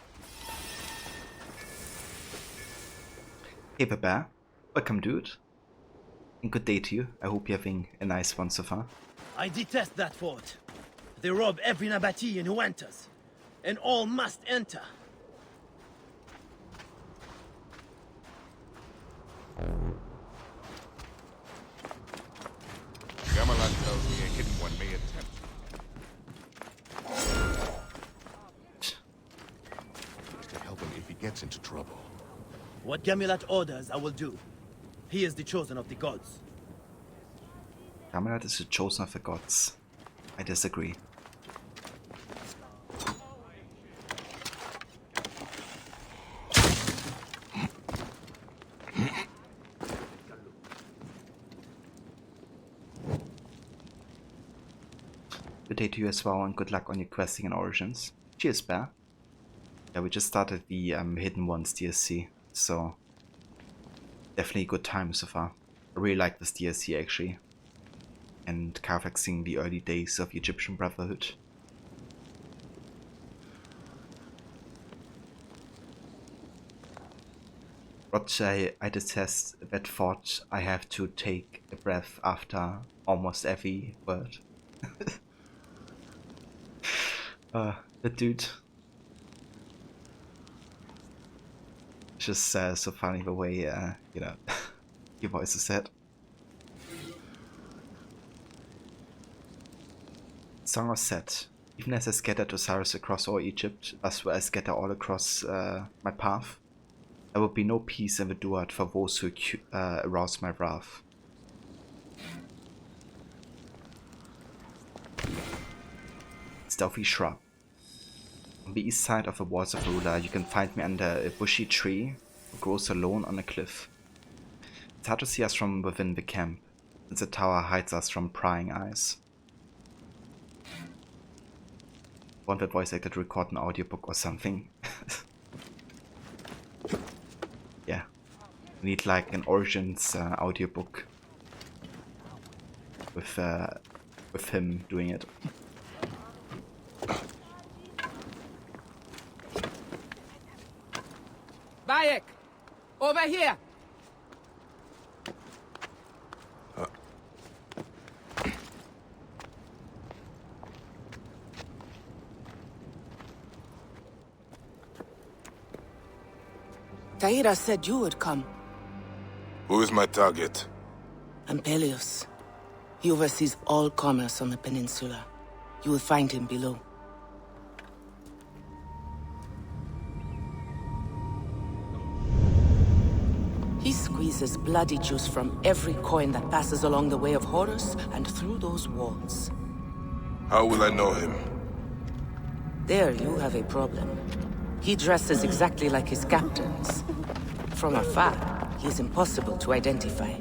Hey Bear, welcome dude, and good day to you. I hope you're having a nice one so far. I detest that fort. They rob every Nabatean who enters, and all must enter. Gamelot tells me a hidden one may attempt to help him if he gets into trouble. What Gamelot orders, I will do. He is the chosen of the gods. Gamelot is the chosen of the gods. I disagree. Good day to you as well, and good luck on your questing and Origins. Cheers, Bear. Yeah, we just started the Hidden Ones DLC, so definitely a good time so far. I really like this DLC actually, and carfaxing the early days of Egyptian Brotherhood. But I detest that thought I have to take a breath after almost every word. The dude. It's just so funny the way, you know, your voice is said. Song of Set. Even as I scattered Osiris across all Egypt, as well as scatter all across my path, there will be no peace in the Duat for those who arouse my wrath. Stealthy Shrub. On the east side of the walls of Rula, you can find me under a bushy tree that grows alone on a cliff. It's hard to see us from within the camp, since the tower hides us from prying eyes. Want that voice actor to record an audiobook or something. Yeah, we need like an Origins audiobook with him doing it. Bayek! Over here! Taira said you would come. Who is my target? Ampelios. He oversees all commerce on the peninsula. You will find him below. He squeezes bloody juice from every coin that passes along the way of Horus and through those walls. How will I know him? There you have a problem. He dresses exactly like his captains. From afar, he is impossible to identify.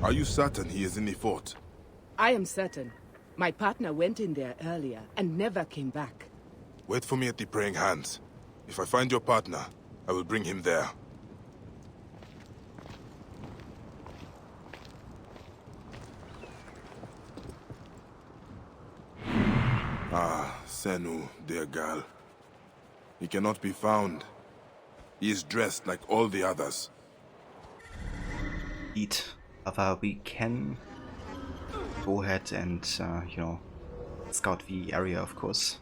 Are you certain he is in the fort? I am certain. My partner went in there earlier and never came back. Wait for me at the Praying Hands. If I find your partner, I will bring him there. Ah, Senu, dear girl. He cannot be found. He is dressed like all the others. Eat. However, we can go ahead and, you know, scout the area, of course.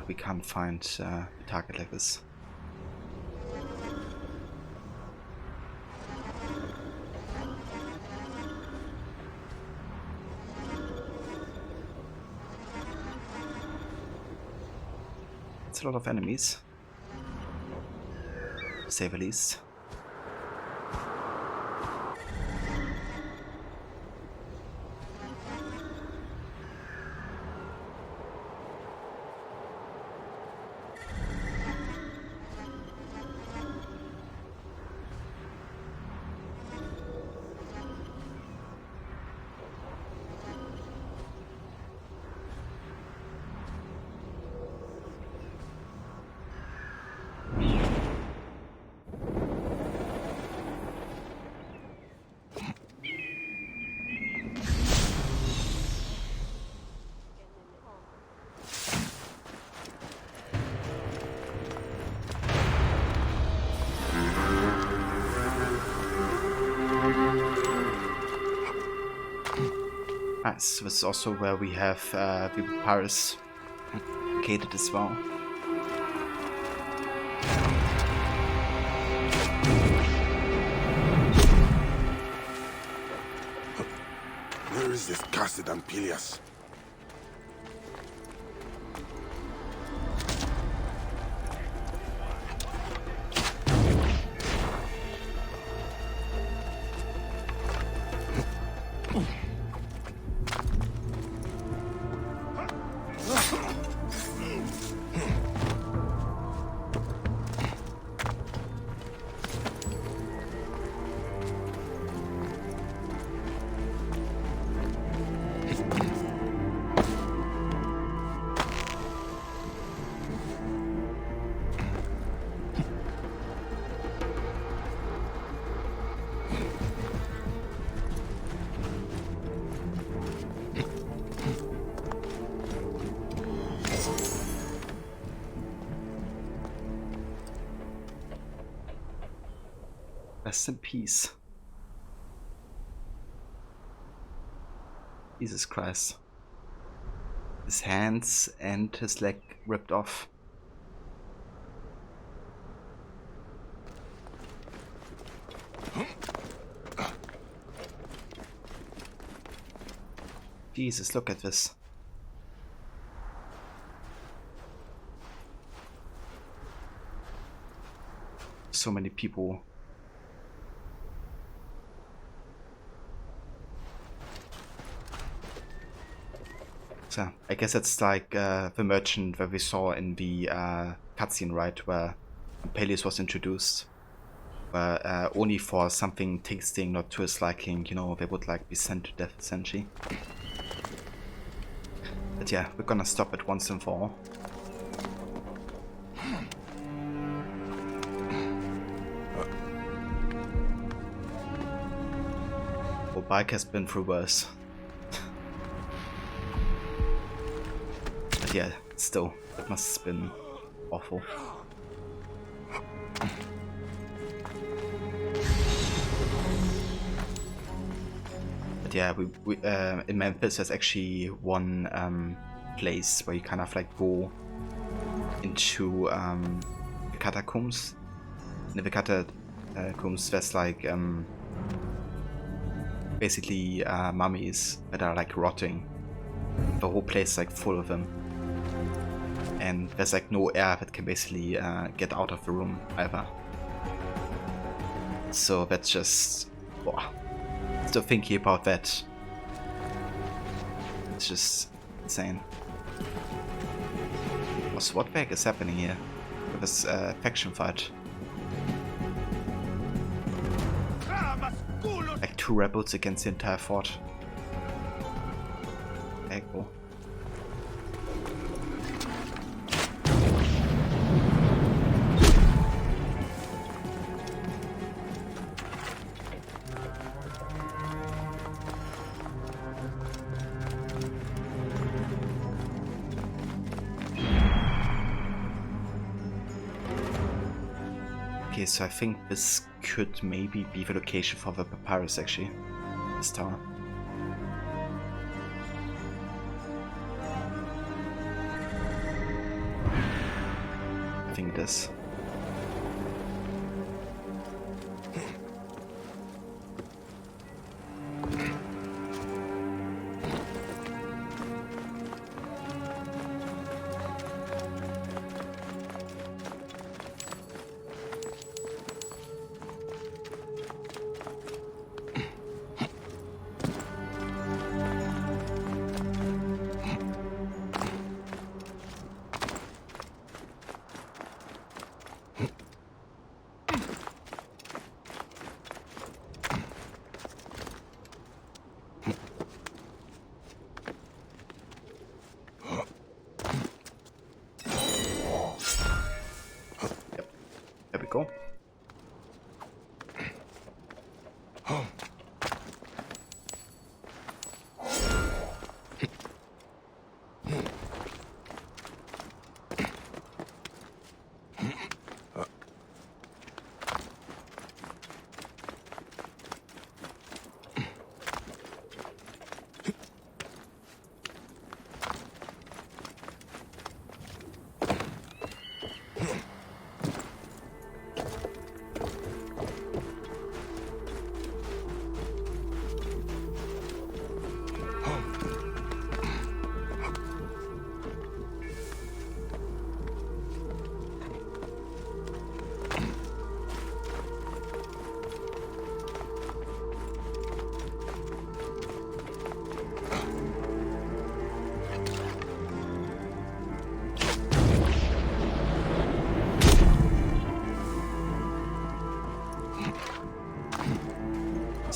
We can't find a target like this. It's a lot of enemies, to say the least. Nice. This is also where we have the Paris located as well. Where is this cursed Ampelius? Rest in peace. Jesus Christ. His hands and his leg ripped off. Jesus, look at this. So many people. So I guess it's like the merchant that we saw in the cutscene, right, where Ampelius was introduced. Where only for something tasting not to his liking, you know, they would like be sent to death essentially. But yeah, we're gonna stop it once and for all. Well, Bike has been through worse. But yeah, still, it must have been awful. But yeah, we in Memphis there's actually one place where you kind of like go into the catacombs. In the catacombs there's like basically mummies that are like rotting. The whole place is like full of them. And there's like no air that can basically get out of the room either. So that's just... Wow. Still thinking about that. It's just insane. So what the heck is happening here with this faction fight? Like 2 rebels against the entire fort. Very cool. Okay, so I think this could maybe be the location for the papyrus actually. This tower. I think it is.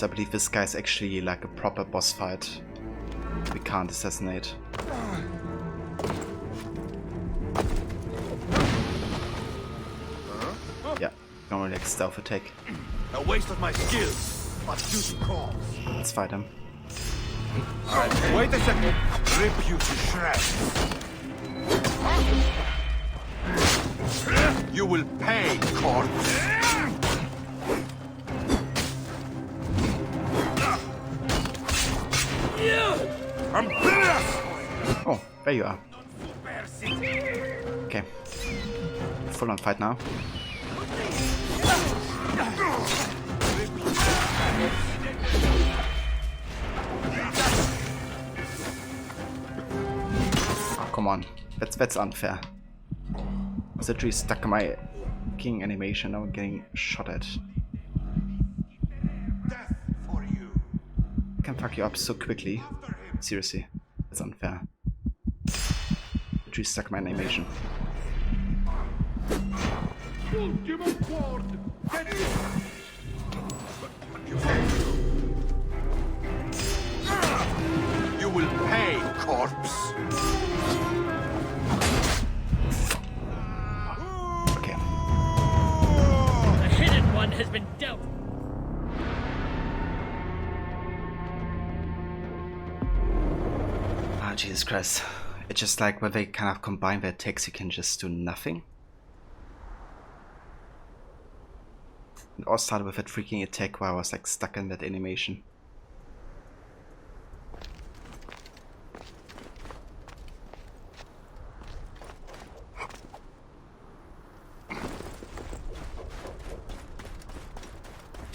So I believe this guy's actually like a proper boss fight. We can't assassinate. Yeah, normally like stealth attack. A waste of my skills, but duty calls. Let's fight him. Wait a second. Rip you to shreds. You will pay, corpse. Oh, there you are. Okay. Full on fight now. Oh, come on. That's unfair. I was literally stuck in my king animation. Now I'm getting shot at. I can fuck you up so quickly. Seriously, that's unfair. Literally stuck in my animation. You will pay, corpse. Okay. The hidden one has been dealt. Ah, Jesus Christ. It's just like when they kind of combine their attacks, you can just do nothing. It all started with that freaking attack where I was like stuck in that animation.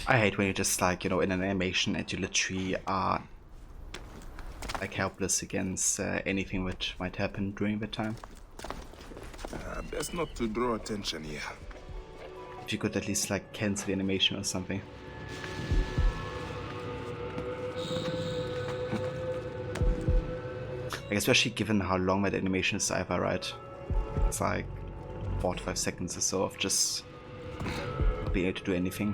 I hate when you're just like, you know, in an animation and you literally are like helpless against anything which might happen during the time. Best not to draw attention here. If you could at least like cancel the animation or something. Like especially given how long that animation is either, right? It's like 4 to 5 seconds or so of just not being able to do anything.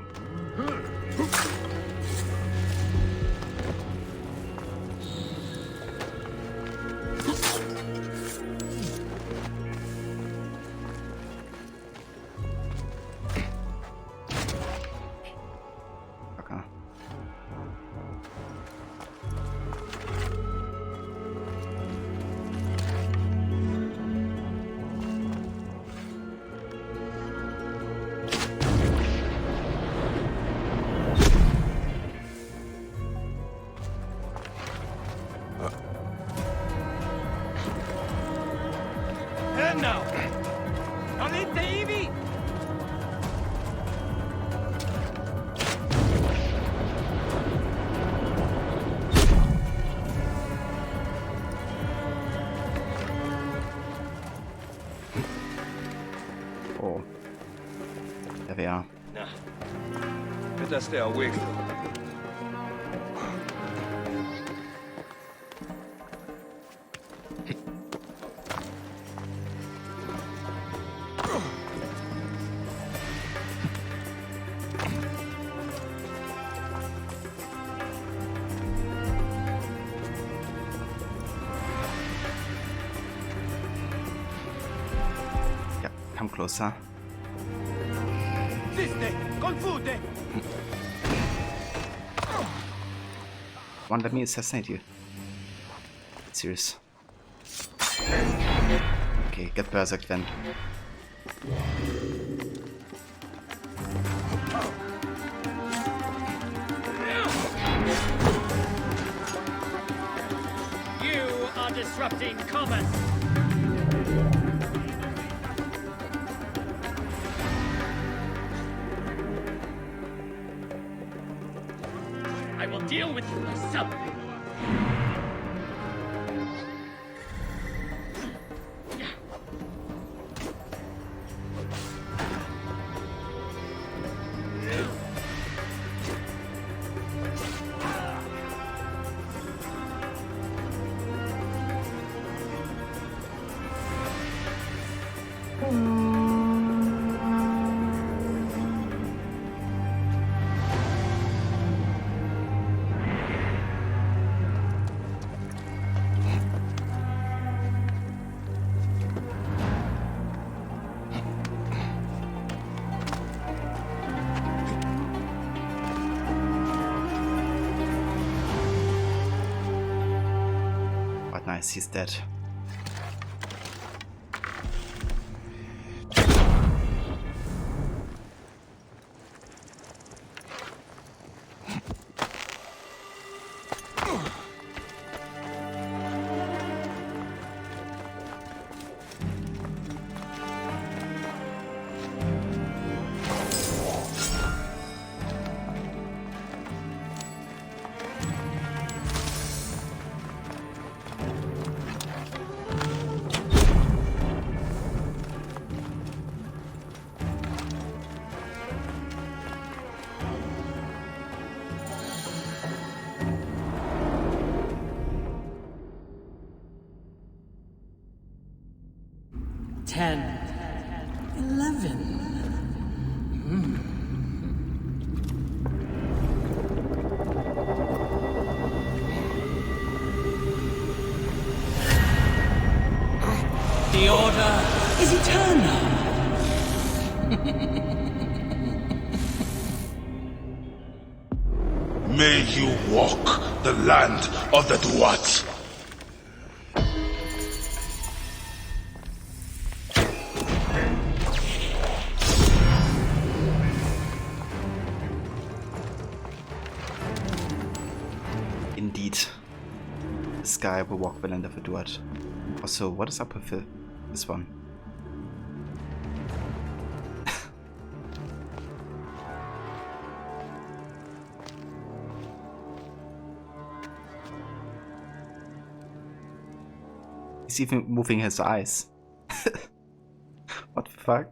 Oh, there they are. Nah. Better stay awake. Come closer. Siste, confute. Come on, let me assassinate you. Serious. Okay, get berserked then. You are disrupting commerce. I will deal with you myself. But nice, he's dead. The order is eternal. May you walk the land of the Duat. Indeed. This guy will walk the land of the Duat. Also, what is up with this one? He's even moving his eyes. What the fuck?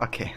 Okay.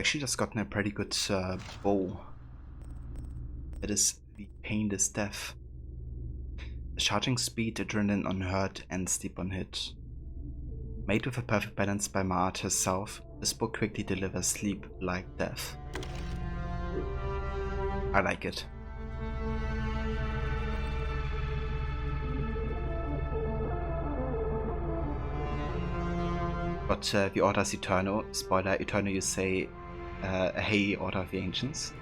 Actually just gotten a pretty good bow. It is the Painless Death. Charging speed, adrenaline on hurt, and sleep on hit. Made with a perfect balance by Ma'at herself, this bow quickly delivers sleep like death. I like it. But the Orders Eternal, spoiler, Eternal you say, hey Order of the Ancients.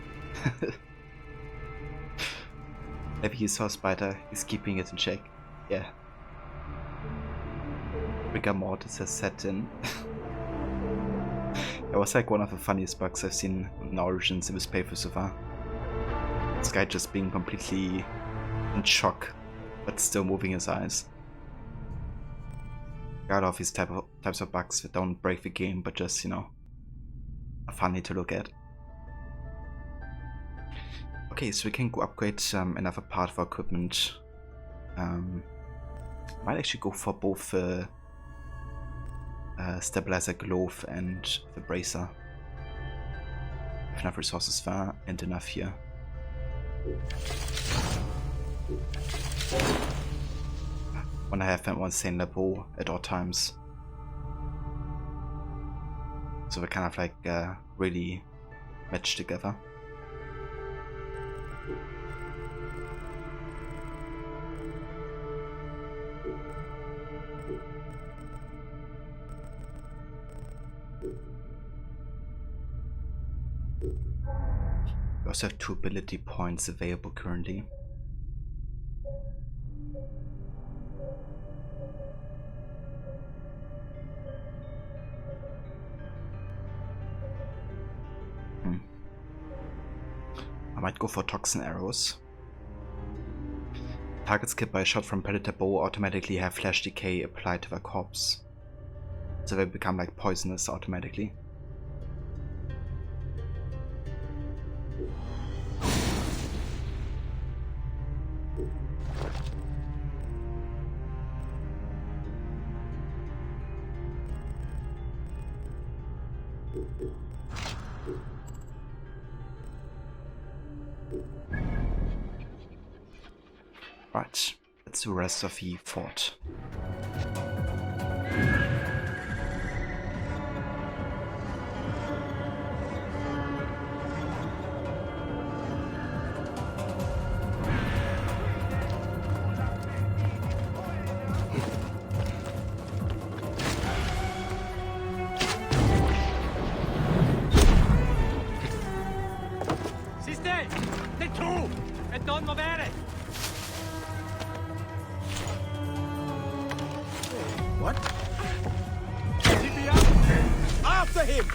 Maybe you saw Spider, he's keeping it in check. Yeah. Rigor Mortis has set in. It was like one of the funniest bugs I've seen in Origins in this playthrough so far. This guy just being completely in shock, but still moving his eyes. I love these types of bugs that don't break the game, but just, you know, are funny to look at. Okay, so we can go upgrade another part of our equipment. Might actually go for both the Stabilizer Glove and the Bracer. Have enough resources there and enough here. When I have one same bow at all times. So we're kind of like really matched together. We also have 2 ability points available currently. I might go for Toxin Arrows. Targets killed by a shot from Predator Bow automatically have Flash Decay applied to their corpse. So they become like poisonous automatically. Right, that's the rest of the fort. What? After him!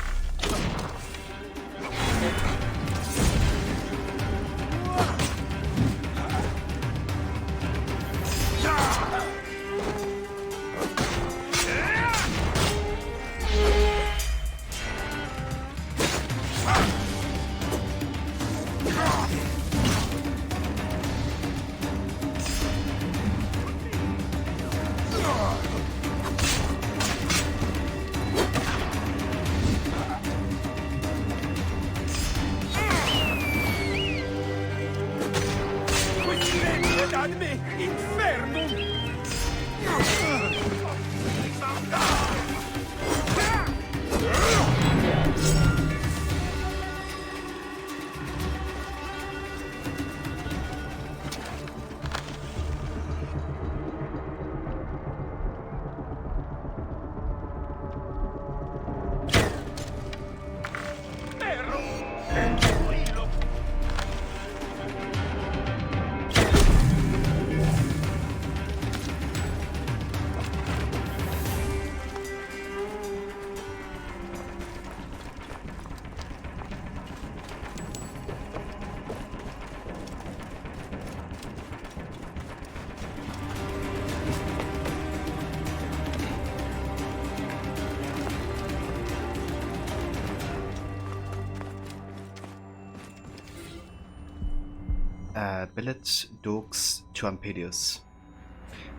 Billet Dogs to Ampedius.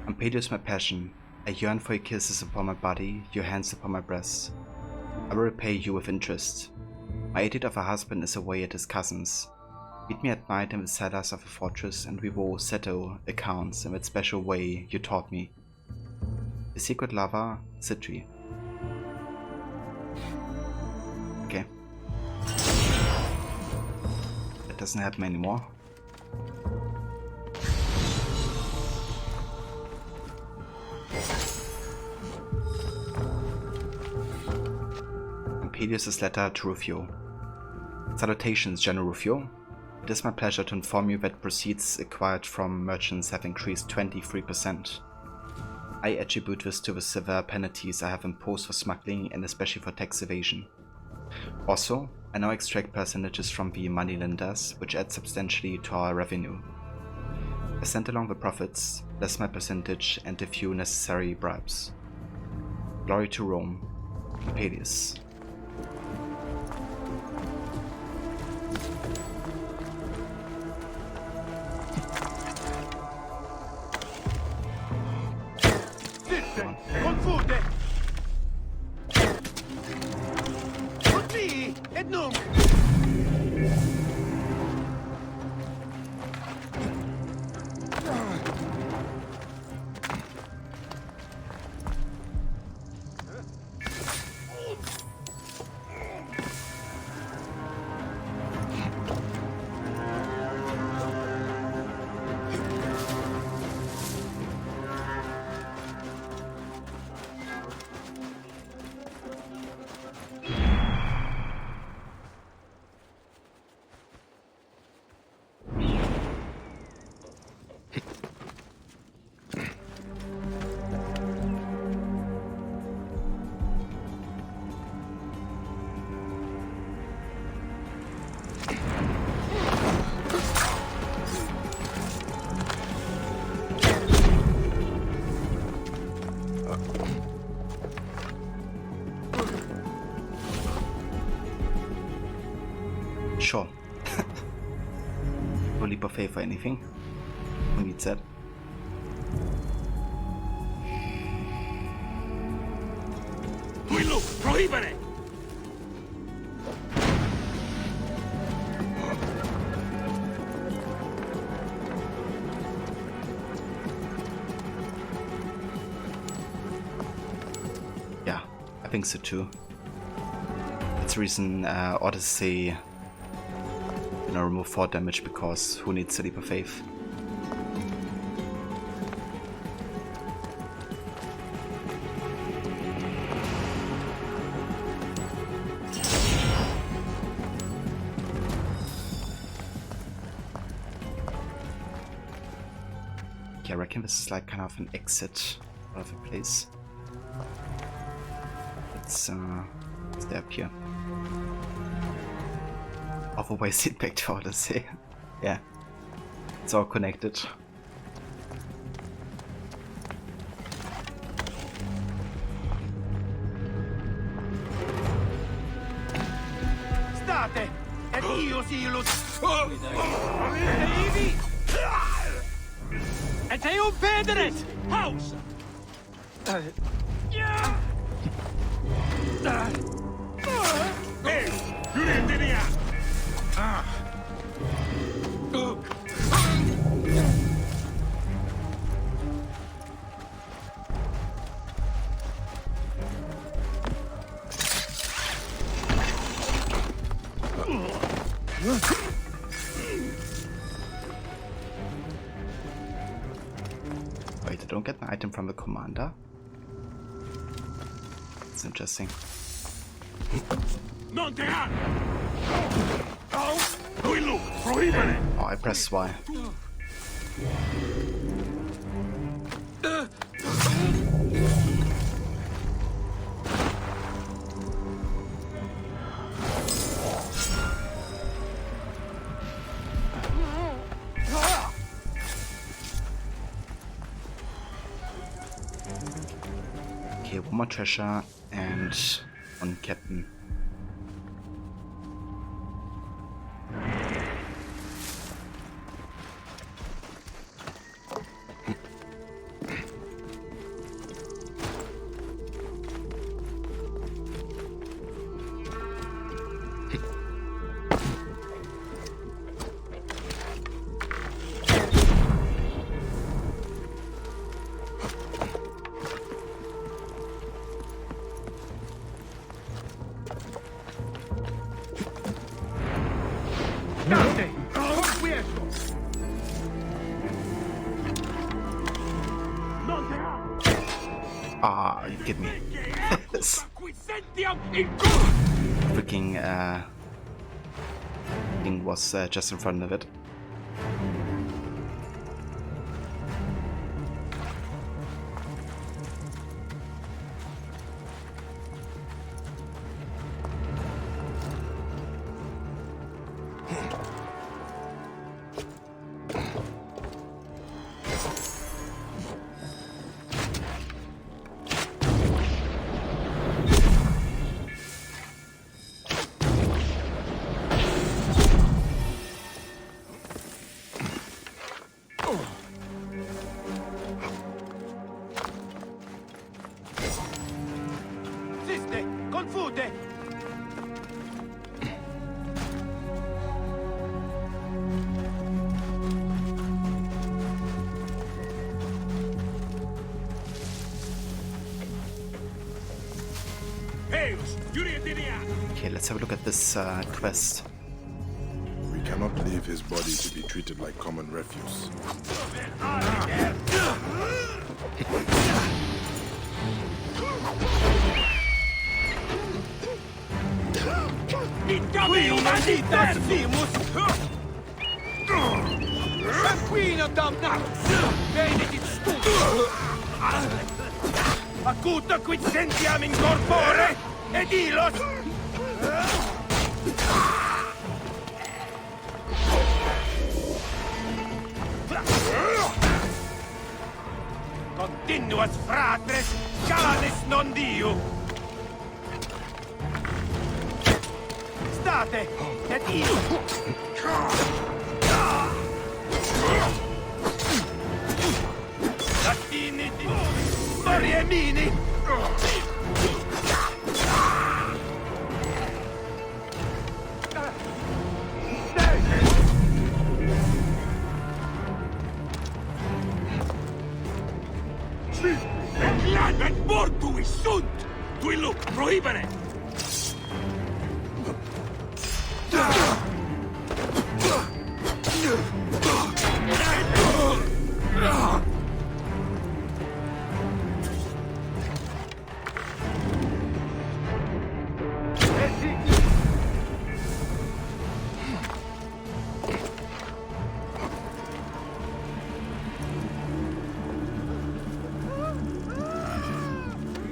Ampedius, my passion. I yearn for your kisses upon my body, your hands upon my breast. I will repay you with interest. My idiot of a husband is away at his cousin's. Meet me at night in the cellars of a fortress and we will settle accounts in that special way you taught me. The secret lover, Citri. Okay. That doesn't happen anymore. Pelias' letter to Rufio. Salutations, General Rufio. It is my pleasure to inform you that proceeds acquired from merchants have increased 23%. I attribute this to the severe penalties I have imposed for smuggling and especially for tax evasion. Also, I now extract percentages from the moneylenders, which add substantially to our revenue. I send along the profits, less my percentage and a few necessary bribes. Glory to Rome, Pelias. Confute! Così! Et nunc! Sure. No leap of faith or anything. Who needs that? Duilo, prohibere! Yeah, I think so too. That's the reason orders say remove 4 damage, because who needs a leap of faith? Yeah, I reckon this is like kind of an exit out of a place. Let's stay up here. Otherwise sit back to Odyssey. Yeah. It's all connected. State! Et io silus! Et eum pederes! Haus! Hey! Yürüyün Wait, I don't get an item from the commander? It's interesting. Oh, I press Y. Okay, one more treasure and one captain. Ah, you get me. Freaking thing was just in front of it. Okay, let's have a look at this quest. We cannot leave his body to be treated like common refuse. Acuta quid sentiam in corpore ed ilos continuas fratres canis non diu state ed io latini di storie mini et mortuis sunt qui luc prohibere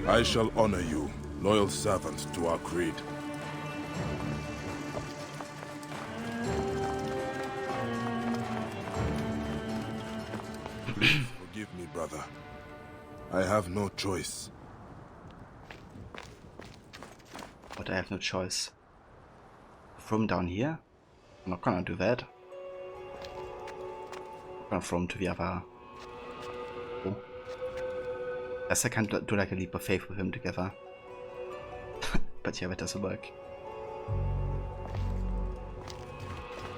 I shall honor you, loyal servant to our creed. Please forgive me, brother. I have no choice. But I have no choice. From down here? I'm not gonna do that. I'm gonna from to the other. Oh. Guess I can't do like a leap of faith with him together. But yeah, that doesn't work.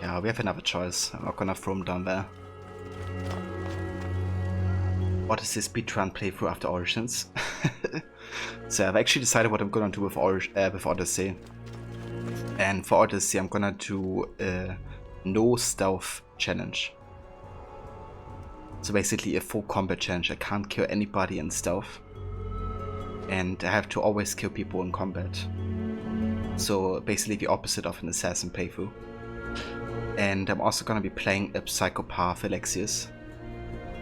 Yeah, we have another choice. I'm not gonna throw him down there. What is this speedrun playthrough after Origins? So I've actually decided what I'm gonna do with Odyssey. And for Odyssey I'm gonna do a no stealth challenge. So basically a full combat challenge. I can't kill anybody in stealth. And I have to always kill people in combat. So basically the opposite of an assassin playthrough. And I'm also gonna be playing a psychopath Alexius.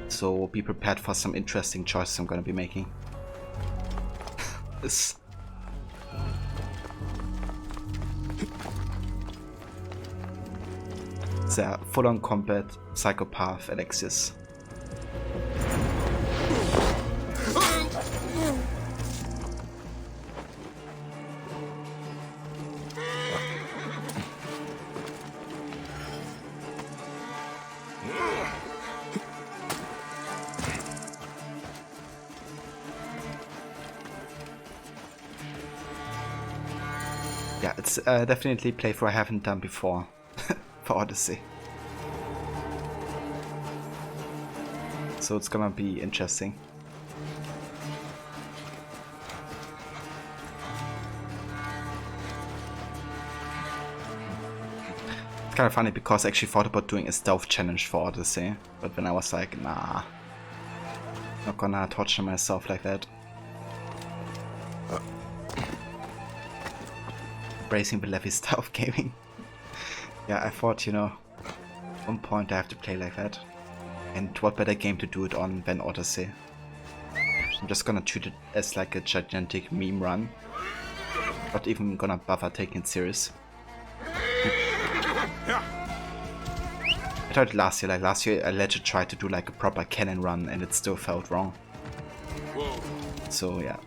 So be prepared for some interesting choices I'm gonna be making. This. It's a full-on combat psychopath Alexius. Yeah, it's definitely a playthrough I haven't done before for Odyssey. So it's gonna be interesting. It's kind of funny because I actually thought about doing a stealth challenge for Odyssey, but then I was like, nah, not gonna torture myself like that. Embracing the Levy style of gaming. Yeah, I thought, you know, at one point I have to play like that. And what better game to do it on than Odyssey? I'm just gonna treat it as like a gigantic meme run. Not even gonna bother taking it serious. I tried last year, I legit tried to do like a proper cannon run and it still felt wrong. So yeah.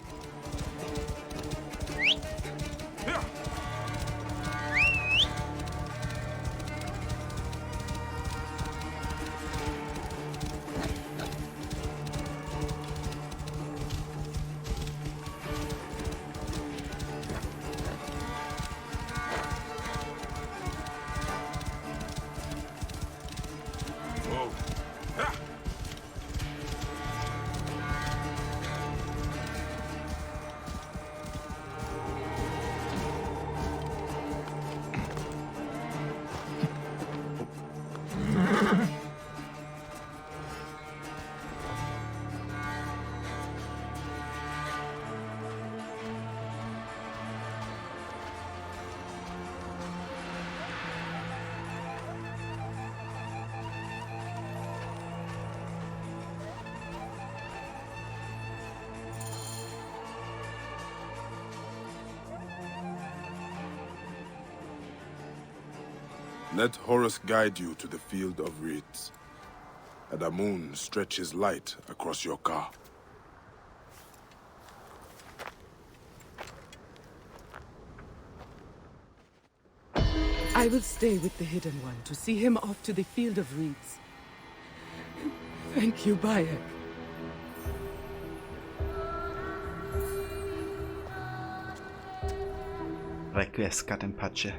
Let Horus guide you to the field of reeds. And the moon stretches light across your car. I will stay with the Hidden One to see him off to the Field of Reeds. Thank you, Bayek. Requiescat in pace.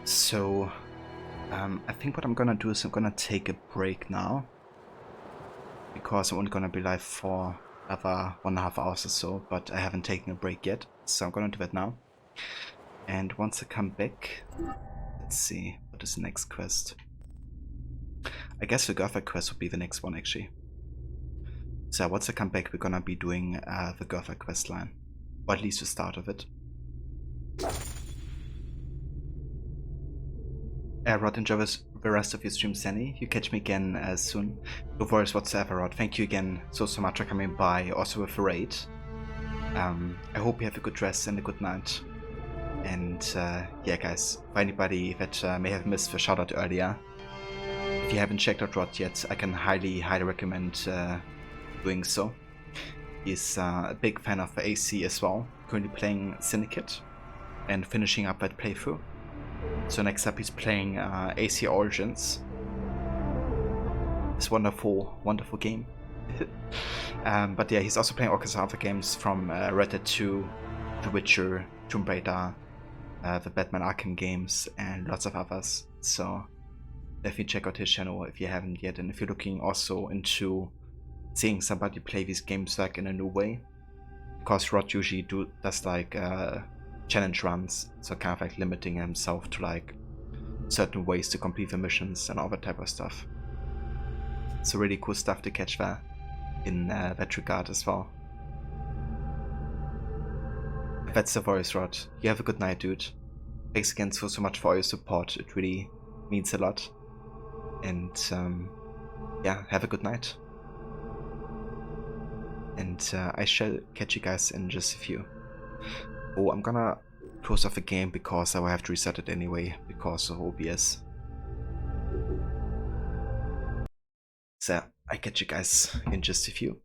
So, I think what I'm gonna do is I'm gonna take a break now. Because I'm only gonna be live for another 1.5 hours or so, but I haven't taken a break yet. So I'm gonna do that now. And once I come back, let's see, what is the next quest? I guess the Gotha quest will be the next one actually. So once I come back, we're gonna be doing the Gotha quest line. Or at least the start of it. Rod, enjoy the rest of your stream, Sandy. You catch me again soon. No worries whatsoever, Rod. Thank you again so much for coming by, also with the raid. I hope you have a good rest and a good night. And yeah, guys, for anybody that may have missed the shoutout earlier, if you haven't checked out Rod yet, I can highly recommend doing so. He's a big fan of AC as well, currently playing Syndicate and finishing up that playthrough. So next up he's playing AC Origins. This wonderful game. But yeah, he's also playing all kinds of other games from Red Dead 2, The Witcher, Tomb Raider, the Batman Arkham games, and lots of others. So definitely check out his channel if you haven't yet, and if you're looking also into seeing somebody play these games like in a new way. Because Rod usually does like challenge runs, so kind of like limiting himself to like certain ways to complete the missions and all that type of stuff. So really cool stuff to catch there in that regard as well. That's the voice, Rod. You have a good night, dude. Thanks again so much for all your support. It really means a lot. And yeah, have a good night. And I shall catch you guys in just a few. Oh, I'm gonna close off the game because I will have to reset it anyway because of OBS. So I catch you guys in just a few.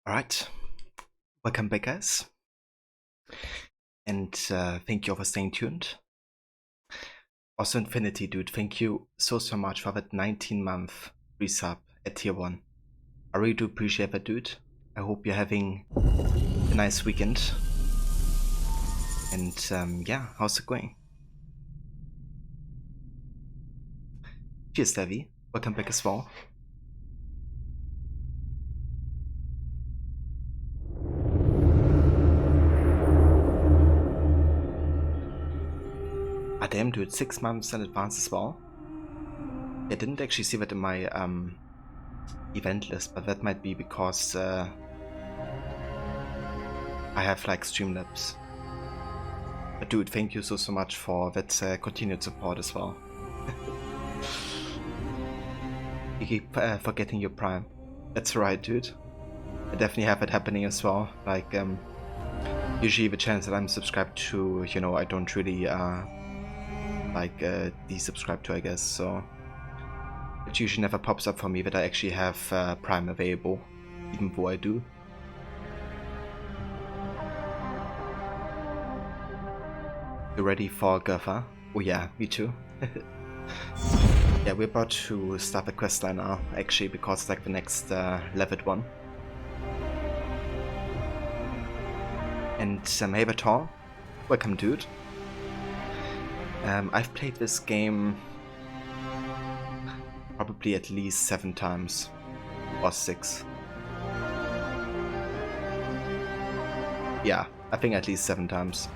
Alright, welcome back guys, and thank you all for staying tuned. Also Infinity dude, thank you so much for that 19-month resub at tier 1. I really do appreciate that dude. I hope you're having a nice weekend. And yeah, how's it going? Cheers Devi, welcome back as well. Ah damn dude, 6 months in advance as well. I didn't actually see that in my event list, but that might be because I have like Streamlabs. But dude, thank you so much for that continued support as well. You keep forgetting your Prime. That's right, dude. I definitely have it happening as well. Like, usually the channels that I'm subscribed to, you know, I don't really like desubscribe to, I guess. So it usually never pops up for me that I actually have Prime available, even though I do. You ready for Gotha? Oh yeah, me too. Yeah, we're about to start the questline now, actually, because it's like the next leveled one. And hey Baton, welcome dude. I've played this game probably at least 7 times, or 6. Yeah, I think at least 7 times.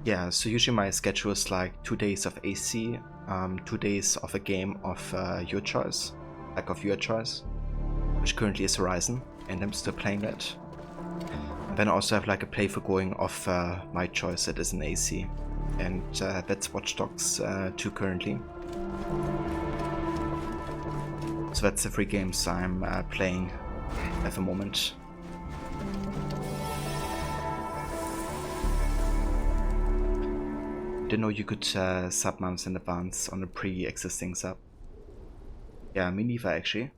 Yeah, so usually my schedule is like 2 days of AC, 2 days of a game of your choice, which currently is Horizon, and I'm still playing it. And then I also have like a playthrough going of my choice that is an AC, and that's Watch Dogs 2 currently. So that's the 3 games I'm playing at the moment. Didn't know you could sub months in advance on a pre-existing sub. Yeah, me neither actually.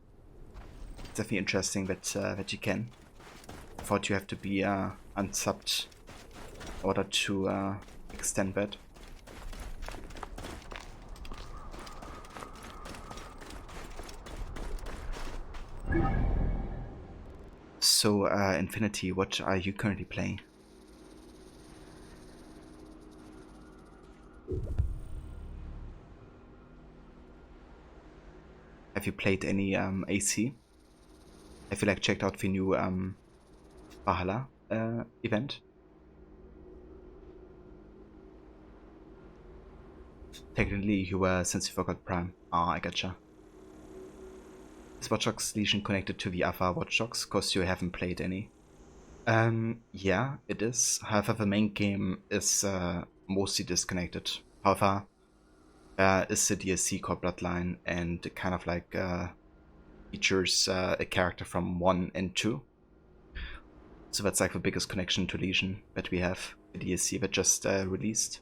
It's definitely interesting that that you can. I thought you have to be unsubbed in order to extend that. So, Infinity, what are you currently playing? Have you played any AC? Have you like checked out the new Valhalla event? Technically, you were since you forgot Prime. Ah, I gotcha. Is Watch Dogs Legion connected to the other Watch Dogs? Cause you haven't played any. Yeah, it is. However, the main game is mostly disconnected. However, is the DLC called Bloodline, and it kind of like features a character from 1 and 2. So that's like the biggest connection to Legion that we have, the DLC that just released.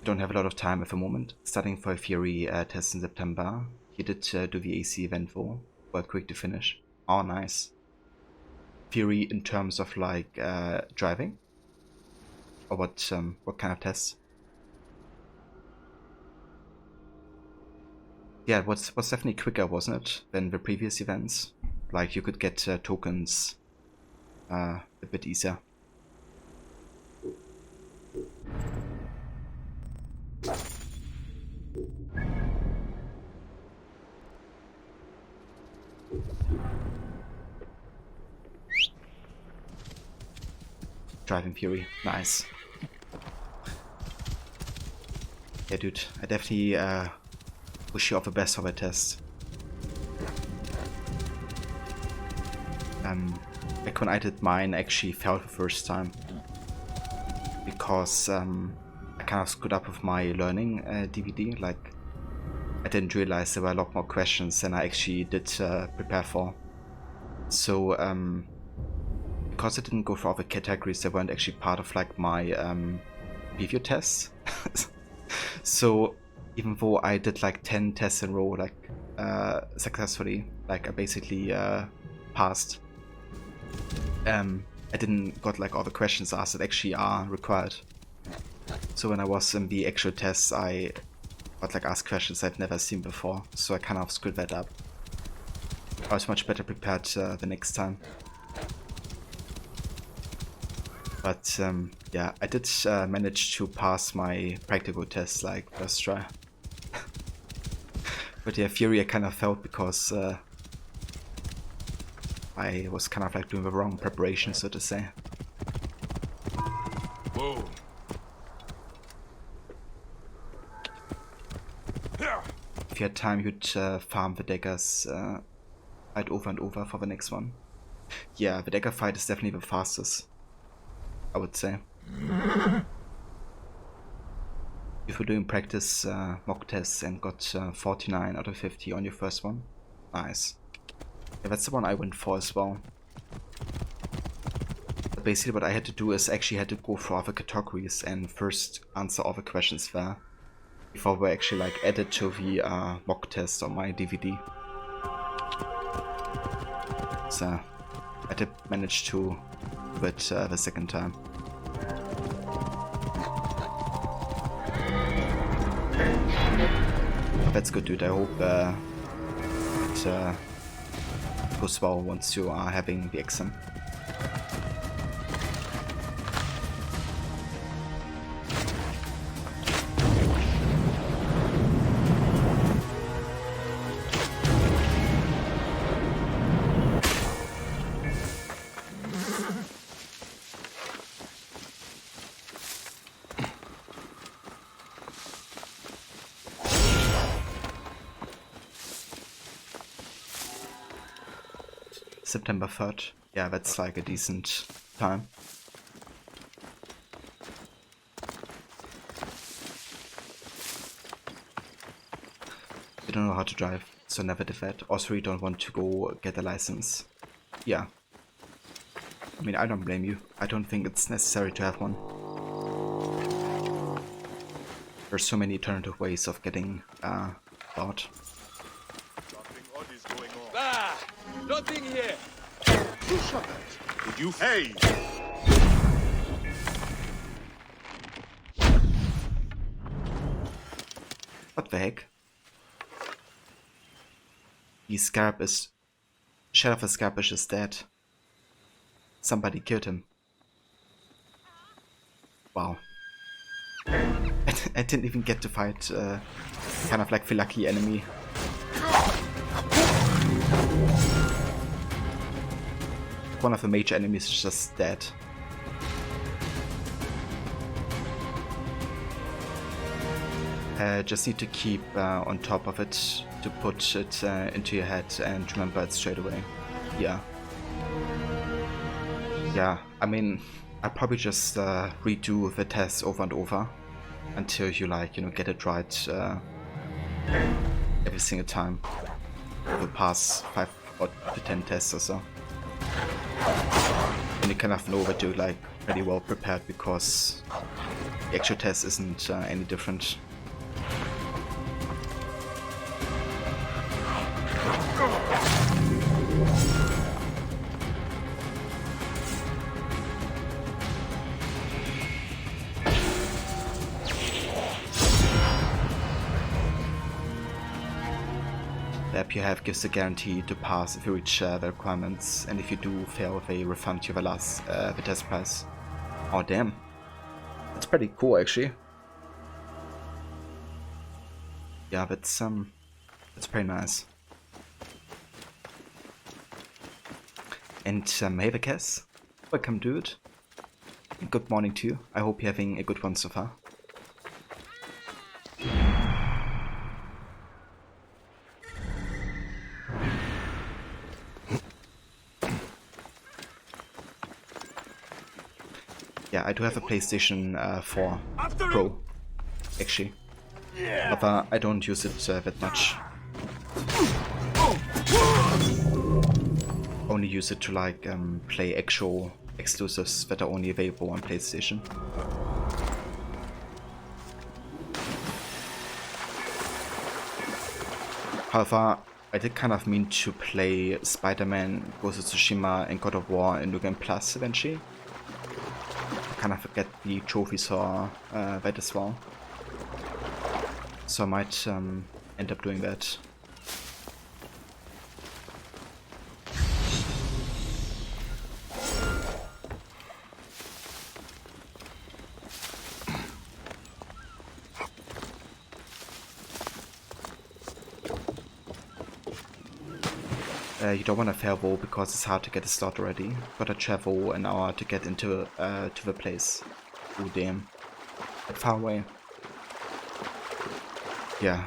I don't have a lot of time at the moment. Starting for a Fury test in September. He did do the AC event though, quite quick to finish. Oh, nice. Fury in terms of like driving? Or what kind of tests? Yeah, it was definitely quicker, wasn't it, than the previous events? Like you could get tokens a bit easier. Driving Fury, nice. Yeah, dude, I definitely wish you all the best for that test. Like when I did mine, I actually failed the first time because I kind of screwed up with my learning DVD. Like I didn't realize there were a lot more questions than I actually did prepare for. So because I didn't go for all the categories, they weren't actually part of like my review tests. So even though I did like 10 tests in a row, like successfully, like I basically passed. I didn't got like all the questions asked that actually are required. So when I was in the actual tests, I got like asked questions I've never seen before. So I kind of screwed that up. I was much better prepared the next time. But yeah, I did manage to pass my practical test like first try. But yeah, Fury I kind of felt because I was kind of like doing the wrong preparation, so to say. Whoa. If you had time, you'd farm the daggers fight over and over for the next one. Yeah, the dagger fight is definitely the fastest, I would say. If you're doing practice mock tests and got 49 out of 50 on your first one, nice. Yeah, that's the one I went for as well. But basically what I had to do is actually had to go for all the categories and first answer all the questions there before we actually like added to the mock test on my DVD. So I did manage to do it the second time. That's good, dude. I hope it goes well once you are having the exam. September 3rd. Yeah, that's like a decent time. I don't know how to drive, so never did that. Also, you don't want to go get a license. Yeah. I mean, I don't blame you. I don't think it's necessary to have one. There's so many alternative ways of getting bought. Ah! Nothing here! Who shot that? Did you? Hey! What the heck? The Scarab is... Sheriff of Scarbish is dead. Somebody killed him. Wow. I didn't even get to fight kind of like the lucky enemy. One of the major enemies is just dead. Just need to keep on top of it to put it into your head and remember it straight away. Yeah. Yeah, I mean, I probably just redo the test over and over until you get it right every single time. You'll pass 5 or 10 tests or so. And you kind of know that you're pretty well prepared because the actual test isn't any different. The app you have gives a guarantee to pass if you reach the requirements, and if you do fail, they refund you the test price. Oh damn, that's pretty cool actually. Yeah, that's pretty nice. And hey Vakes, welcome dude. Good morning to you. I hope you're having a good one so far. Yeah, I do have a PlayStation 4 Pro, actually. But I don't use it that much. Only use it to play actual exclusives that are only available on PlayStation. However, I did kind of mean to play Spider-Man, Ghost of Tsushima and God of War in New Game Plus eventually. Kind of get the trophies for that as well. So I might end up doing that. You don't want to farewell because it's hard to get a slot already. Gotta travel an hour to get into to the place. Oh damn. That far away. Yeah.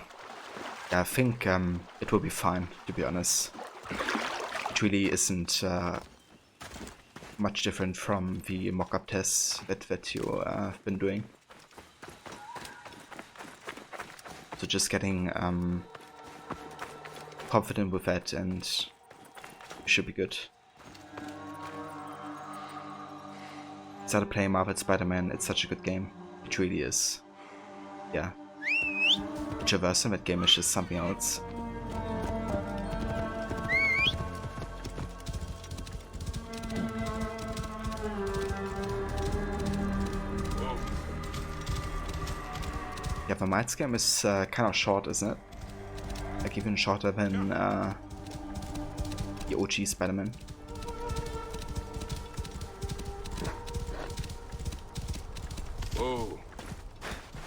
Yeah, I think it will be fine, to be honest. It really isn't much different from the mock-up tests that you have been doing. So just getting confident with that and should be good. Started playing Marvel Spider-Man, it's such a good game. It really is. Yeah. The traverse in that game is just something else. Yeah, the Mites game is kind of short, isn't it? Like even shorter than the OG Spider-Man. Whoa.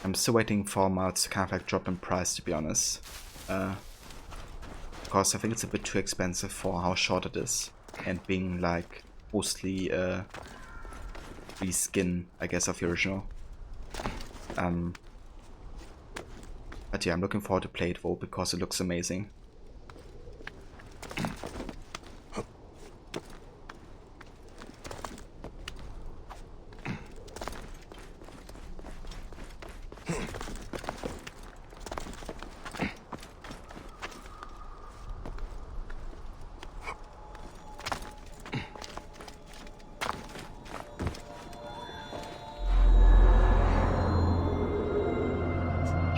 I'm still waiting for mods to kind of like drop in price, to be honest. Because I think it's a bit too expensive for how short it is. And being like mostly reskin, I guess, of the original. But yeah, I'm looking forward to play it though, because it looks amazing.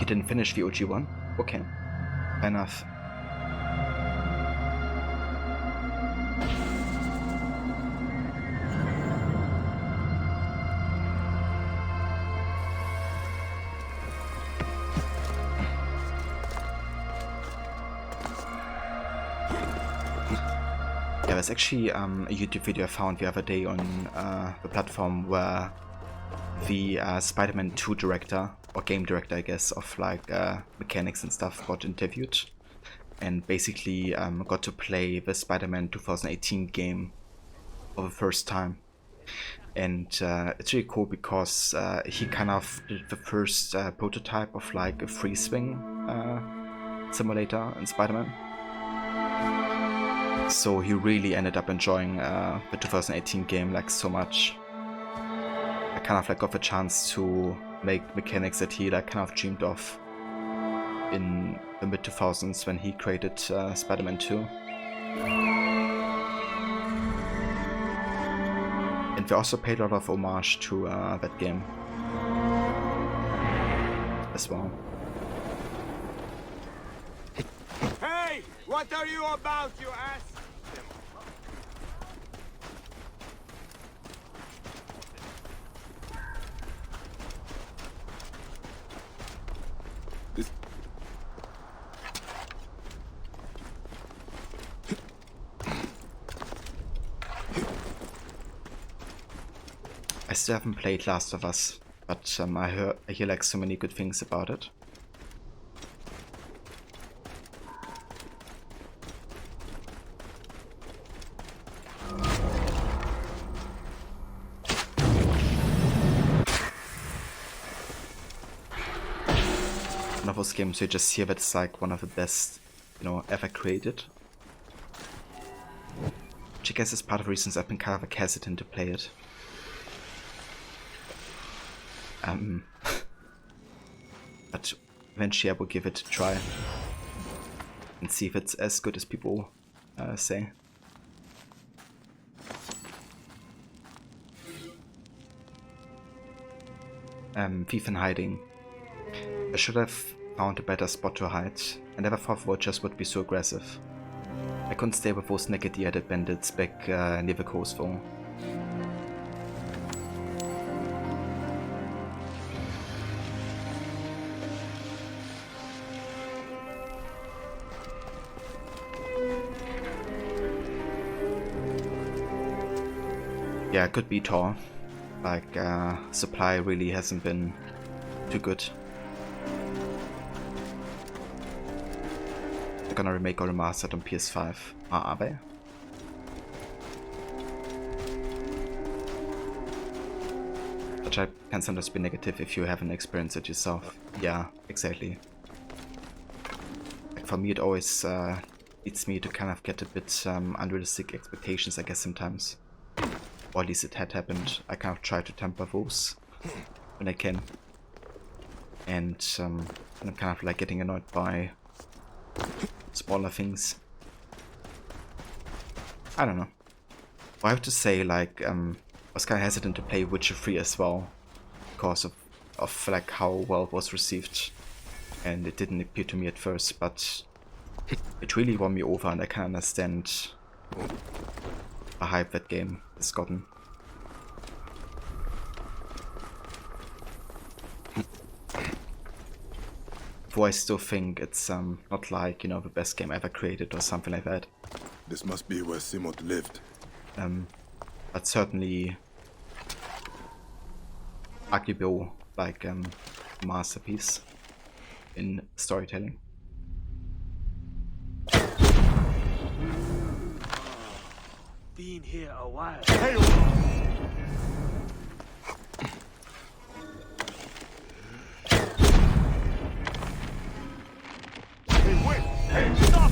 Didn't finish the OG one? Okay, fair enough. Yeah, there's actually a YouTube video I found the other day on the platform where the Spider-Man 2 director, or game director I guess, of like mechanics and stuff got interviewed and basically got to play the Spider-Man 2018 game for the first time. And it's really cool because he kind of did the first prototype of like a free swing simulator in Spider-Man. So he really ended up enjoying the 2018 game like so much. I kind of like got the chance to make mechanics that he like kind of dreamed of in the mid 2000s when he created Spider-Man 2. And they also paid a lot of homage to that game as well. Hey! What are you about, you ass? I still haven't played Last of Us, but I hear like so many good things about it. One of those games you just hear that it's like one of the best, you know, ever created. Which I guess is part of the reasons I've been kind of like hesitant to play it. But eventually I will give it a try and see if it's as good as people say. Thief in hiding. I should have found a better spot to hide. I never thought vultures would be so aggressive. I couldn't stay with those naked-eared bandits back near the coast though. Yeah, it could be Tor. Like, supply really hasn't been too good. They're gonna remake or remaster it on PS5. Are they? Which I can sometimes be negative if you haven't experienced it yourself. Yeah, exactly. Like for me it always leads me to kind of get a bit unrealistic expectations, I guess, sometimes. Or at least it had happened. I kind of try to temper those when I can. And I'm kind of like getting annoyed by smaller things. I don't know. I have to say, like, I was kind of hesitant to play Witcher 3 as well because of like how well it was received, and it didn't appeal to me at first, but it really won me over, and I can understand the hype that game has gotten. before, I still think it's not like, you know, the best game ever created or something like that. This must be where Simut lived. But certainly arguable, like masterpiece in storytelling. Been here a while. Hey, wait! Hey, stop!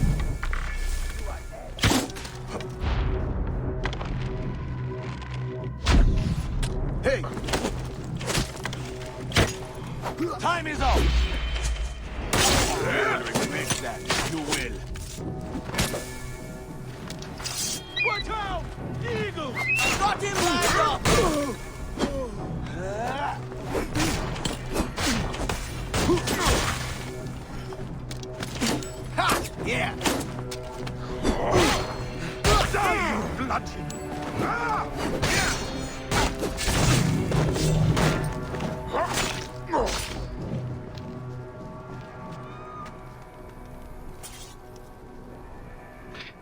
Hey! Time is up! Respect that, you will. Watch out! Eagle! Got him lined up! Ha! Yeah! Bloodshed! Ah! Yeah!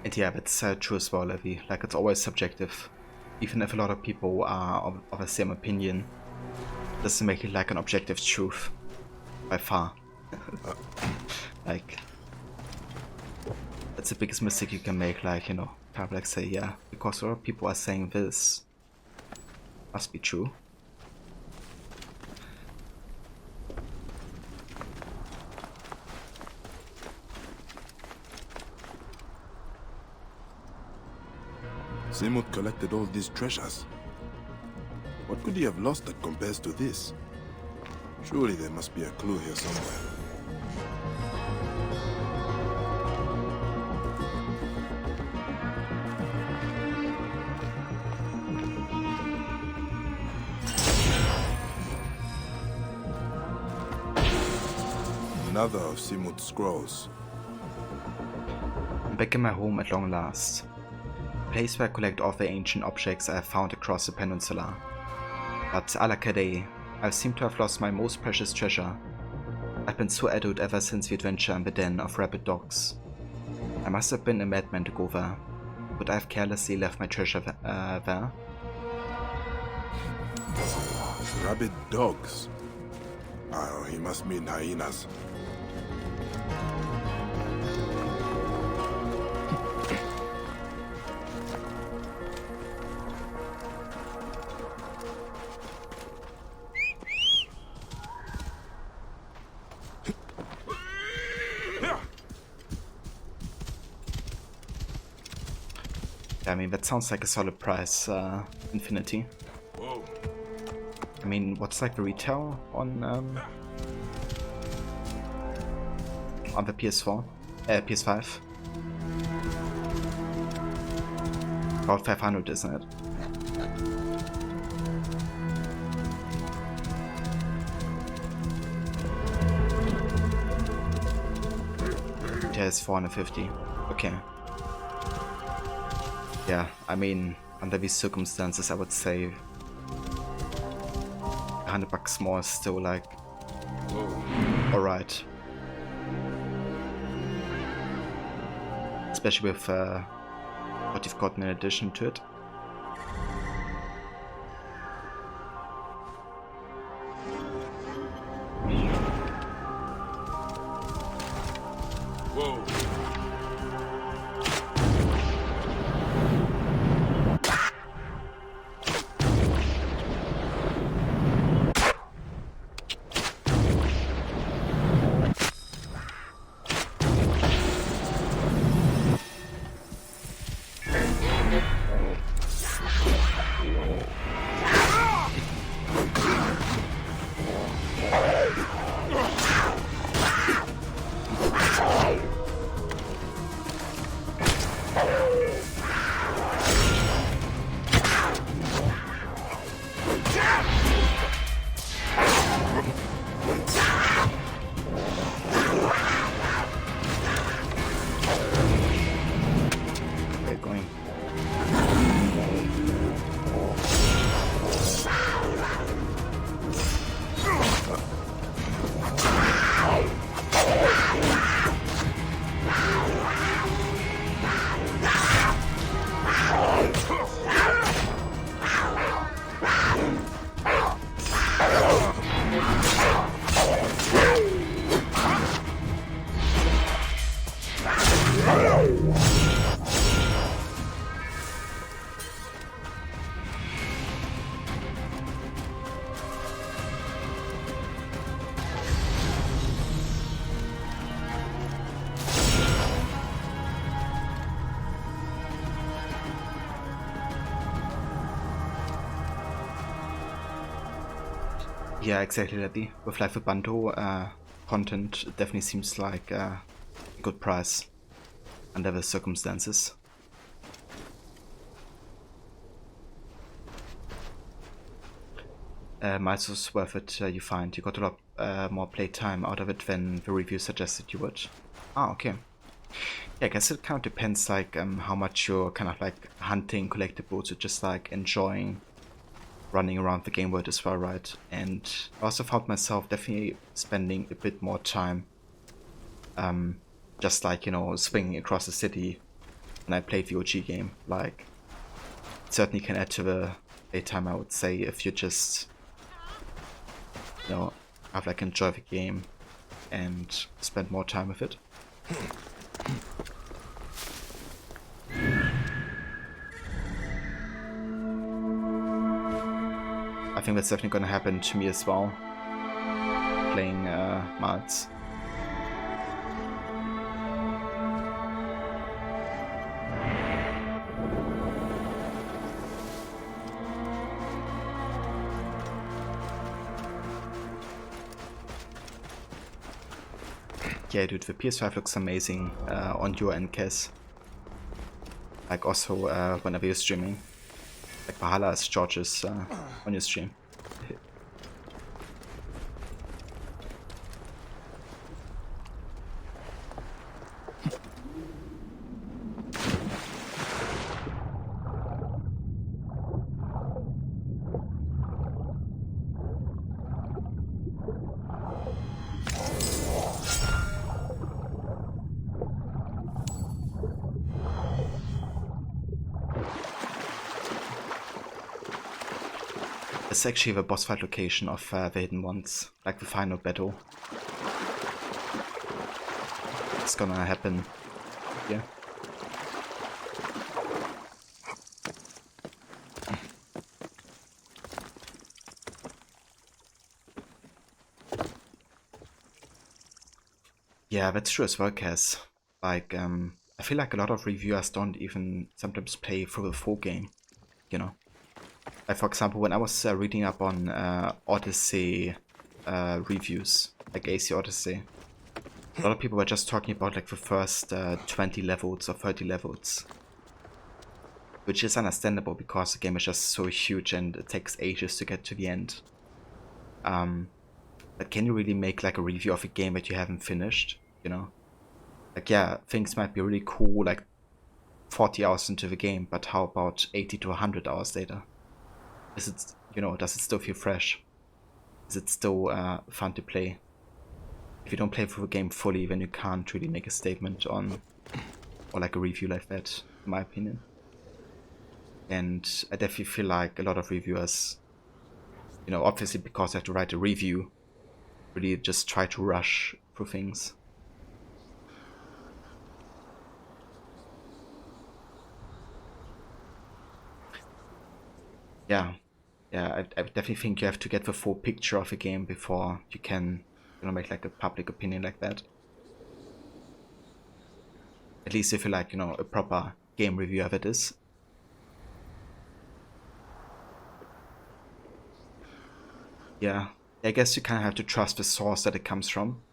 And yeah, that's true as well, Levi. Like, it's always subjective. Even if a lot of people are of the same opinion, doesn't make it like an objective truth. By far. Like, that's the biggest mistake you can make, like, you know, people like say, yeah, because a lot of people are saying this, must be true. Simut collected all these treasures. What could he have lost that compares to this? Surely there must be a clue here somewhere. Another of Simut's scrolls. I'm back in my home at long last. A place where I collect all the ancient objects I have found across the peninsula. But Alakadei, I seem to have lost my most precious treasure. I've been so adult ever since the adventure in the den of rabid dogs. I must have been a madman to go there. Would I have carelessly left my treasure there? Rabid dogs? Oh, he must mean hyenas. I mean, that sounds like a solid price, Infinity. Whoa. I mean, what's like the retail on the PS4? PS5? About 500, isn't it? Yeah, it's 450. Okay. Yeah, I mean, under these circumstances, I would say $100 more is still like alright. Especially with what you've gotten in addition to it. Whoa. Yeah, exactly, Letty. With like the bundle content, it definitely seems like a good price under the circumstances. Might as worth it, you find. You got a lot more playtime out of it than the review suggested you would. Ah, okay. Yeah, I guess it kind of depends like how much you're kind of like hunting collectibles or just like enjoying running around the game world as well, right? And I also found myself definitely spending a bit more time just like, you know, swinging across the city when I played the OG game. Like, it certainly can add to the playtime, I would say, if you just, you know, have like enjoy the game and spend more time with it. I think that's definitely going to happen to me as well, playing mods. Yeah, dude, the PS5 looks amazing on your end, Kes. Like also whenever you're streaming. Like Valhalla as George's on your stream. It's actually the boss fight location of the Hidden Ones, like the final battle. It's gonna happen here. Yeah, that's true as well, Cass. Like, I feel like a lot of reviewers don't even sometimes play through the full game, you know? Like, for example, when I was reading up on Odyssey reviews, like AC Odyssey, a lot of people were just talking about like the first 20 levels or 30 levels. Which is understandable because the game is just so huge and it takes ages to get to the end. But can you really make like a review of a game that you haven't finished, you know? Like, yeah, things might be really cool like 40 hours into the game, but how about 80 to 100 hours later? Is it, you know, does it still feel fresh? Is it still fun to play? If you don't play through the game fully, then you can't really make a statement on, or like a review like that, in my opinion. And I definitely feel like a lot of reviewers, you know, obviously because they have to write a review, really just try to rush through things. Yeah, I definitely think you have to get the full picture of a game before you can, you know, make like a public opinion like that. At least if you like, you know, a proper game review of it is. Yeah, I guess you kind of have to trust the source that it comes from.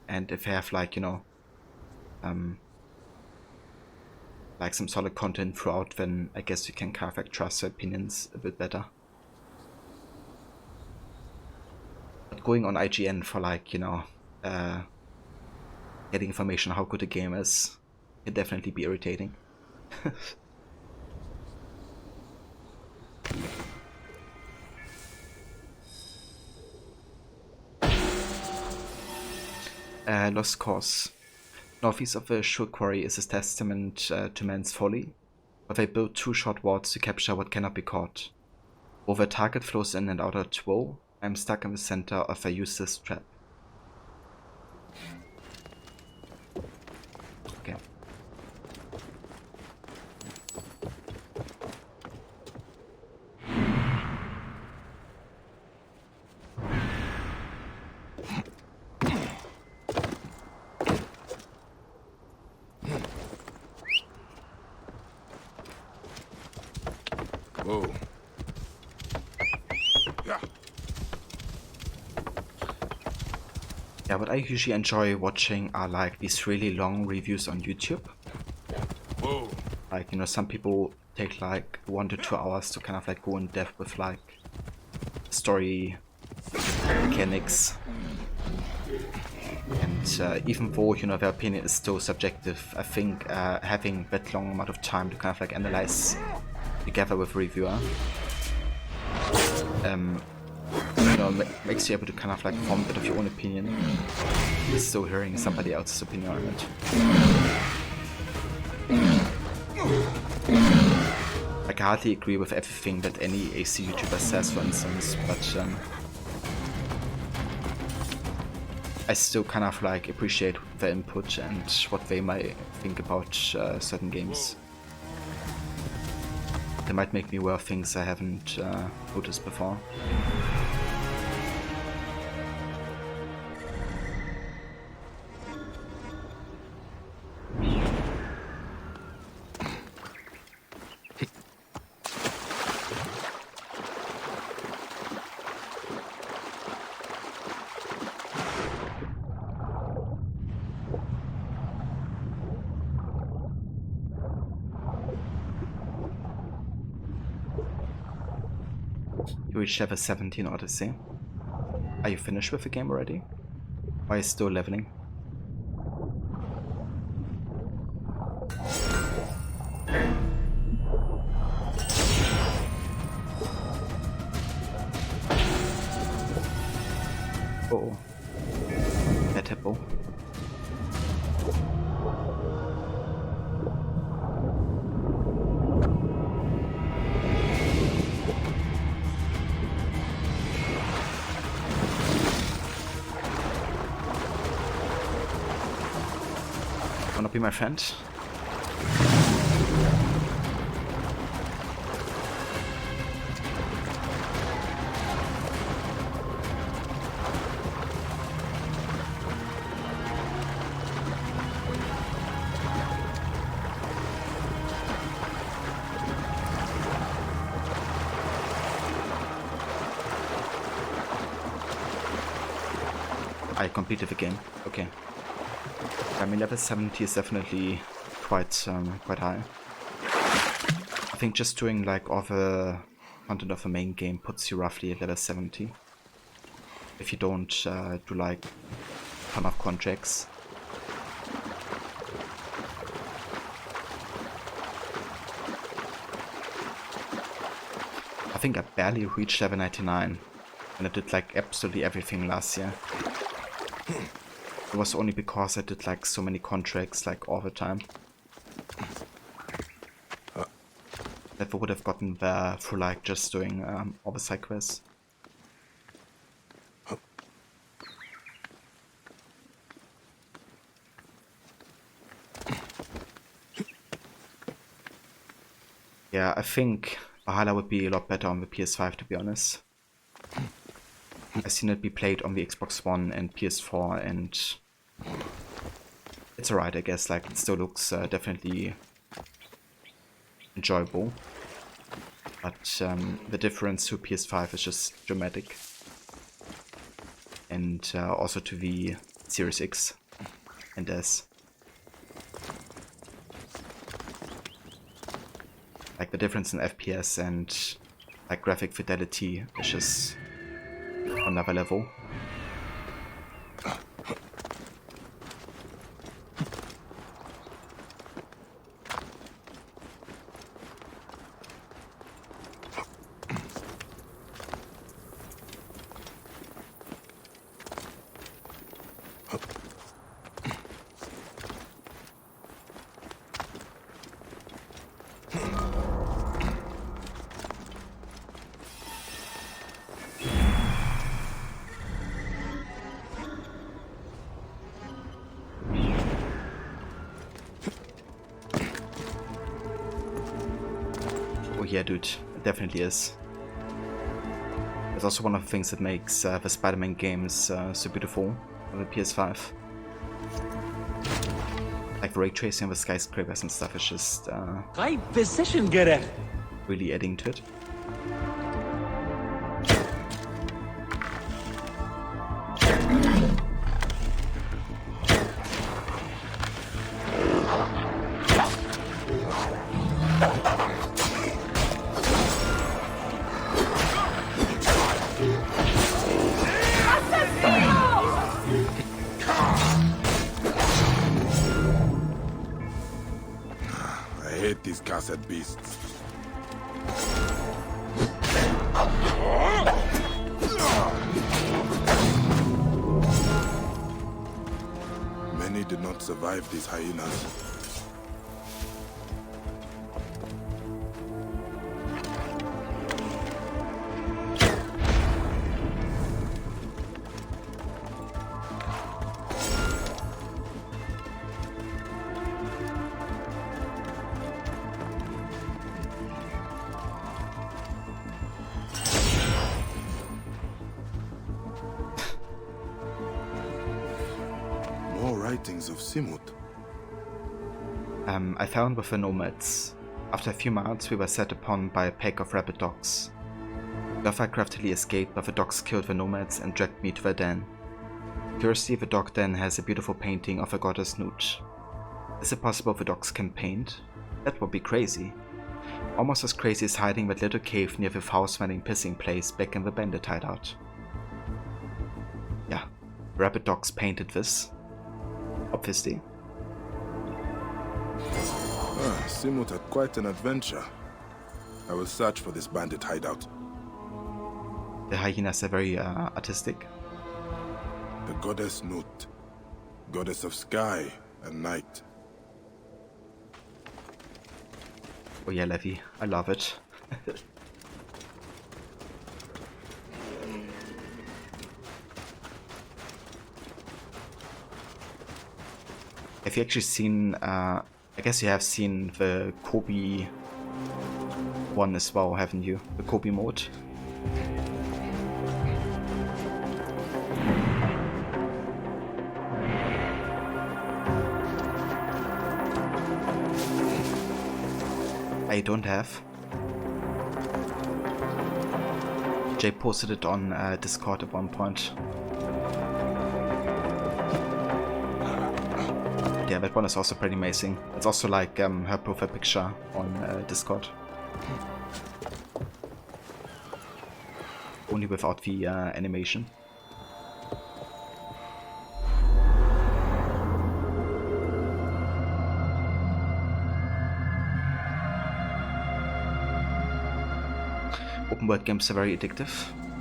And if you have like, you know, like some solid content throughout, then I guess you can kind of like trust their opinions a bit better. But going on IGN for like, you know, getting information on how good a game is, can definitely be irritating. Lost Cause. Northeast of the Shore Quarry is a testament to man's folly, where they build two short wards to capture what cannot be caught. Over a target flows in and out at woe, I am stuck in the center of a useless trap. Okay. Whoa. Yeah. Yeah, what I usually enjoy watching are like these really long reviews on YouTube. Whoa. Like, you know, some people take like 1 to 2 hours to kind of like go in depth with like story mechanics. And even though, you know, their opinion is still subjective, I think having that long amount of time to kind of like analyze together with a reviewer, you know, makes you able to kind of like form a bit of your own opinion. Still hearing somebody else's opinion on it. Like, I hardly agree with everything that any AC YouTuber says, for instance, but I still kind of like appreciate their input and what they might think about certain games. They might make me aware of things I haven't noticed before. You reached level 17 Odyssey. Are you finished with the game already? Or are you still leveling? Oh, that hippo. Wanna be my friend? I completed the game. Okay. I mean, level 70 is definitely quite high. I think just doing like all the content of the main game puts you roughly at level 70. If you don't do like a ton of contracts. I think I barely reached level 99 and I did like absolutely everything last year. It was only because I did like so many contracts like all the time. That would have gotten there for like just doing all the side quests. Yeah, I think Valhalla would be a lot better on the PS5, to be honest. I've seen it be played on the Xbox One and PS4, and it's alright, I guess. Like, it still looks definitely enjoyable, but the difference to PS5 is just dramatic, and also to the Series X and S. Like, the difference in FPS and like graphic fidelity is just on another level. Oh yeah, dude, it definitely is. It's also one of the things that makes the Spider-Man games so beautiful on the PS5. Like the ray tracing of the skyscrapers and stuff is just really adding to it. hate these cursed beasts. Many did not survive these hyenas. Writings of Simut. I found with the nomads. After a few months, we were set upon by a pack of rabid dogs. Gotha craftily escaped, but the dogs killed the nomads and dragged me to their den. Curiously, the dog den has a beautiful painting of a goddess Nut. Is it possible the dogs can paint? That would be crazy. Almost as crazy as hiding that little cave near the foul-smelling pissing place back in the bandit hideout. Yeah, rabid dogs painted this. Obviously. Simut had quite an adventure. I will search for this bandit hideout. The hyenas are very artistic. The goddess Nut, goddess of sky and night. Oh yeah, Levi, I love it. Have you actually seen, I guess you have seen the Kobe one as well, haven't you? The Kobe mode? I don't have. Jay posted it on Discord at one point. Yeah, that one is also pretty amazing. It's also like her profile picture on Discord. Only without the animation. Open world games are very addictive.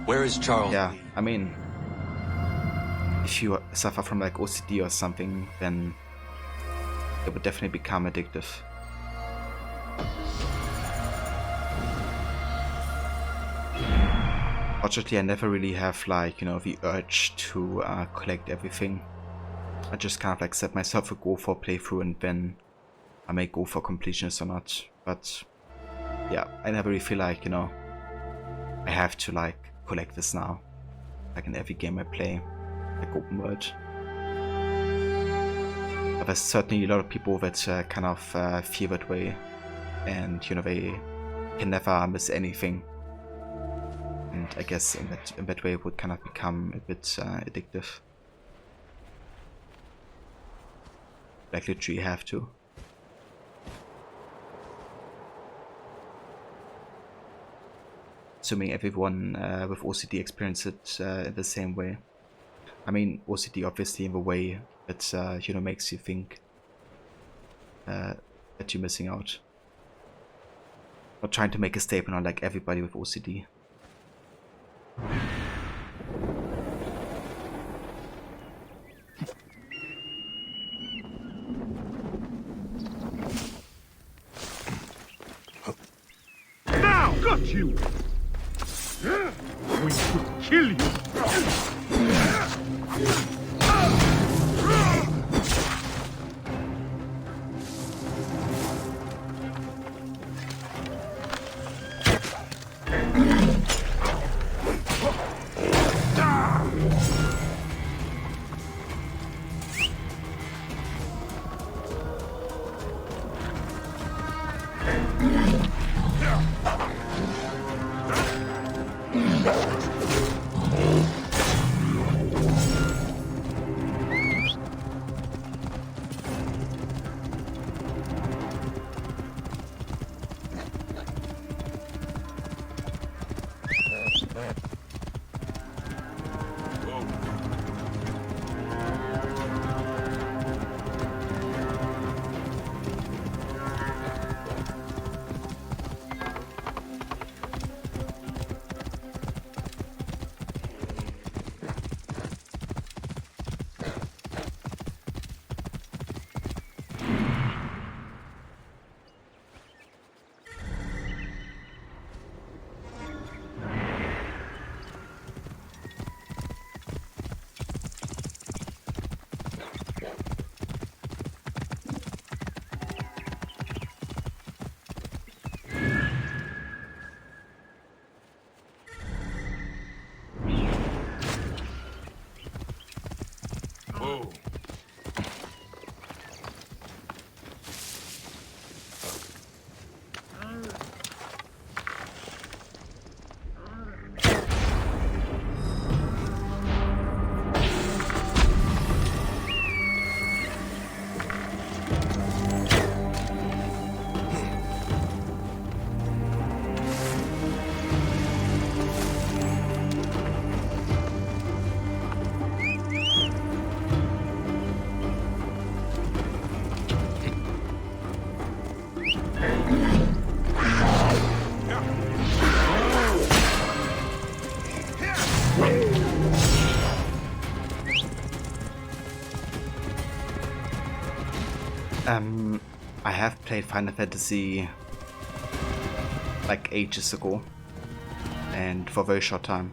Where is Charles? Yeah, I mean, if you suffer from like OCD or something, then it would definitely become addictive. Fortunately, I never really have like, you know, the urge to collect everything. I just kind of like set myself a goal for playthrough and then I may go for completionist or not. But yeah, I never really feel like, you know, I have to like collect this now. Like in every game I play, like open world. But there's certainly a lot of people that kind of feel that way, and you know, they can never miss anything. And I guess in that way it would kind of become a bit addictive. Like literally you have to. Assuming everyone with OCD experiences it in the same way. I mean, OCD obviously in the way that you know, makes you think that you're missing out. Not trying to make a statement on like everybody with OCD. Now, got you! Going to kill you! I have played Final Fantasy like ages ago, and for a very short time.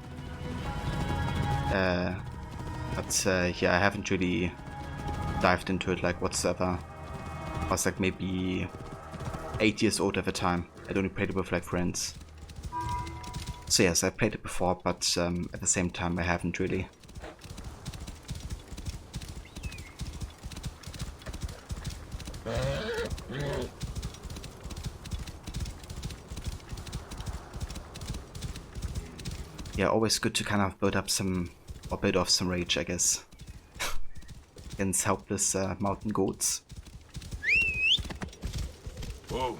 But yeah, I haven't really dived into it like whatsoever. I was like maybe 8 years old at the time. I'd only played it with like friends. So yes, I played it before, but at the same time I haven't really. Yeah, always good to kind of build up some, or build off some rage, I guess. Against helpless mountain goats. Whoa.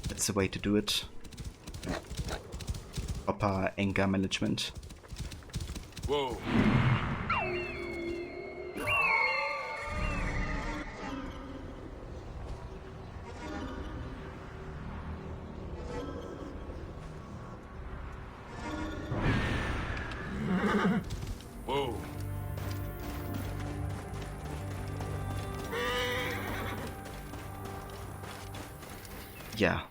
That's the way to do it. Proper anger management. Whoa. Whoa. Yeah.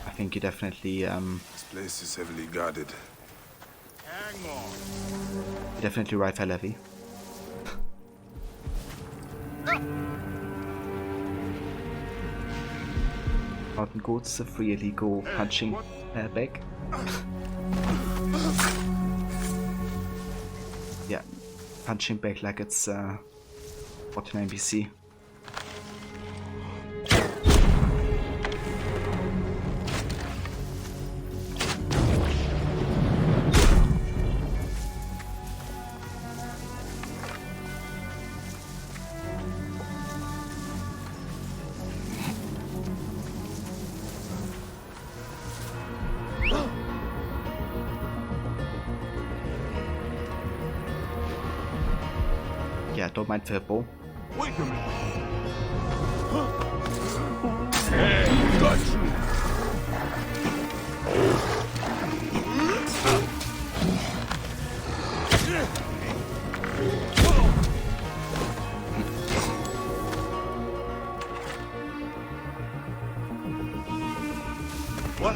I think you definitely This place is heavily guarded. Hang on. you definitely rifle heavy. Mountain goats freely go punching back. Yeah, punching back like it's 49 BC. Yeah, don't mind Philbo. Wait a minute. Hey, got you. What?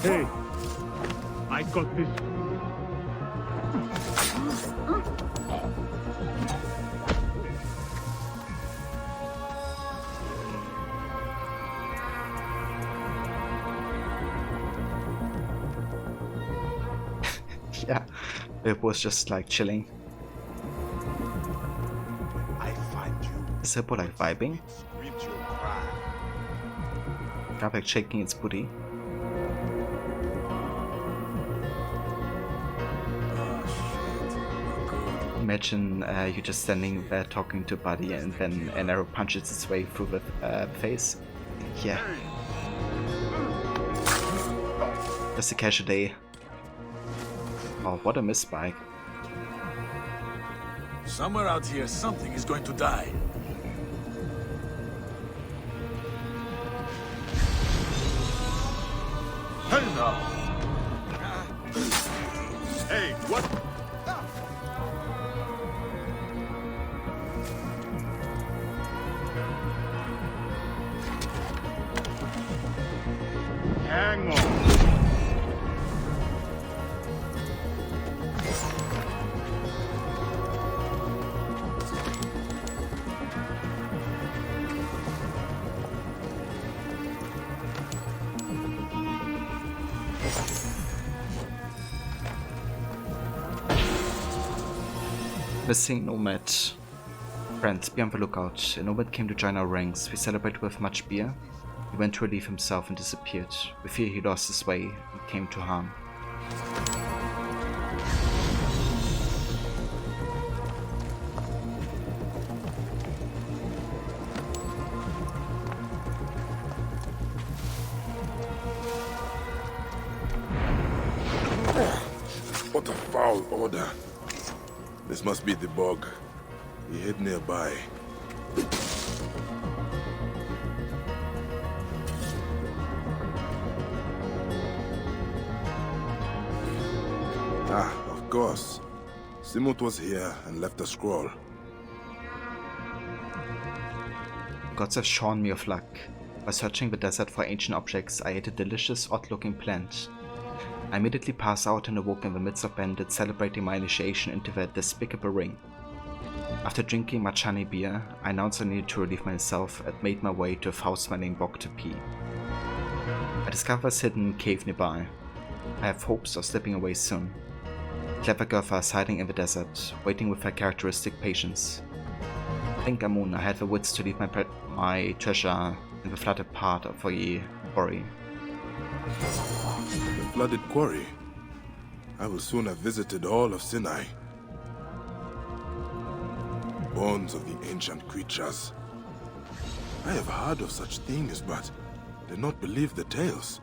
Hey, I got this. Yeah, Philbo was just like chilling. I find you. Is Philbo like vibing? Screamed your cry. Kind of like shaking its booty. Imagine you just standing there talking to Buddy and then an arrow punches its way through the face. Yeah. Just a casual day. Oh, what a miss, Spike. Somewhere out here, something is going to die. Hey now! Hey, what? Hang on. Missing Nomad. Friends, be on the lookout. A Nomad came to join our ranks. We celebrated with much beer. He went to relieve himself and disappeared. We fear he lost his way and came to harm. What a foul order. This must be the bog. He hid nearby. Ah, of course. Simut was here and left a scroll. The gods have shorn me of luck. By searching the desert for ancient objects, I ate a delicious, odd-looking plant. I immediately passed out and awoke in the midst of bandits celebrating my initiation into their despicable ring. After drinking much honey beer, I announced I needed to relieve myself and made my way to a foul-smelling bog to pee. I discovered a hidden cave nearby. I have hopes of slipping away soon. Clever Gotha is hiding in the desert, waiting with her characteristic patience. Thank Amun, I had the wits to leave my treasure in the flooded part of the quarry. The flooded quarry? I will soon have visited all of Sinai. Bones of the ancient creatures. I have heard of such things, but did not believe the tales.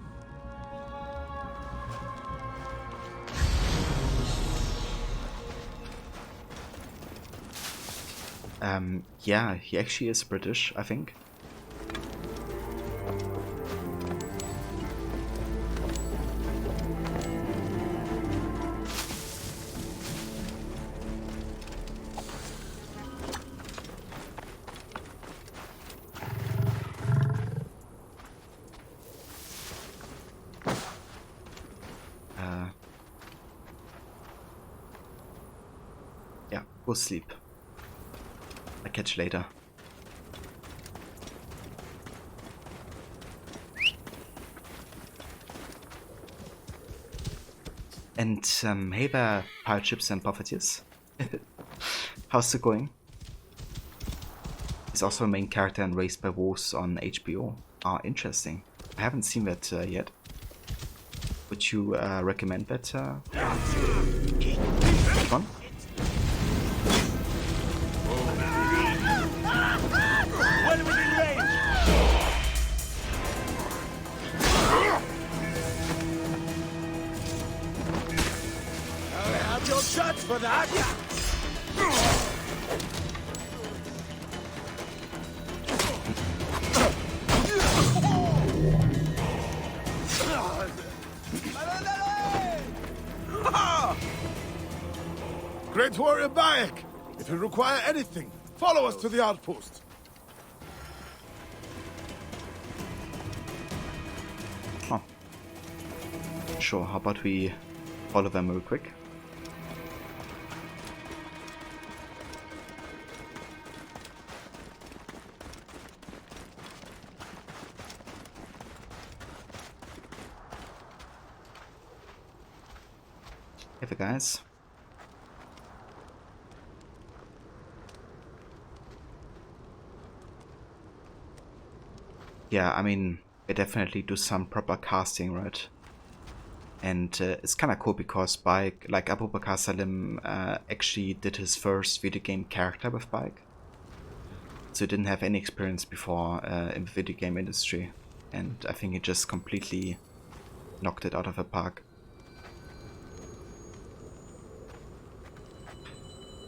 Yeah, he actually is British, I think. Yeah, go sleep. I'll catch you later. And hey there, pirate ships and profiteers. How's it going? He's also a main character in Raised by Wolves on HBO. Ah, interesting. I haven't seen that yet. Would you recommend that one? Shots for that! Great warrior Bayek! If you require anything, follow us to the outpost. Oh. Sure, how about we follow them real quick? Hey there, guys. Yeah, I mean, they definitely do some proper casting, right? And it's kind of cool because Bike, like Abu Bakr Salim, actually did his first video game character with Bike. So he didn't have any experience before in the video game industry. And I think he just completely knocked it out of the park.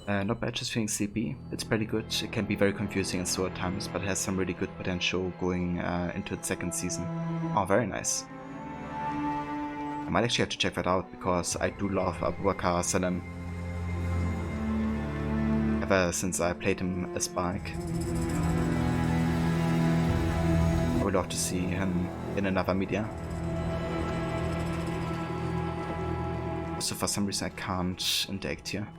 Not bad, just feeling sleepy. It's pretty good. It can be very confusing and slow at times, but it has some really good potential going into its second season. Oh, very nice. I might actually have to check that out, because I do love Abu Bakr Salim. Ever since I played him as Spike. I would love to see him in another media. So for some reason I can't interact here.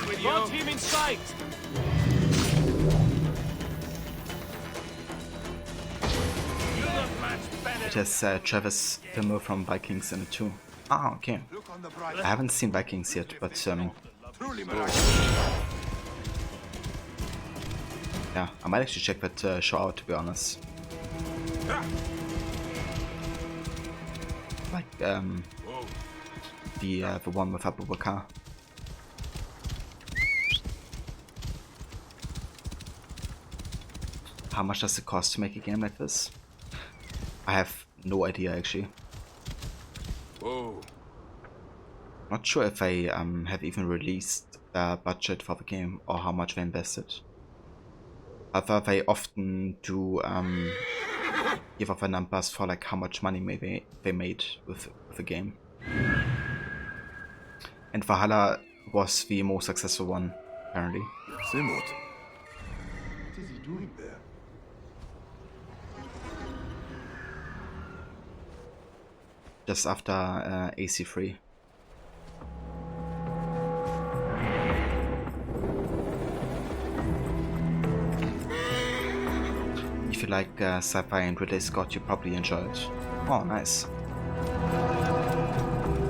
with you. One team in sight. It has Travis Fimmel from Vikings in it too. Ah, okay. I haven't seen Vikings yet, but yeah, I might actually check that show out, to be honest. Like the one with Abu Bakr. How much does it cost to make a game like this? I have no idea actually. Whoa. Not sure if I have even released the budget for the game or how much they invested. However, they often do give up the numbers for like how much money maybe they made with the game. And Valhalla was the most successful one, apparently. Simut. What is he doing there? Just after AC3. If you like sci-fi and Ridley Scott, you probably enjoy it. Oh, nice.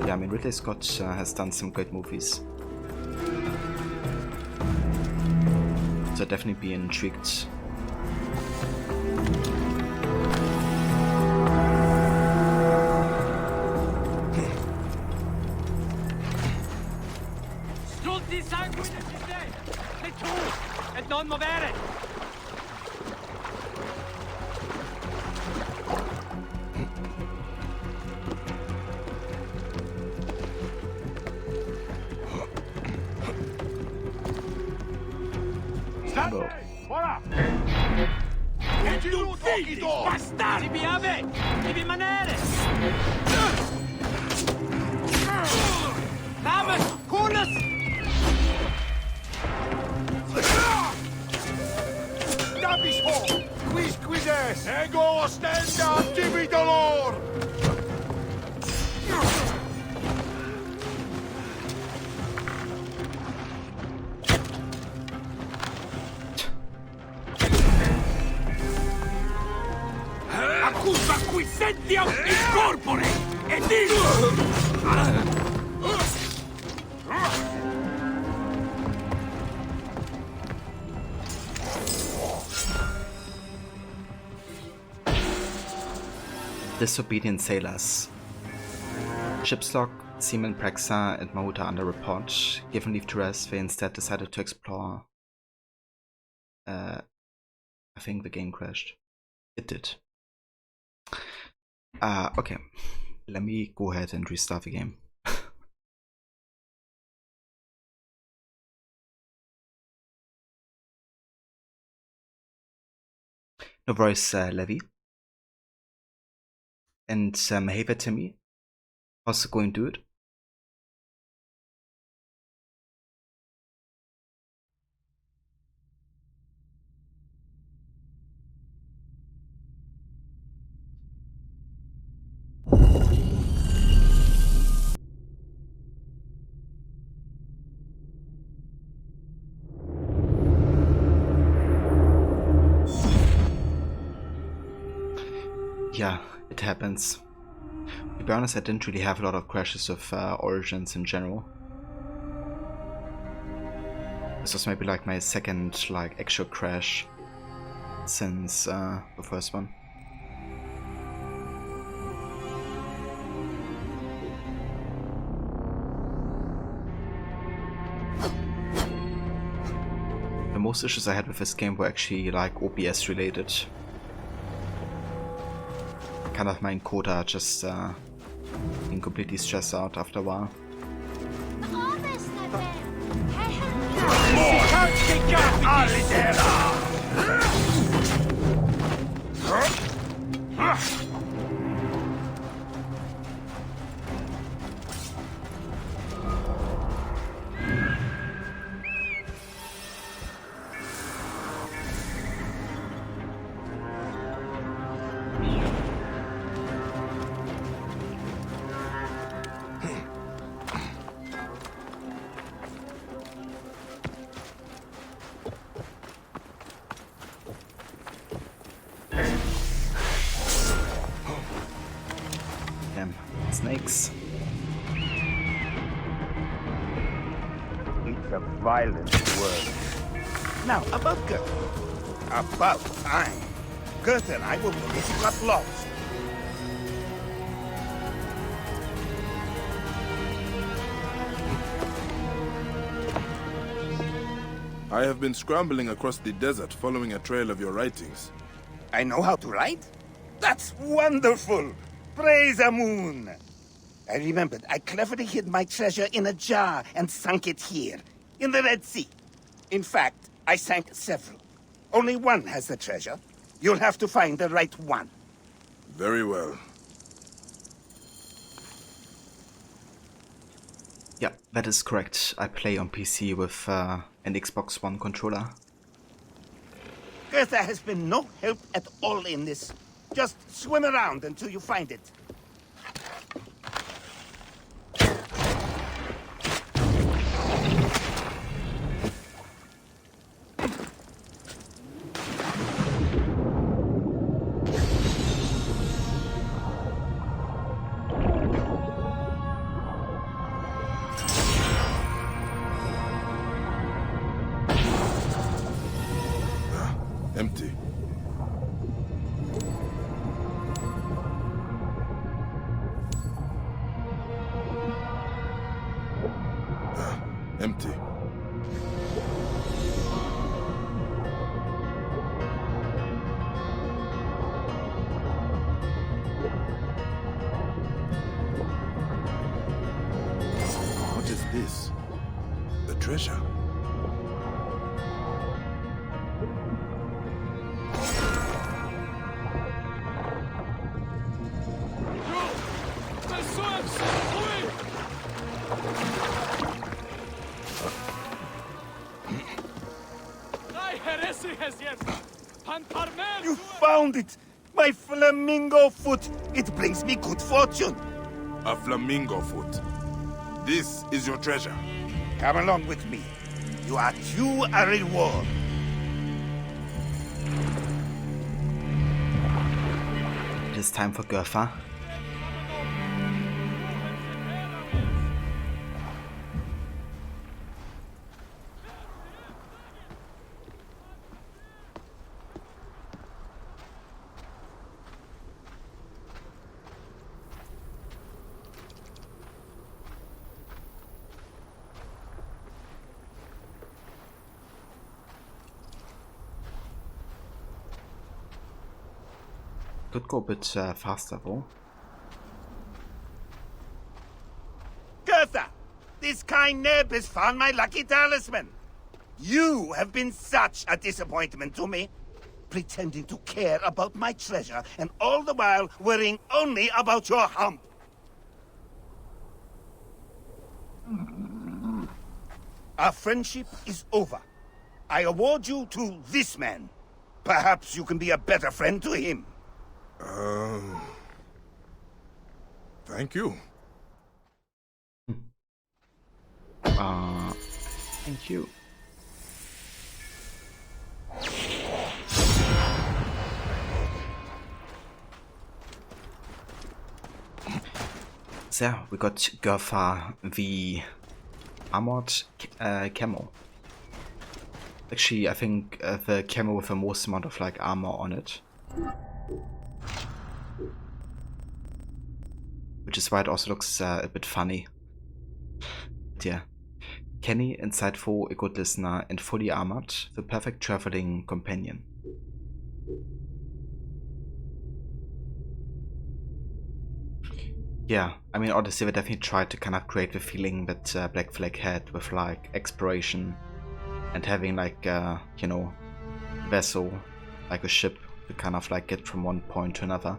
Yeah, I mean, Ridley Scott has done some great movies. So definitely be intrigued. Tutti sanguinati! E tu! E non muovere! Hello. Voilà! E tu figli! Bastardi! Si piave! Devi rimanere! Vamos! Coolers! Navismo! Quis quises! Ego ostenda tibi dolor! Accusa quisentiam incorpore! E dico! Disobedient sailors. Ship's log, Seaman Praxa and Mahuta under report. Given leave to rest, they instead decided to explore. I think the game crashed. It did. Okay. Let me go ahead and restart the game. No worries, Levy. And hey there, Timmy. How's it going, dude? Yeah, it happens. To be honest, I didn't really have a lot of crashes with Origins in general. This was maybe like my second actual crash since the first one. The most issues I had with this game were actually OBS related. Kind of my encoder just being completely stressed out after a while. a violent world. Now, about Goethe. About time. Goethe and I were willing to applause. I have been scrambling across the desert following a trail of your writings. I know how to write? That's wonderful! Praise Amun! I remembered I cleverly hid my treasure in a jar and sunk it here, in the Red Sea. In fact, I sank several. Only one has the treasure. You'll have to find the right one. Very well. Yeah, that is correct. I play on PC with an Xbox One controller. Goethe has been no help at all in this. Just swim around until you find it. Empty. Empty. What is this? The treasure. You found it! My flamingo foot! It brings me good fortune! A flamingo foot. This is your treasure. Come along with me. You are due a reward. It is time for Goethe. Could go a bit faster though. Goethe! This kind Neb has found my lucky talisman. You have been such a disappointment to me. Pretending to care about my treasure and all the while worrying only about your hump. Our friendship is over. I award you to this man. Perhaps you can be a better friend to him. Thank you. Thank you. So yeah, we got Goethe, the armored camo. Actually, I think the camo with the most amount of like armor on it. Which is why it also looks a bit funny. But yeah. Kenny, insightful, a good listener, and fully armored, the perfect traveling companion. Yeah, I mean, Odyssey they definitely tried to kind of create the feeling that Black Flag had with like exploration and having like you know, vessel, like a ship to kind of like get from one point to another.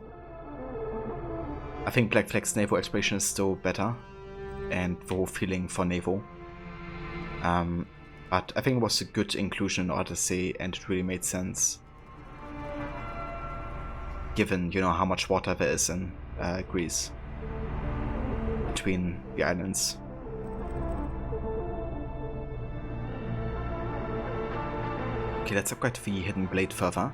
I think Black Flag's naval exploration is still better, and the whole feeling for naval. But I think it was a good inclusion in Odyssey, and it really made sense, given, you know, how much water there is in Greece between the islands. Okay, let's upgrade the hidden blade further,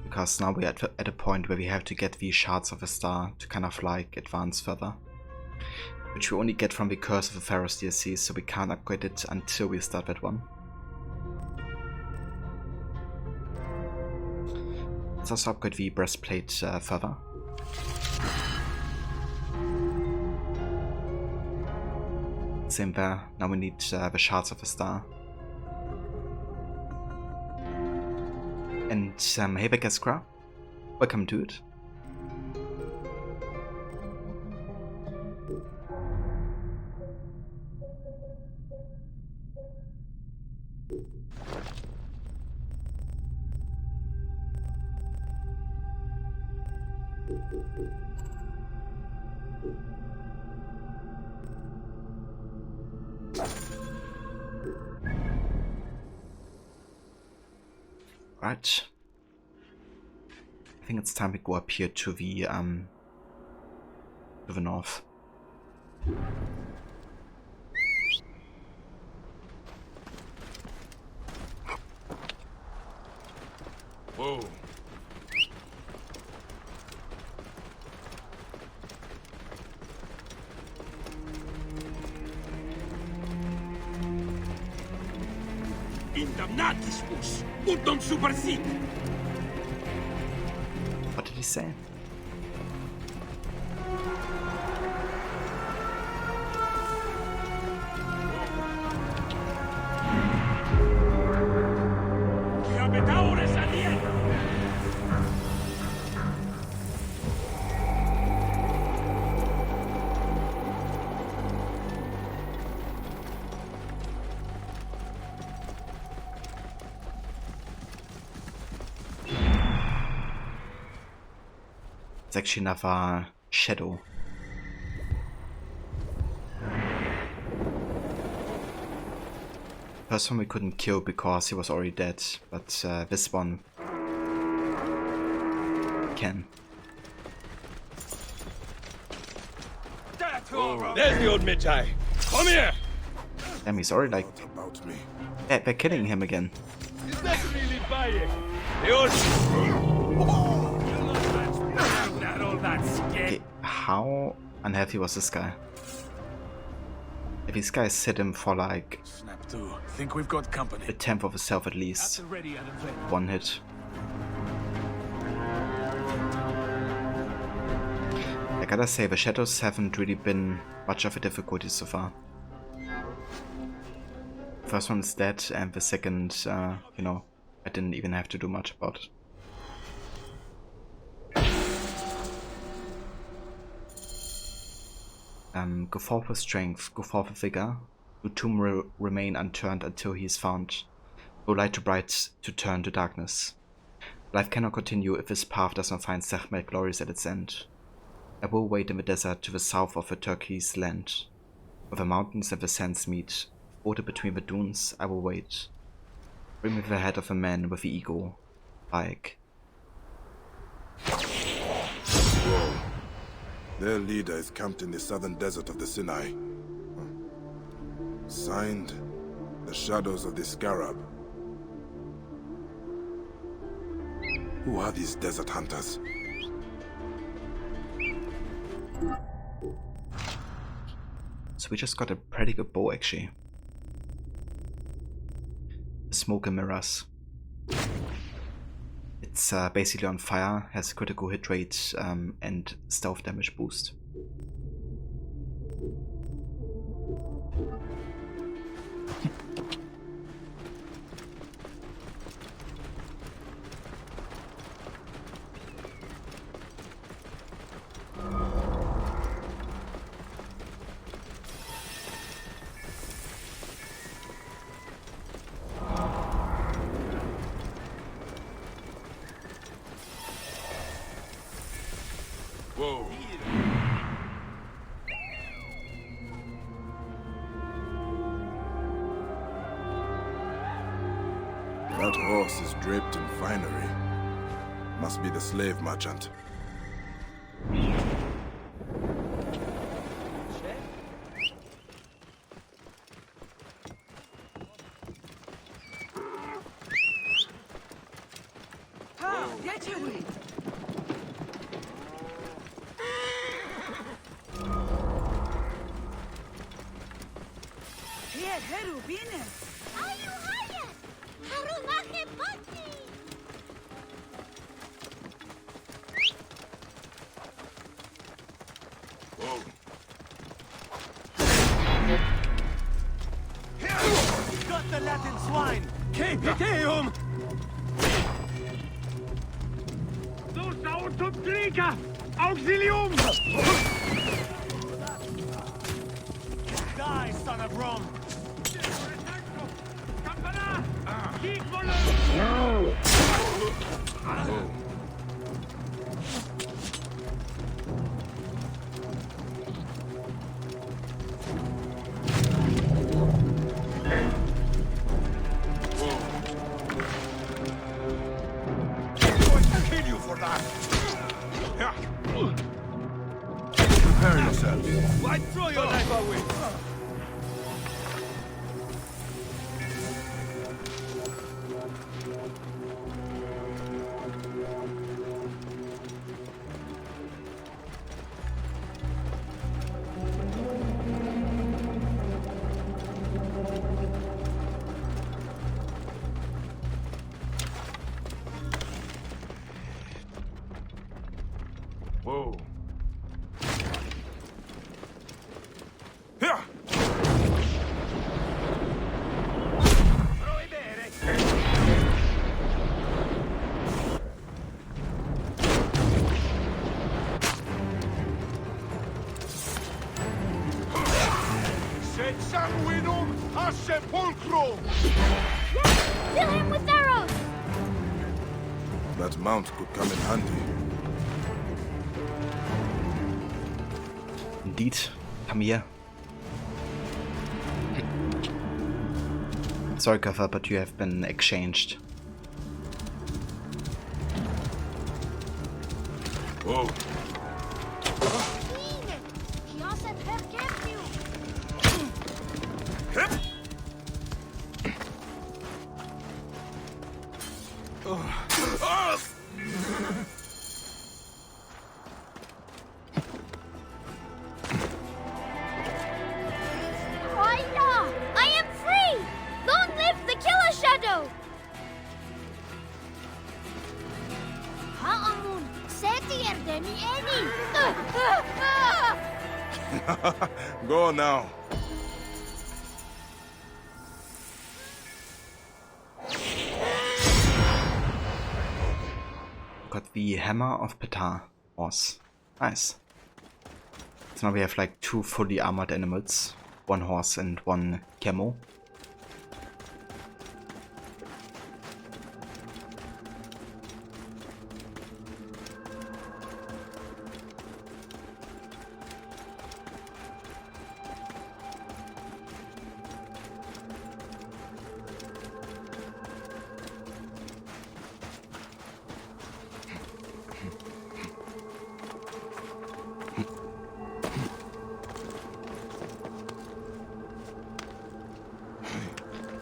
because now we're at a point where we have to get the shards of a star to kind of like advance further. which we only get from the Curse of the Pharaohs DLC, so we can't upgrade it until we start that one. Let's also upgrade the breastplate further. Same there, now we need the Shards of the Star. And hey back Eskra, welcome dude. Right. I think it's time we go up here to the north. Whoa. Indamnatismus! Utum supersit! What did he say? It's actually another shadow. First one we couldn't kill because he was already dead, but this one can. There's the old Magi. Come here. Damn, he's already like. About me. Yeah, they're killing him again. Is that really buying? The old. Okay, how unhealthy was this guy? If these guys hit him for like Snap to. Think we've got company. a tenth of his health at least. One hit. I gotta say, the shadows haven't really been much of a difficulty so far. First one is dead, and the second, you know, I didn't even have to do much about it. Go forth with strength, go forth with vigor. Your tomb will remain unturned until he is found. Go light to bright, to turn to darkness. Life cannot continue if this path does not find Sekhmet glories at its end. I will wait in the desert to the south of the turquoise land. Where the mountains and the sands meet, bordered between the dunes, I will wait. Bring me the head of a man with the ego, like. Whoa. Their leader is camped in the southern desert of the Sinai. Signed, the shadows of the Scarab. Who are these desert hunters? So we just got a pretty good bow actually. Smoke and mirrors. It's basically on fire, has critical hit rate and stealth damage boost. Whoa. That horse is draped in finery. Must be the slave merchant. Got the Latin swine! Capiteum! Sus autum trica! Auxilium! Die, son of Rome! Kill you for that! Prepare yourself. Why throw your knife away? Whoa. Sed sanguinum a sepulchro! Kill him with arrows! That mount could come in handy. Indeed. Come here. Sorry, Gaffer, but you have been exchanged. Whoa. I am free! Long live the Killer Shadow! Haamun, setier demi eni! Go now. Got the Hammer of Petar horse. Nice. So now we have like 2 fully armored animals. 1 horse and 1 camel.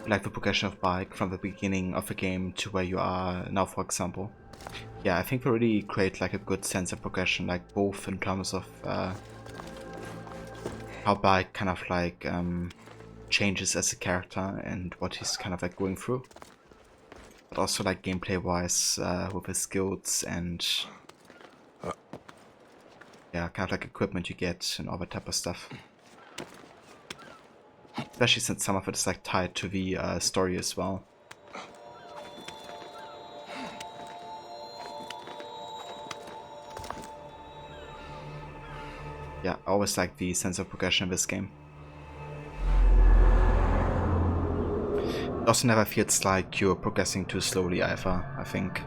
Like the progression of bike from the beginning of the game to where you are now, for example. Yeah, I think they really create like a good sense of progression, like both in terms of how bike kind of like changes as a character and what he's kind of like going through, but also like gameplay wise with his skills and yeah, kind of like equipment you get and all that type of stuff. Especially since some of it is like tied to the story as well. Yeah, I always like the sense of progression in this game. It also never feels like you're progressing too slowly either, I think.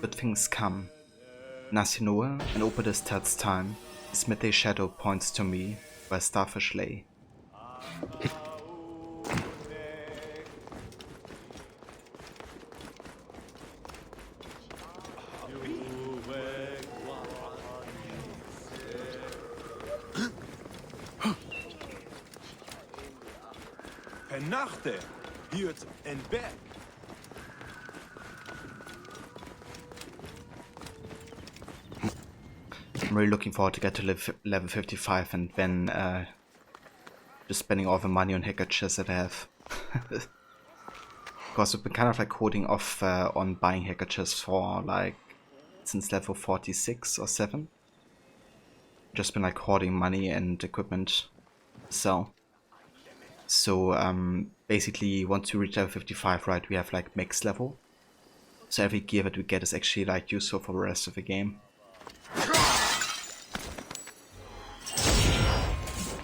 Good things come. Nasinoa, an Opodus tells time. His midday shadow points to me, where starfish lay. Penachte, Hirt and Beck. I'm really looking forward to get to level 55 and then just spending all the money on hacker chests that I have. Because we've been kind of like holding off on buying hacker chests for like since level 46 or 7. Just been like hoarding money and equipment to sell. So basically once we reach level 55, right, we have like max level. So every gear that we get is actually like useful for the rest of the game.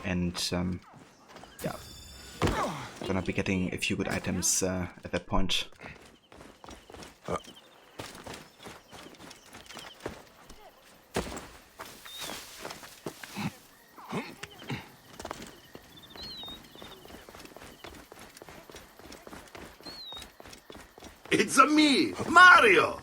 And yeah, gonna be getting a few good items at that point. It's a me, Mario!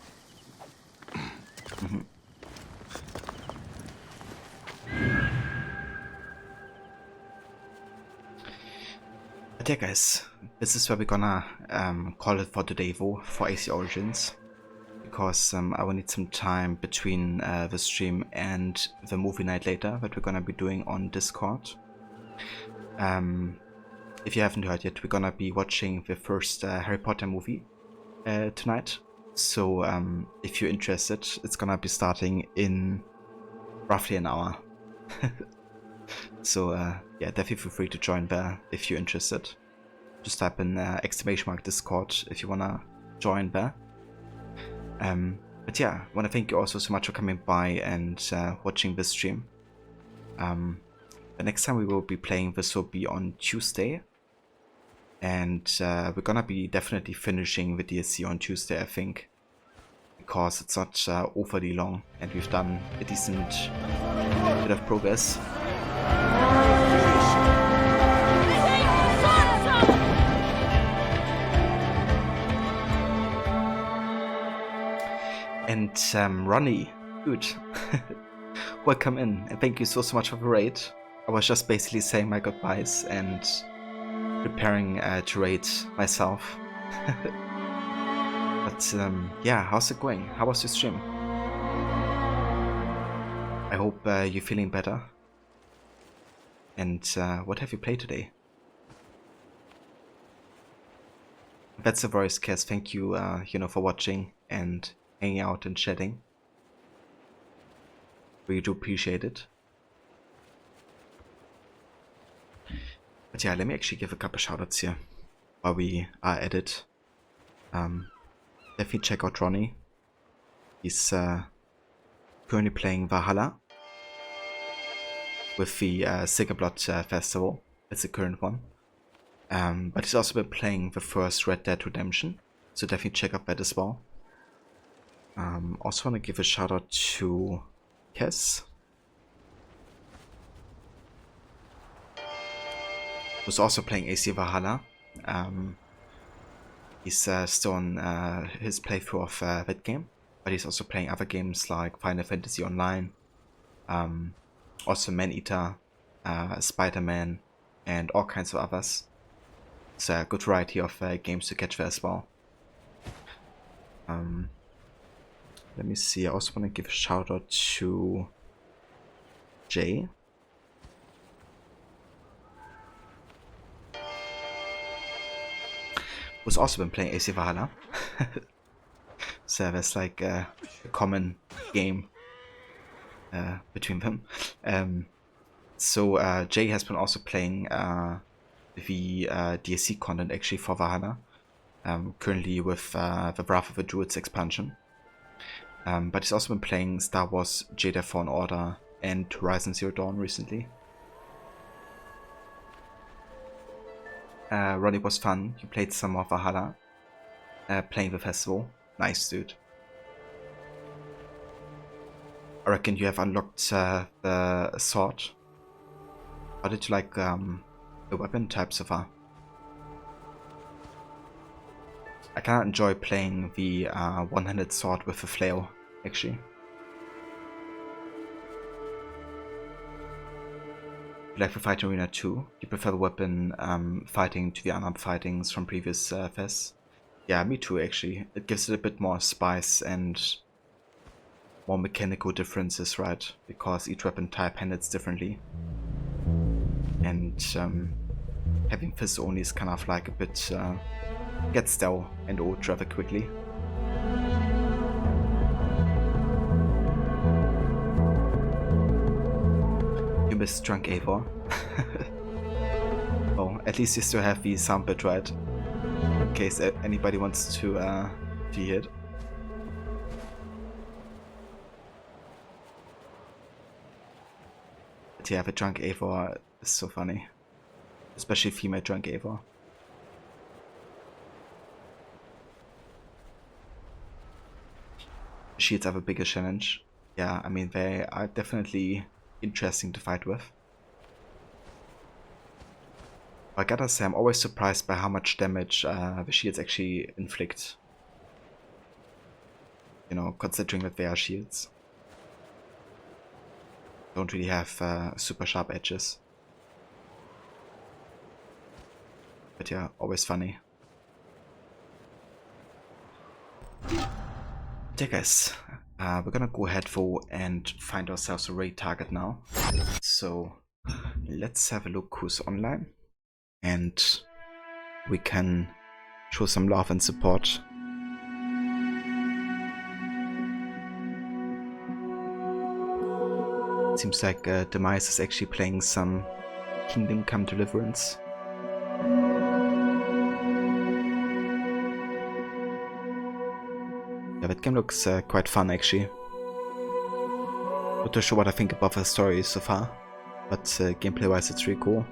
But yeah guys, this is where we're gonna call it for today though, for AC Origins. Because I will need some time between the stream and the movie night later that we're gonna be doing on Discord. If you haven't heard yet, we're gonna be watching the first Harry Potter movie tonight. So if you're interested, it's gonna be starting in roughly an hour. So yeah, definitely feel free to join there if you're interested. Just type in !Discord if you wanna join there. But yeah, I wanna thank you also so much for coming by and watching this stream. The next time we will be playing this will be on Tuesday. And we're gonna be definitely finishing the DLC on Tuesday, I think. Because it's not overly long and we've done a decent bit of progress. And Ronnie, good. Welcome in and thank you so much for the raid. I was just basically saying my goodbyes and preparing to raid myself. But yeah, how's it going? How was your stream? I hope you're feeling better. And what have you played today? That's a voice, Cass. Thank you, for watching and hanging out and chatting. Really do appreciate it. But yeah, let me actually give a couple shoutouts here while we are at it. Definitely check out Ronnie. He's currently playing Valhalla with the Sigablood Festival. It's the current one. But he's also been playing the first Red Dead Redemption, so definitely check out that as well. Also want to give a shout out to Kes, who's also playing AC Valhalla. He's still on his playthrough of that game, but he's also playing other games like Final Fantasy Online, also Man-Eater, Spider-Man, and all kinds of others. It's a good variety of games to catch there as well. Let me see, I also want to give a shout out to Jay. Who's also been playing AC Valhalla. So there's like a common game between them. So Jay has been also playing the DLC content actually for Valhalla, currently with the Wrath of the Druids expansion. But he's also been playing Star Wars Jedi Fallen Order and Horizon Zero Dawn recently. Ronnie, was fun. You played some of Valhalla. playing the festival. Nice, dude. I reckon you have unlocked the sword. How did you like the weapon type so far? I kinda enjoy playing the one-handed sword with the flail, actually. You like the fight arena too? You prefer the weapon fighting to the unarmed fightings from previous fests? Yeah, me too actually. It gives it a bit more spice and more mechanical differences, right? Because each weapon type handles differently. And having fist only is kind of like a bit gets stale and old rather quickly. You missed Drunk Eivor. Oh, at least you still have the sound bit, right? In case anybody wants to hear it. But yeah, the Drunk Eivor is so funny. Especially female Drunk Eivor. Shields are the biggest challenge. Yeah, I mean, they are definitely interesting to fight with. I gotta say, I'm always surprised by how much damage the shields actually inflict. You know, considering that they are shields. Don't really have super sharp edges. But yeah, always funny. Yeah guys, we're gonna go ahead though and find ourselves a raid target now. So let's have a look who's online. And we can show some love and support. Seems like Demise is actually playing some Kingdom Come Deliverance. Yeah, that game looks quite fun actually. Not too sure what I think about the story so far, but gameplay wise it's really cool.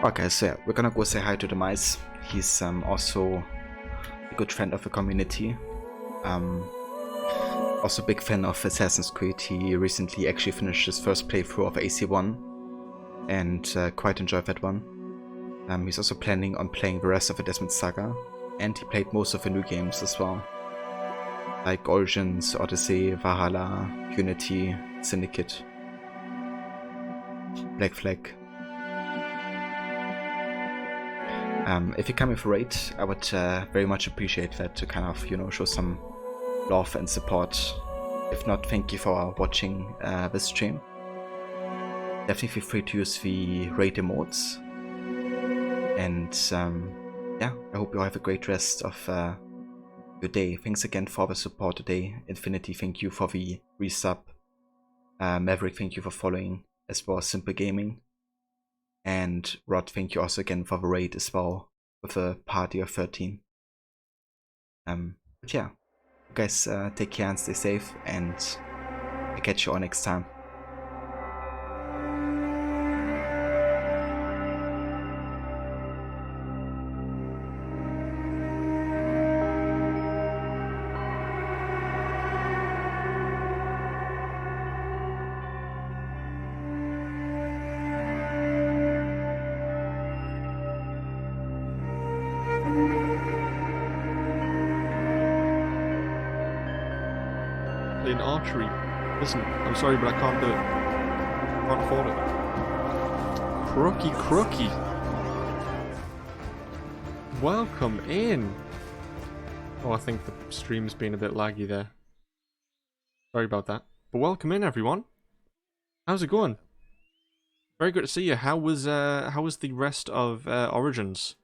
Okay, so yeah, we're gonna go say hi to Demise. He's also a good friend of the community. Also a big fan of Assassin's Creed. He recently actually finished his first playthrough of AC1 and quite enjoyed that one. He's also planning on playing the rest of the Desmond Saga, and he played most of the new games as well. Like Origins, Odyssey, Valhalla, Unity, Syndicate, Black Flag. If you come with a raid, I would very much appreciate that to kind of, you know, show some love and support. If not, thank you for watching this stream. Definitely feel free to use the raid emotes. And yeah, I hope you all have a great rest of your day. Thanks again for the support today. Infinity, thank you for the resub. Maverick, thank you for following, as well as Simple Gaming. And Rod, thank you also again for the raid as well, with a party of 13. But yeah, you guys take care and stay safe, and I'll catch you all next time. Playing archery. Listen, I'm sorry, but I can't do it. Can't afford it. Crookie. Welcome in. Oh, I think the stream's been a bit laggy there. Sorry about that. But welcome in, everyone. How's it going? Very good to see you. How was the rest of Origins?